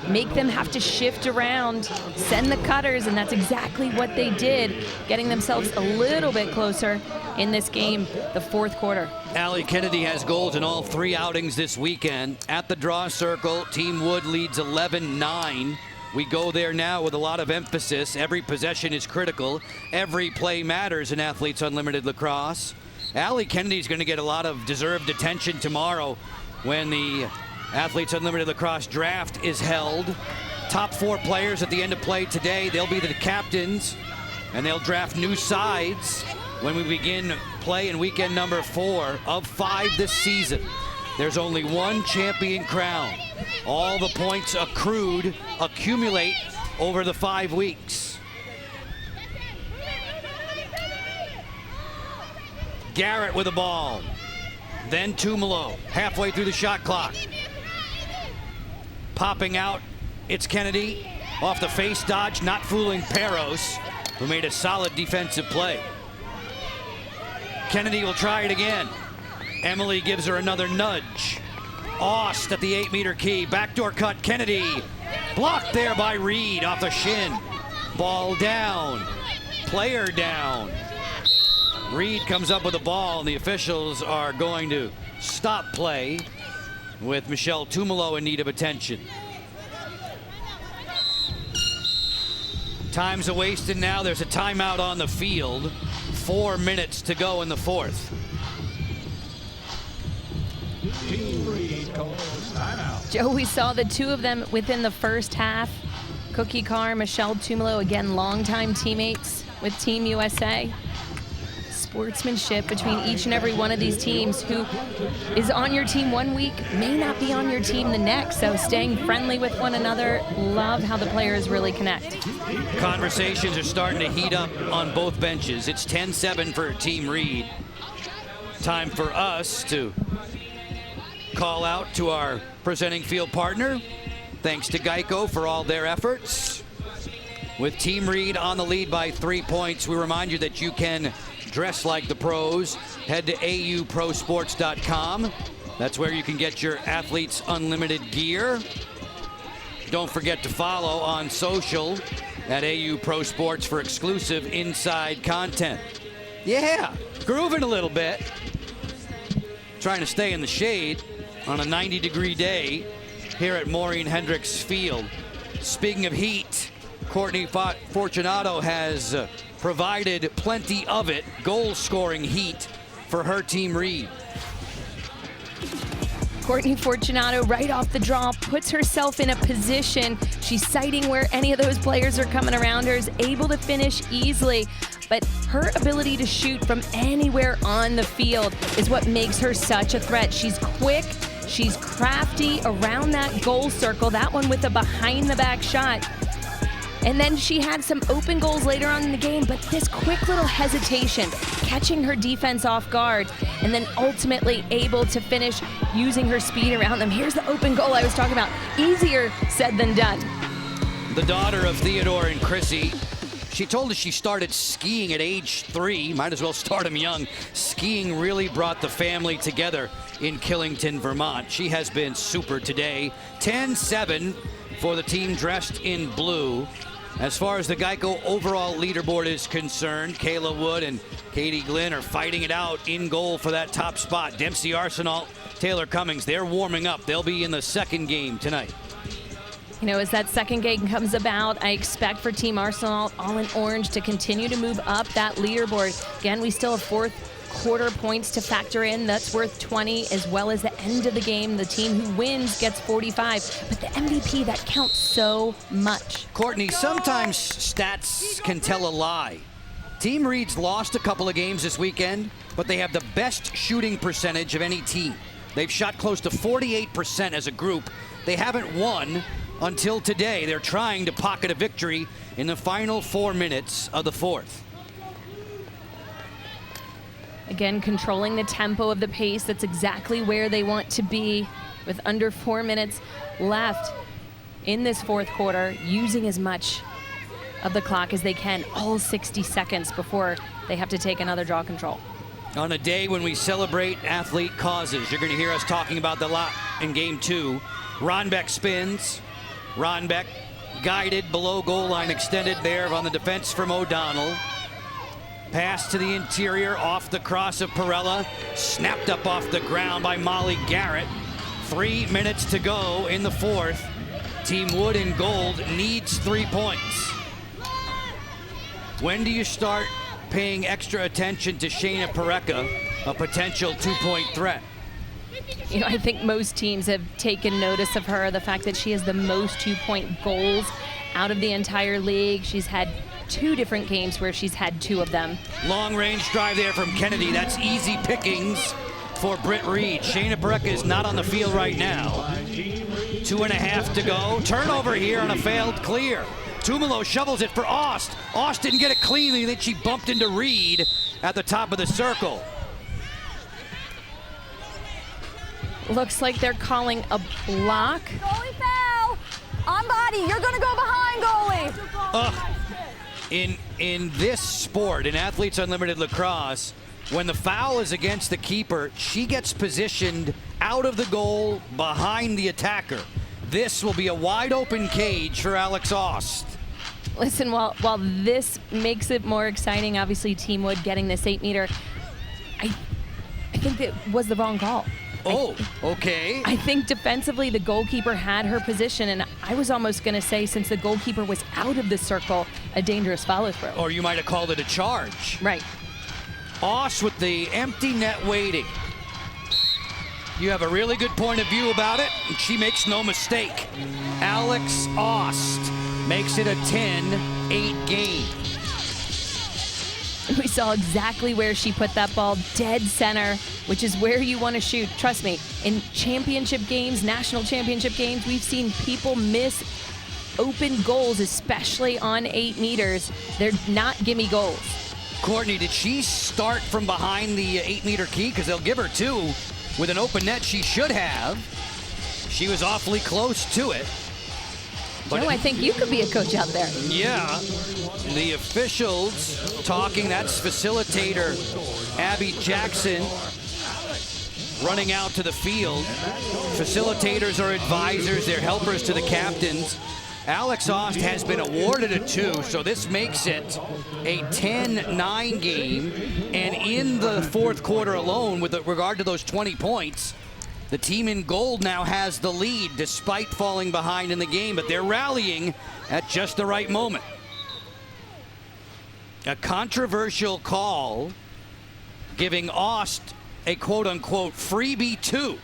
[SPEAKER 3] make them have to shift around, send the cutters, and that's exactly what they did, getting themselves a little bit closer in this game, the fourth quarter.
[SPEAKER 1] Allie Kennedy has goals in all 3 outings this weekend. At the draw circle, Team Wood leads 11-9. We go there now with a lot of emphasis. Every possession is critical. Every play matters in Athletes Unlimited Lacrosse. Allie Kennedy's going to get a lot of deserved attention tomorrow when the Athletes Unlimited Lacrosse draft is held. Top 4 players at the end of play today. They'll be the captains, and they'll draft new sides when we begin play in weekend number 4 of 5 this season. There's only one champion crown. All the points accrued accumulate over the 5 weeks. Garrett with the ball. Then Tumalo halfway through the shot clock. Popping out, it's Kennedy. Off the face dodge, not fooling Peros, who made a solid defensive play. Kennedy will try it again. Emily gives her another nudge. Aust at the 8-meter key. Backdoor cut. Kennedy Blocked there by Reed off the shin. Ball down. Player down. Reed comes up with the ball, and the officials are going to stop play with Michelle Tumolo in need of attention. Time's wasted now. There's a timeout on the field. 4 minutes to go in the fourth.
[SPEAKER 3] Joe, we saw the two of them within the first half. Cookie Carr, Michelle Tumolo, again, longtime teammates with Team USA. Sportsmanship between each and every one of these teams. Who is on your team one week may not be on your team the next. So staying friendly with one another. Love how the players really connect.
[SPEAKER 1] Conversations are starting to heat up on both benches. It's 10-7 for Team Reed. Time for us to call out to our presenting field partner. Thanks to Geico for all their efforts. With Team Reed on the lead by 3 points, we remind you that you can dress like the pros. Head to auprosports.com. That's where you can get your Athletes Unlimited gear. Don't forget to follow on social at AU Pro Sports for exclusive inside content. Yeah, grooving a little bit. Trying to stay in the shade on a 90-degree day here at Maureen Hendricks Field. Speaking of heat, Courtney Fortunato has provided plenty of it, goal-scoring heat for her Team Reed.
[SPEAKER 3] Courtney Fortunato, right off the draw, puts herself in a position. She's sighting where any of those players are coming around her, is able to finish easily. But her ability to shoot from anywhere on the field is what makes her such a threat. She's quick, she's crafty around that goal circle, that one with a behind-the-back shot. And then she had some open goals later on in the game, but this quick little hesitation, catching her defense off guard, and then ultimately able to finish using her speed around them. Here's the open goal I was talking about. Easier said than done.
[SPEAKER 1] The daughter of Theodore and Chrissy, she told us she started skiing at age 3. Might as well start them young. Skiing really brought the family together in Killington, Vermont. She has been super today. 10-7 for the team dressed in blue. As far as the Geico overall leaderboard is concerned, Kayla Wood and Katie Glynn are fighting it out in goal for that top spot. Dempsey Arsenal, Taylor Cummings, they're warming up. They'll be in the second game tonight.
[SPEAKER 3] You know, as that second game comes about, I expect for Team Arsenal, all in orange, to continue to move up that leaderboard. Again, we still have fourth quarter points to factor in. That's worth 20, as well as the end of the game. The team who wins gets 45. But the MVP, that counts so much.
[SPEAKER 1] Courtney, sometimes stats can tell a lie. Team Reed's lost a couple of games this weekend, but they have the best shooting percentage of any team. They've shot close to 48% as a group. They haven't won until today. They're trying to pocket a victory in the final 4 minutes of the fourth.
[SPEAKER 3] Again, controlling the tempo of the pace. That's exactly where they want to be with under 4 minutes left in this fourth quarter, using as much of the clock as they can, all 60 seconds before they have to take another draw control.
[SPEAKER 1] On a day when we celebrate athlete causes, you're going to hear us talking about the lot in game 2. Ronbeck spins. Ronbeck guided below goal line, extended there on the defense from O'Donnell. Pass to the interior off the cross of Perella. Snapped up off the ground by Molly Garrett. 3 minutes to go in the fourth. Team Wood in gold needs 3 points. When do you start paying extra attention to Shayna Parekha, a potential 2-point threat?
[SPEAKER 3] You know, I think most teams have taken notice of her, the fact that she has the most 2-point goals out of the entire league. She's had 2 different games where she's had 2 of them.
[SPEAKER 1] Long range drive there from Kennedy. That's easy pickings for Britt Reed. Shayna Parekha is not on the field right now. 2.5 to go. Turnover here on a failed clear. Tumolo shovels it for Aust. Aust didn't get it cleanly, then she bumped into Reed at the top of the circle.
[SPEAKER 3] Looks like they're calling a block.
[SPEAKER 6] Goalie foul! On body, you're gonna go behind goalie.
[SPEAKER 1] In this sport, in Athletes Unlimited Lacrosse, when the foul is against the keeper, she gets positioned out of the goal behind the attacker. This will be a wide open cage for Alex Ost.
[SPEAKER 3] Listen, while this makes it more exciting, obviously Team Wood getting this 8-meter, I think that was the wrong call.
[SPEAKER 1] Oh, okay.
[SPEAKER 3] I think defensively the goalkeeper had her position, and I was almost going to say, since the goalkeeper was out of the circle, a dangerous follow through.
[SPEAKER 1] Or you might have called it a charge.
[SPEAKER 3] Right.
[SPEAKER 1] Ost with the empty net waiting. You have a really good point of view about it, and she makes no mistake. Alex Ost makes it a 10-8 game.
[SPEAKER 3] We saw exactly where she put that ball, dead center, which is where you want to shoot. Trust me, in championship games, national championship games, we've seen people miss open goals, especially on 8 meters. They're not gimme goals.
[SPEAKER 1] Courtney, did she start from behind the 8-meter key? Because they'll give her 2 with an open net she should have. She was awfully close to it.
[SPEAKER 3] But I think you could be a coach out there.
[SPEAKER 1] Yeah, the officials talking, that's facilitator Abby Jackson running out to the field. Facilitators are advisors, they're helpers to the captains. Alex Ost has been awarded a 2, so this makes it a 10-9 game. And in the fourth quarter alone, with regard to those 20 points, the team in gold now has the lead despite falling behind in the game, but they're rallying at just the right moment. A controversial call giving Ost a quote-unquote freebie 2.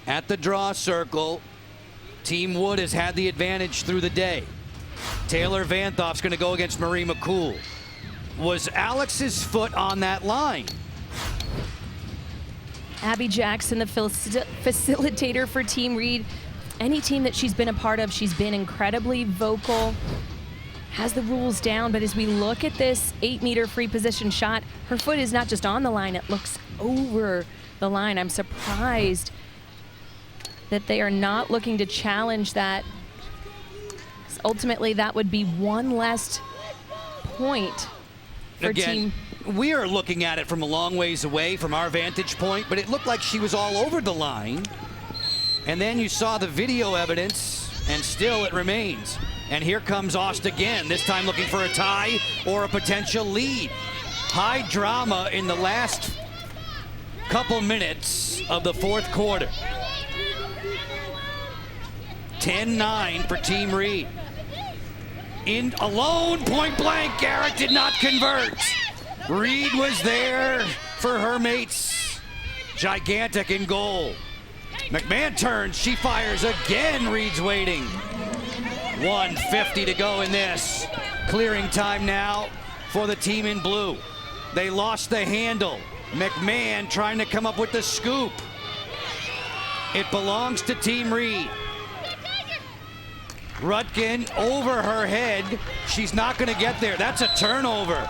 [SPEAKER 1] At the draw circle, Team Wood has had the advantage through the day. Taylor Vanthoff's going to go against Marie McCool. Was Alex's foot on that line?
[SPEAKER 3] Abby Jackson, the facilitator for Team Reed. Any team that she's been a part of, she's been incredibly vocal, has the rules down, but as we look at this 8-meter free position shot, her foot is not just on the line, it looks over the line. I'm surprised that they are not looking to challenge that. Ultimately, that would be one less point for
[SPEAKER 1] Again,
[SPEAKER 3] Team.
[SPEAKER 1] We are looking at it from a long ways away from our vantage point, but it looked like she was all over the line. And then you saw the video evidence, and still it remains. And here comes Ost again, this time looking for a tie or a potential lead. High drama in the last couple minutes of the fourth quarter. 10-9 for Team Reed. In alone, point blank, Garrett did not convert. Reed was there for her mates. Gigantic in goal. McMahon turns, she fires again, Reed's waiting. 1:50 to go in this. Clearing time now for the team in blue. They lost the handle. McMahon trying to come up with the scoop. It belongs to Team Reed. Rutkin over her head. She's not going to get there. That's a turnover.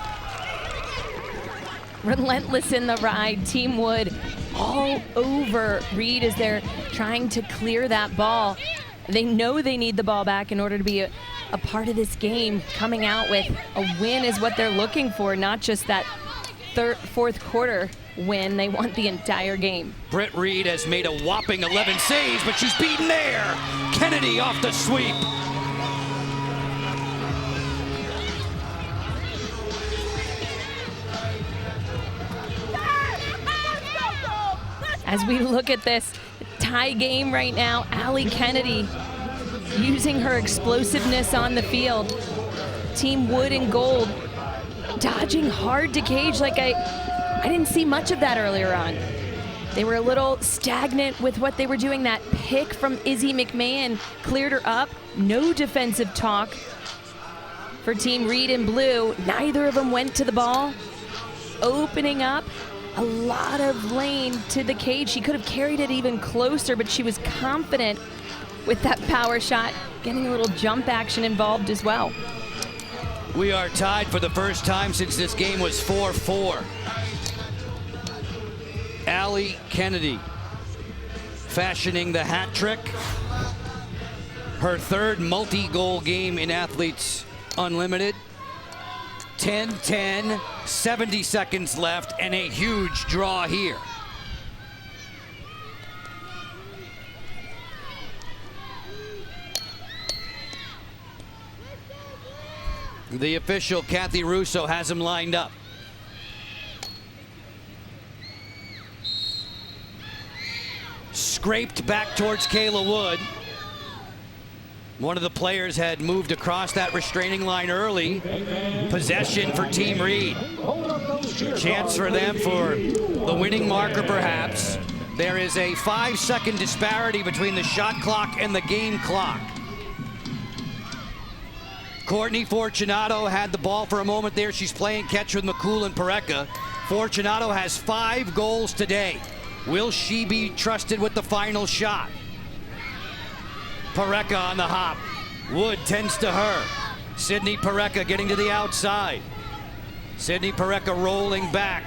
[SPEAKER 3] Relentless in the ride. Team Wood all over Reed as they're trying to clear that ball. They know they need the ball back in order to be a part of this game. Coming out with a win is what they're looking for, not just that fourth quarter win. They want the entire game.
[SPEAKER 1] Britt Reed has made a whopping 11 saves, but she's beaten there. Kennedy off the sweep.
[SPEAKER 3] As we look at this tie game right now, Allie Kennedy using her explosiveness on the field. Team Wood in gold, dodging hard to cage like I didn't see much of that earlier on. They were a little stagnant with what they were doing. That pick from Izzy McMahon cleared her up. No defensive talk for Team Reed in blue. Neither of them went to the ball. Opening up a lot of lane to the cage. She could have carried it even closer, but she was confident with that power shot, getting a little jump action involved as well.
[SPEAKER 1] We are tied for the first time since this game was 4-4. Allie Kennedy fashioning the hat trick. Her third multi-goal game in Athletes Unlimited. 10-10, 70 seconds left, and a huge draw here. The official, Kathy Russo, has him lined up. Scraped back towards Kayla Wood. One of the players had moved across that restraining line early. Possession for Team Reed. Chance for them for the winning marker, perhaps. There is a 5-second disparity between the shot clock and the game clock. Courtney Fortunato had the ball for a moment there. She's playing catch with McCool and Pareca. Fortunato has 5 goals today. Will she be trusted with the final shot? Pareca on the hop. Wood tends to her. Sydney Pareca getting to the outside. Sydney Pareca rolling back.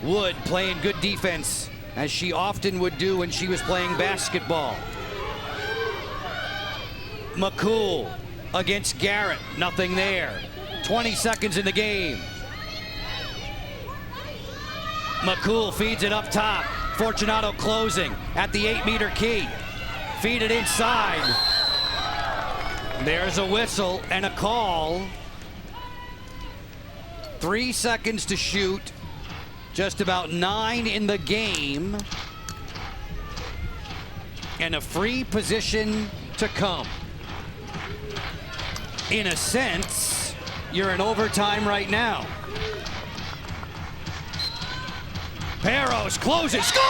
[SPEAKER 1] Wood playing good defense, as she often would do when she was playing basketball. McCool against Garrett. Nothing there. 20 seconds in the game. McCool feeds it up top. Fortunato closing at the 8-meter key. Feed it inside. There's a whistle and a call. 3 seconds to shoot. Just about 9 in the game. And a free position to come. In a sense, you're in overtime right now. Perros closes, score!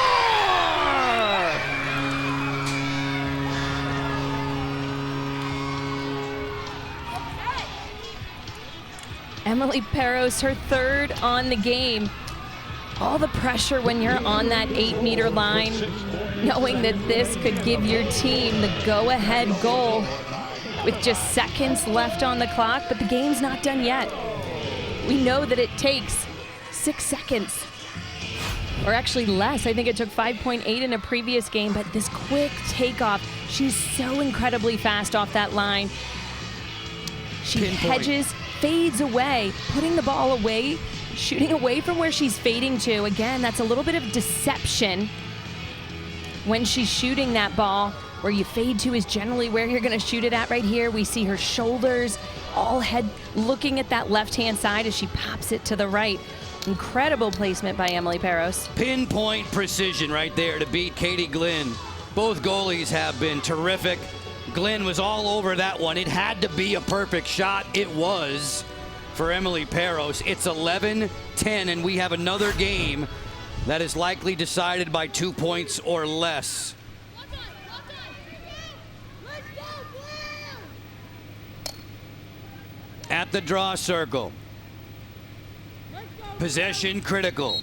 [SPEAKER 3] Emily Perros, her 3rd on the game. All the pressure when you're on that 8-meter line, knowing that this could give your team the go-ahead goal with just seconds left on the clock, but the game's not done yet. We know that it takes 6 seconds, or actually less. I think it took 5.8 in a previous game, but this quick takeoff, she's so incredibly fast off that line. She hedges, fades away, putting the ball away, shooting away from where she's fading to. Again, that's a little bit of deception when she's shooting that ball. Where you fade to is generally where you're going to shoot it at. Right here, we see her shoulders, all head looking at that left-hand side as she pops it to the right. Incredible placement by Emily Perros.
[SPEAKER 1] Pinpoint precision right there to beat Katie Glynn. Both goalies have been terrific. Glynn was all over that one. It had to be a perfect shot. It was for Emily Perros. It's 11-10, and we have another game that is likely decided by 2 points or less. At the draw circle. Possession critical.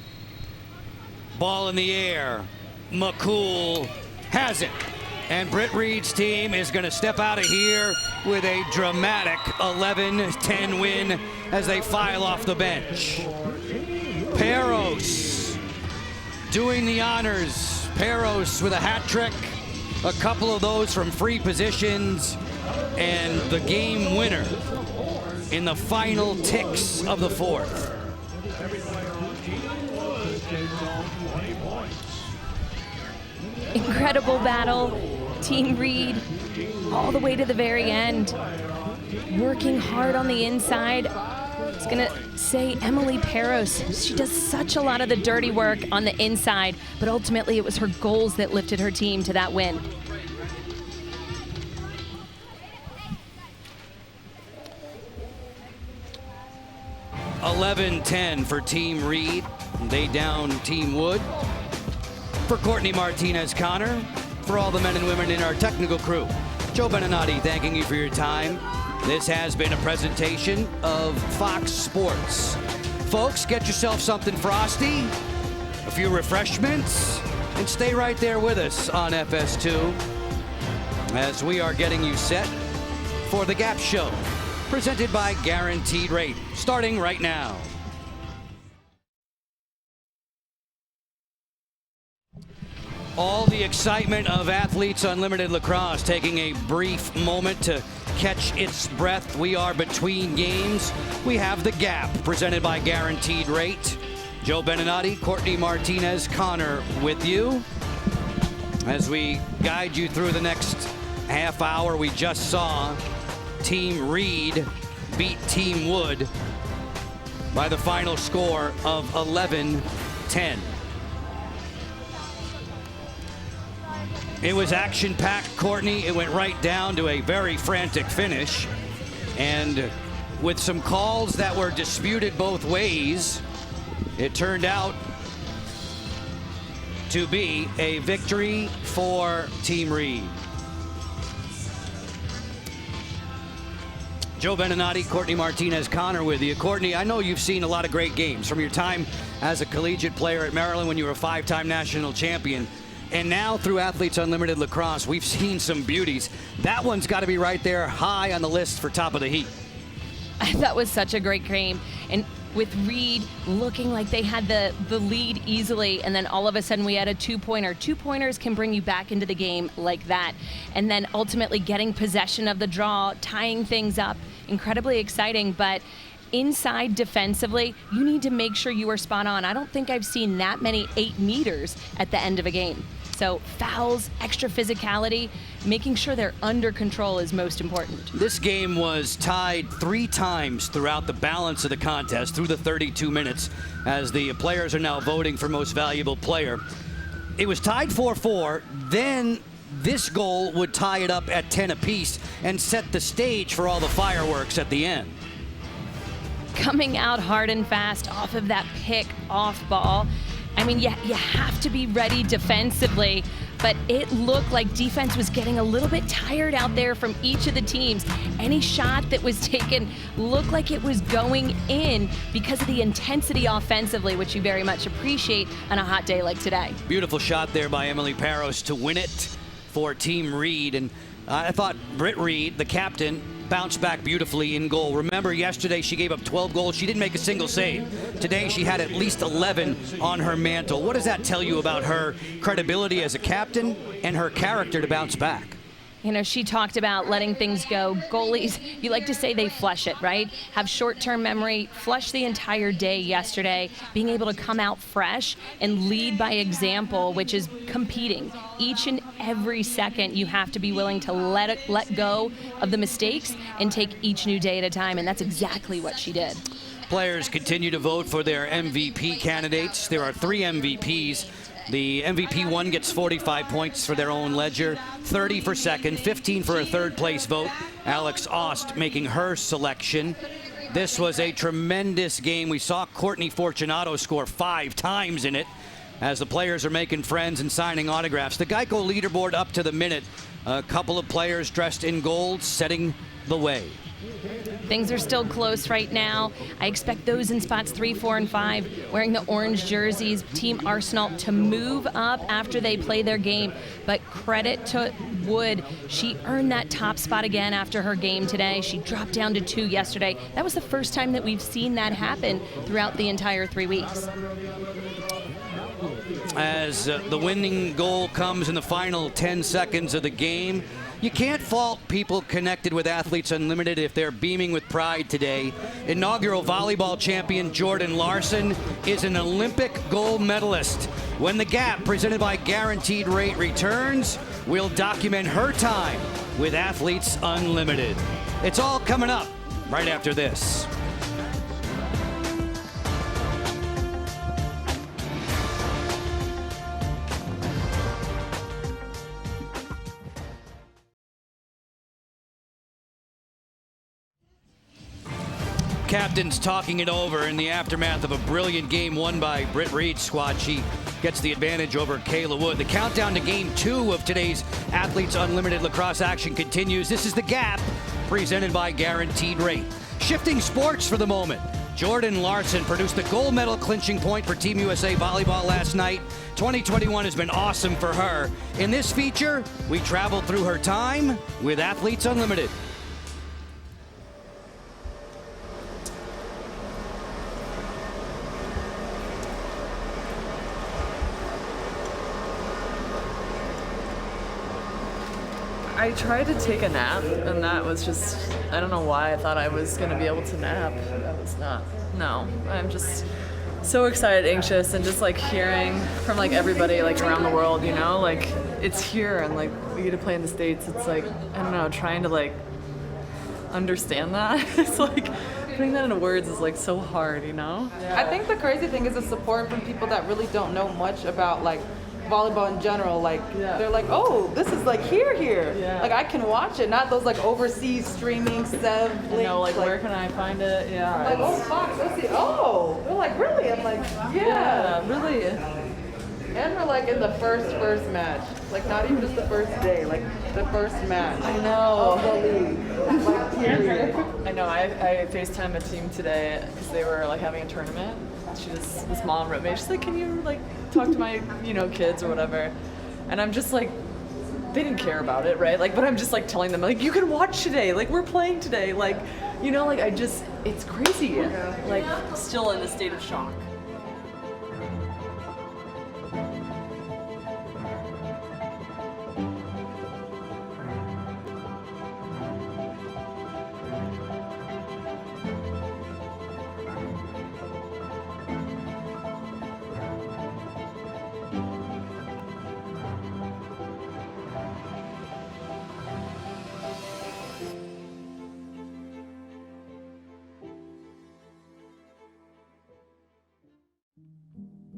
[SPEAKER 1] Ball in the air. McCool has it. And Britt Reed's team is going to step out of here with a dramatic 11-10 win as they file off the bench. Perros doing the honors. Perros with a hat trick. A couple of those from free positions. And the game winner in the final ticks of the 4th.
[SPEAKER 3] Incredible battle. Team Reed all the way to the very end. Working hard on the inside. I was gonna say Emily Perros. She does such a lot of the dirty work on the inside, but ultimately it was her goals that lifted her team to that win.
[SPEAKER 1] $11-10 for Team Reed. They down Team Wood. For Courtney Martinez-Connor, for all the men and women in our technical crew, Joe Beninati thanking you for your time. This has been a presentation of Fox Sports. Folks, get yourself something frosty, a few refreshments, and stay right there with us on FS2 as we are getting you set for the Gap Show, presented by Guaranteed Rate, starting right now. All the excitement of Athletes Unlimited Lacrosse taking a brief moment to catch its breath. We are between games. We have the Gap, presented by Guaranteed Rate. Joe Beninati, Courtney Martinez-Connor with you as we guide you through the next half hour. We just saw Team Reed beat Team Wood by the final score of 11-10. It was action-packed, Courtney. It went right down to a very frantic finish. And with some calls that were disputed both ways, it turned out to be a victory for Team Reed. Joe Beninati, Courtney Martinez, Connor with you. Courtney, I know you've seen a lot of great games from your time as a collegiate player at Maryland when you were a 5-time national champion. And now through Athletes Unlimited Lacrosse, we've seen some beauties. That one's got to be right there high on the list for top of the heap.
[SPEAKER 3] That was such a great game. And with Reed looking like they had the lead easily, and then all of a sudden we had a two-pointer. Two-pointers can bring you back into the game like that. And then ultimately getting possession of the draw, tying things up, incredibly exciting. But inside defensively, you need to make sure you are spot on. I don't think I've seen that many 8 meters at the end of a game. So fouls, extra physicality, making sure they're under control is most important.
[SPEAKER 1] This game was tied 3 times throughout the balance of the contest through the 32 minutes as the players are now voting for most valuable player. It was tied 4-4, then this goal would tie it up at 10 apiece and set the stage for all the fireworks at the end.
[SPEAKER 3] Coming out hard and fast off of that pick off ball. I mean, you have to be ready defensively, but it looked like defense was getting a little bit tired out there from each of the teams. Any shot that was taken looked like it was going in because of the intensity offensively, which you very much appreciate on a hot day like today.
[SPEAKER 1] Beautiful shot there by Emily Parros to win it for Team Reed. And I thought Britt Reed, the captain, bounced back beautifully in goal. Remember, yesterday she gave up 12 goals. She didn't make a single save. Today she had at least 11 on her mantle. What does that tell you about her credibility as a captain and her character to bounce back?
[SPEAKER 3] You know, she talked about letting things go. Goalies, you like to say they flush it, right? Have short-term memory, flush the entire day yesterday, being able to come out fresh and lead by example, which is competing. Each and every second, you have to be willing to let go of the mistakes and take each new day at a time, and that's exactly what she did.
[SPEAKER 1] Players continue to vote for their MVP candidates. There are 3 MVPs. The MVP one gets 45 points for their own ledger, 30 for second, 15 for a third place vote. Alex Ost making her selection. This was a tremendous game. We saw Courtney Fortunato score 5 times in it as the players are making friends and signing autographs. The Geico leaderboard up to the minute. A couple of players dressed in gold setting the way.
[SPEAKER 3] Things are still close right now. I expect those in spots 3, 4, and 5 wearing the orange jerseys, Team Arsenal, to move up after they play their game. But credit to Wood. She earned that top spot again after her game today. She dropped down to 2 yesterday. That was the first time that we've seen that happen throughout the entire 3 weeks.
[SPEAKER 1] As the winning goal comes in the final 10 seconds of the game, you can't fault people connected with Athletes Unlimited if they're beaming with pride today. Inaugural volleyball champion Jordan Larson is an Olympic gold medalist. When The Gap, presented by Guaranteed Rate, returns, we'll document her time with Athletes Unlimited. It's all coming up right after this. Captains talking it over in the aftermath of a brilliant game won by Britt Reed's squad. She gets the advantage over Kayla Wood. The countdown to game 2 of today's Athletes Unlimited Lacrosse action continues. This is The Gap, presented by Guaranteed Rate. Shifting sports for the moment. Jordan Larson produced the gold medal clinching point for Team USA Volleyball last night. 2021 has been awesome for her. In this feature, we traveled through her time with Athletes Unlimited.
[SPEAKER 12] I tried to take a nap, and that was just, I don't know why I thought I was going to be able to nap. That was not, no. I'm just so excited, anxious, and just like hearing from like everybody like around the world, you know, like it's here and like we get to play in the States. It's like, I don't know, trying to like understand that. It's like putting that into words is like so hard, you know?
[SPEAKER 13] I think the crazy thing is the support from people that really don't know much about like volleyball in general. Like they're like, oh, this is like here.
[SPEAKER 12] Yeah.
[SPEAKER 13] Like I can watch it, not those like overseas streaming Sev links.
[SPEAKER 12] You know, like where can I find it? Yeah.
[SPEAKER 13] I'm like, oh fuck, let's see. Oh, they're like, really? I'm like, yeah,
[SPEAKER 12] really.
[SPEAKER 13] And we're like in the first match, like not even just the first day, like the first match.
[SPEAKER 12] I know.
[SPEAKER 13] Of the league. Like, period.
[SPEAKER 12] I know. I FaceTimed a team today because they were like having a tournament. This mom wrote me. She's like, can you like talk to my kids or whatever? And I'm just like, they didn't care about it, right? Like, but I'm just like telling them like, you can watch today. Like we're playing today. Like, like it's crazy. Like still in a state of shock.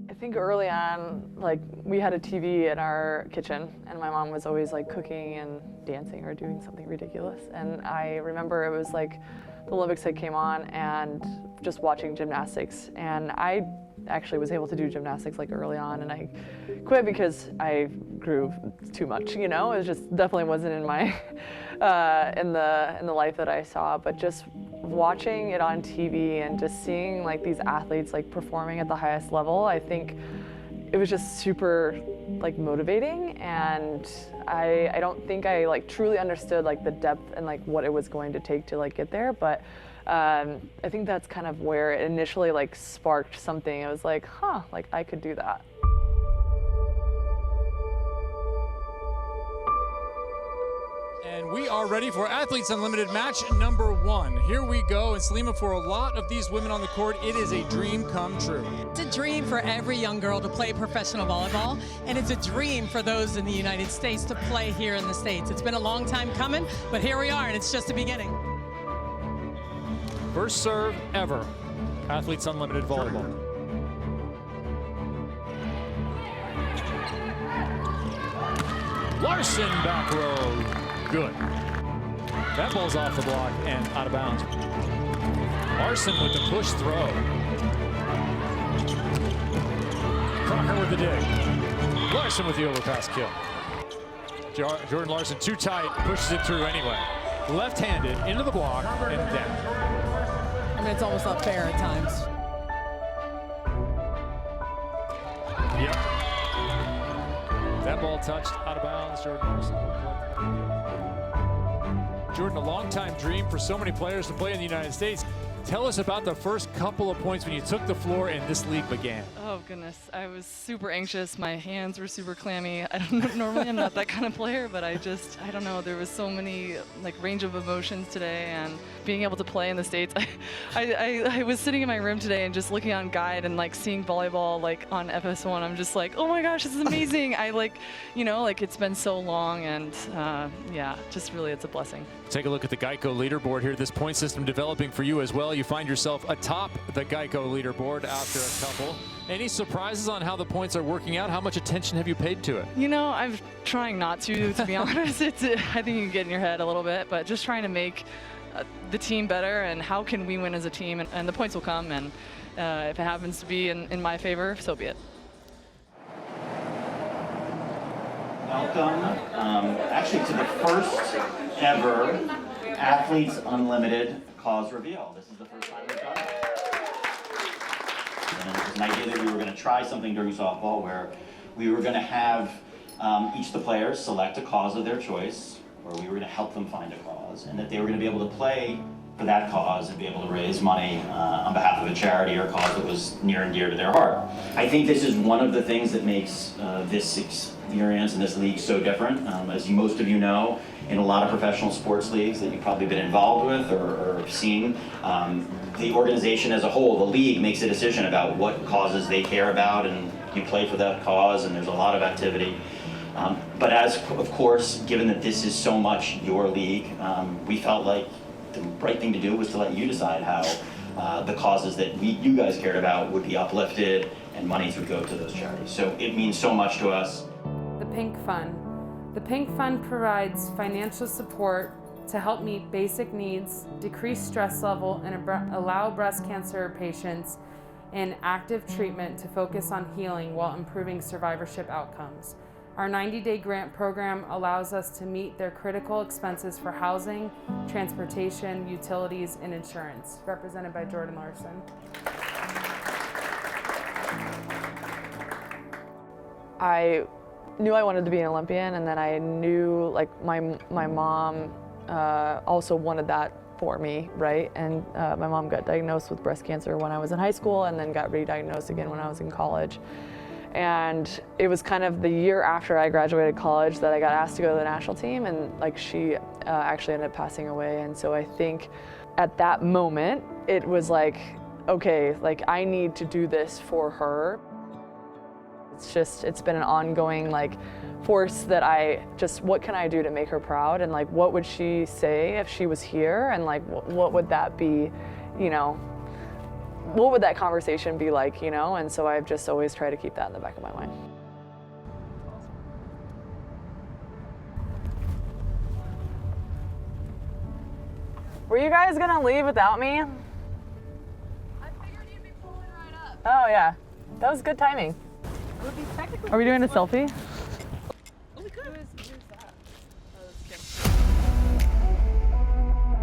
[SPEAKER 12] I think early on, like we had a TV in our kitchen and my mom was always like cooking and dancing or doing something ridiculous. And I remember it was like the Olympics had came on and just watching gymnastics. And I actually was able to do gymnastics like early on and I quit because I grew too much, It was just definitely wasn't in my, in the life that I saw, but just watching it on TV and just seeing like these athletes like performing at the highest level, I think it was just super like motivating, and I don't think I like truly understood like the depth and like what it was going to take to like get there, but I think that's kind of where it initially like sparked something. It was like, like I could do that.
[SPEAKER 14] And we are ready for Athletes Unlimited match number 1. Here we go. And Salima, for a lot of these women on the court, it is a dream come true.
[SPEAKER 15] It's a dream for every young girl to play professional volleyball, and it's a dream for those in the United States to play here in the States. It's been a long time coming, but here we are, and it's just the beginning.
[SPEAKER 14] First serve ever, Athletes Unlimited volleyball. Larson back row. Good. That ball's off the block and out of bounds. Larson with the push throw. Crocker with the dig. Larson with the overpass kill. Jordan Larson too tight, pushes it through anyway. Left-handed into the block and down.
[SPEAKER 15] I mean, it's almost not fair at times.
[SPEAKER 14] Yep. That ball touched out of bounds. Jordan Larson. Jordan, a long-time dream for so many players to play in the United States. Tell us about the first couple of points when you took the floor and this league began.
[SPEAKER 12] Oh goodness, I was super anxious. My hands were super clammy. I don't know, normally I'm not that kind of player, but I don't know, there was so many like range of emotions today, and being able to play in the States. I was sitting in my room today and just looking on Guide and like seeing volleyball like on FS1. I'm just like, oh my gosh, this is amazing. I like, like it's been so long, and yeah, just really it's a blessing.
[SPEAKER 14] Take a look at the Geico leaderboard here. This point system developing for you as well. You find yourself atop the Geico leaderboard after a couple. Any surprises on how the points are working out? How much attention have you paid to it?
[SPEAKER 12] I'm trying not to be honest. I think you can get in your head a little bit, but just trying to make the team better and how can we win as a team, and the points will come, and if it happens to be in my favor, so be it.
[SPEAKER 16] Welcome, actually, to the first ever Athletes Unlimited cause reveal. This is the first time we've done it. And it was an idea that we were going to try something during softball where we were going to have each of the players select a cause of their choice, or we were going to help them find a cause, and that they were going to be able to play for that cause and be able to raise money on behalf of a charity or cause that was near and dear to their heart. I think this is one of the things that makes this experience and this league so different. As most of you know, in a lot of professional sports leagues that you've probably been involved with or seen, the organization as a whole, the league, makes a decision about what causes they care about, and you play for that cause, and there's a lot of activity. But of course, given that this is so much your league, we felt like the right thing to do was to let you decide how the causes that you guys cared about would be uplifted and monies would go to those charities. So it means so much to us.
[SPEAKER 17] The Pink Fund. The Pink Fund provides financial support to help meet basic needs, decrease stress level, and allow breast cancer patients in active treatment to focus on healing while improving survivorship outcomes. Our 90-day grant program allows us to meet their critical expenses for housing, transportation, utilities, and insurance, represented by Jordan Larson.
[SPEAKER 12] I knew I wanted to be an Olympian, and then I knew like my mom also wanted that for me, right? And my mom got diagnosed with breast cancer when I was in high school, and then got re-diagnosed again when I was in college. And it was kind of the year after I graduated college that I got asked to go to the national team, and like she actually ended up passing away. And so I think at that moment it was like, okay, like I need to do this for her. It's been an ongoing like force that what can I do to make her proud, and like what would she say if she was here, and like what would that be, you know, what would that conversation be like, you know? And so I've just always tried to keep that in the back of my mind. Were you guys gonna leave without me? I figured you'd be pulling right up. Oh yeah, that was good timing. Are we doing a selfie?
[SPEAKER 17] Oh, we could. Who's that?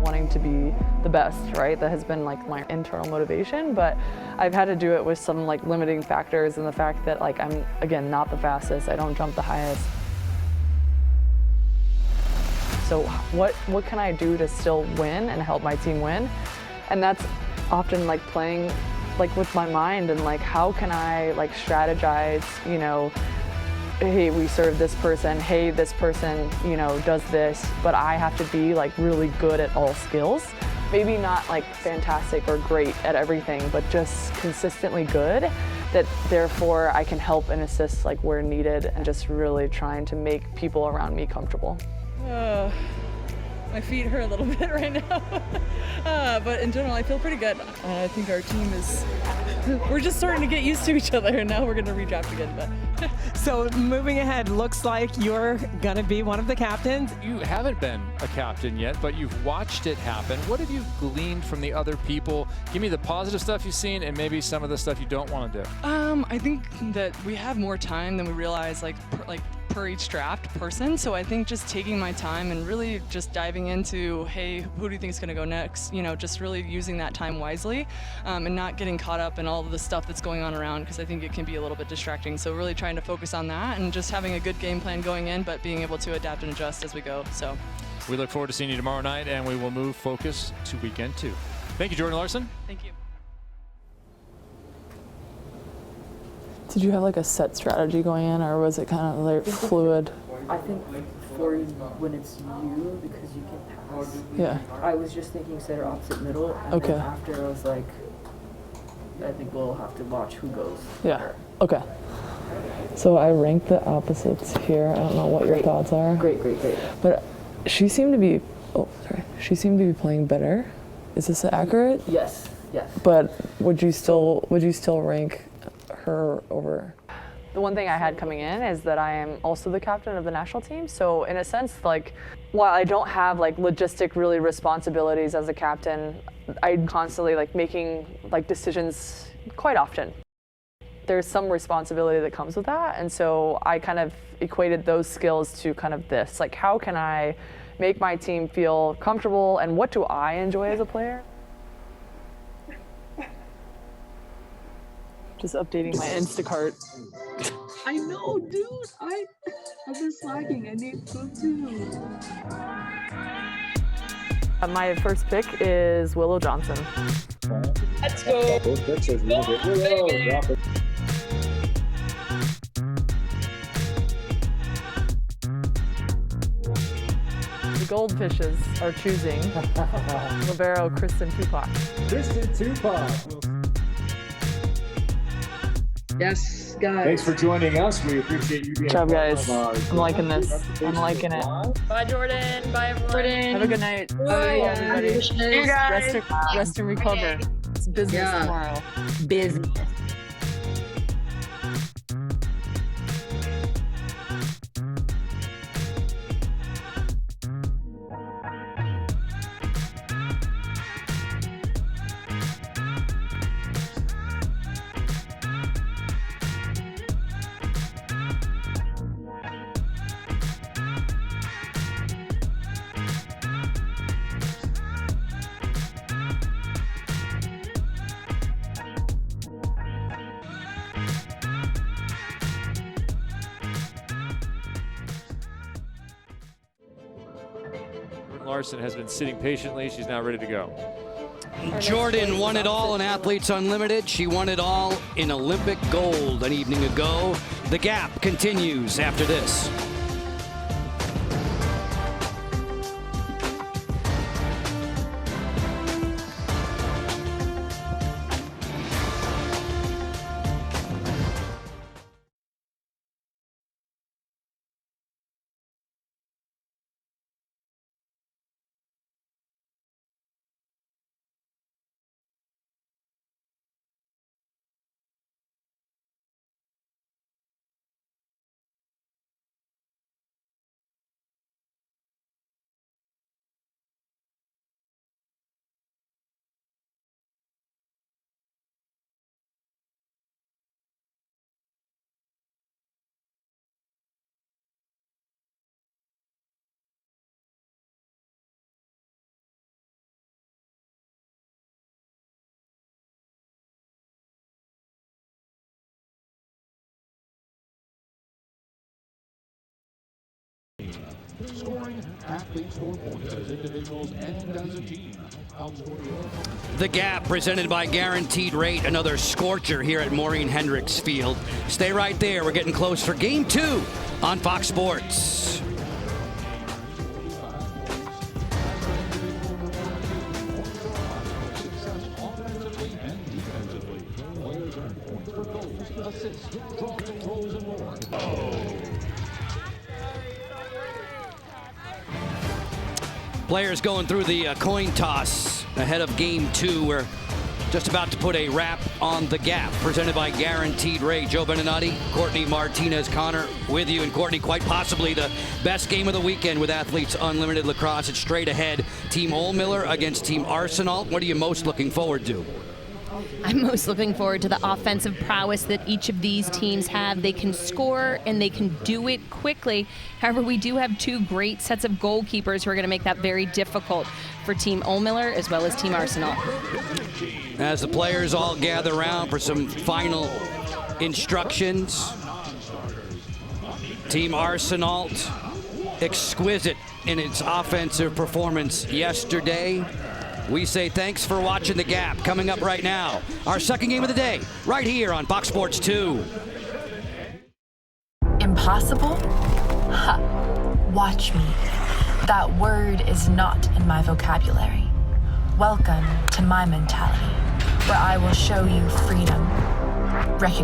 [SPEAKER 12] Wanting to be the best, right? That has been like my internal motivation, but I've had to do it with some like limiting factors, and the fact that like I'm, again, not the fastest, I don't jump the highest. So what can I do to still win and help my team win? And that's often like playing like with my mind, and like how can I like strategize, you know, hey, we serve this person, hey, this person, you know, does this, but I have to be like really good at all skills. Maybe not like fantastic or great at everything, but just consistently good, that therefore I can help and assist like where needed, and just really trying to make people around me comfortable.
[SPEAKER 18] My feet hurt a little bit right now, but in general I feel pretty good. I think our team we're just starting to get used to each other, and now we're going to redraft again. But
[SPEAKER 15] So moving ahead, looks like you're going to be one of the captains.
[SPEAKER 14] You haven't been a captain yet, but you've watched it happen. What have you gleaned from the other people? Give me the positive stuff you've seen, and maybe some of the stuff you don't want to do.
[SPEAKER 18] I think that we have more time than we realize, per each draft person. So I think just taking my time and really just diving into, hey, who do you think is going to go next? You know, just really using that time wisely, and not getting caught up in all of the stuff that's going on around, because I think it can be a little bit distracting. So really trying to focus on that and just having a good game plan going in, but being able to adapt and adjust as we go. So
[SPEAKER 14] we look forward to seeing you tomorrow night, and we will move focus to weekend 2. Thank you, Jordan Larson.
[SPEAKER 18] Thank you.
[SPEAKER 12] Did you have like a set strategy going in, or was it kind of like fluid?
[SPEAKER 19] I think for when it's you, because you can pass.
[SPEAKER 12] Yeah.
[SPEAKER 19] I was just thinking center opposite middle, and then after I was like, I think we'll have to watch who goes.
[SPEAKER 12] Yeah. Okay. So I ranked the opposites here. I don't know what your thoughts are.
[SPEAKER 19] Great.
[SPEAKER 12] But she seemed to be. Oh, sorry. She seemed to be playing better. Is this accurate?
[SPEAKER 19] Yes.
[SPEAKER 12] But would you still rank her over? The one thing I had coming in is that I am also the captain of the national team. So in a sense, like, while I don't have like logistic really responsibilities as a captain, I'm constantly like making like decisions quite often. There's some responsibility that comes with that. And so I kind of equated those skills to kind of this, like, how can I make my team feel comfortable, and what do I enjoy as a player? Just updating my Instacart.
[SPEAKER 13] I know, dude. I've been slacking. I need food too.
[SPEAKER 12] My first pick is Willow Johnson.
[SPEAKER 13] Let's go.
[SPEAKER 12] The Goldfishes are choosing libero Kristen Tupac.
[SPEAKER 5] Kristen Tupac.
[SPEAKER 20] Yes, guys.
[SPEAKER 14] Thanks for joining us. We appreciate you being
[SPEAKER 12] Good job,
[SPEAKER 14] a part
[SPEAKER 12] guys.
[SPEAKER 14] of our
[SPEAKER 12] I'm liking this. I'm liking it.
[SPEAKER 21] Bye, Jordan. Bye, everyone.
[SPEAKER 12] Have a good night.
[SPEAKER 21] Bye,
[SPEAKER 12] everybody.
[SPEAKER 21] See you guys.
[SPEAKER 12] Rest and recover. It's business tomorrow.
[SPEAKER 20] Business.
[SPEAKER 14] Larson has been sitting patiently. She's now ready to go.
[SPEAKER 1] Jordan won it all in Athletes Unlimited. She won it all in Olympic gold an evening ago. The gap continues after this.
[SPEAKER 5] Scoring athletes score points as individuals and as a team.
[SPEAKER 1] The Gap presented by Guaranteed Rate, another scorcher here at Maureen Hendricks Field. Stay right there. We're getting close for Game 2 on Fox Sports. Players going through the coin toss ahead of Game 2. We're just about to put a wrap on The Gap, presented by Guaranteed Rate. Joe Beninati, Courtney Martinez-Connor with you. And Courtney, quite possibly the best game of the weekend with Athletes Unlimited Lacrosse. It's straight ahead. Team Old-Miller against Team Arsenal. What are you most looking forward to?
[SPEAKER 3] I'm most looking forward to the offensive prowess that each of these teams have. They can score and they can do it quickly. However, we do have two great sets of goalkeepers who are going to make that very difficult for Team Old-Miller as well as Team Arsenal.
[SPEAKER 1] As the players all gather around for some final instructions. Team Arsenal, exquisite in its offensive performance yesterday. We say thanks for watching The Gap. Coming up right now, our second game of the day, right here on Fox Sports 2.
[SPEAKER 22] Impossible? Ha! Watch me. That word is not in my vocabulary. Welcome to my mentality, where I will show you freedom, recognition,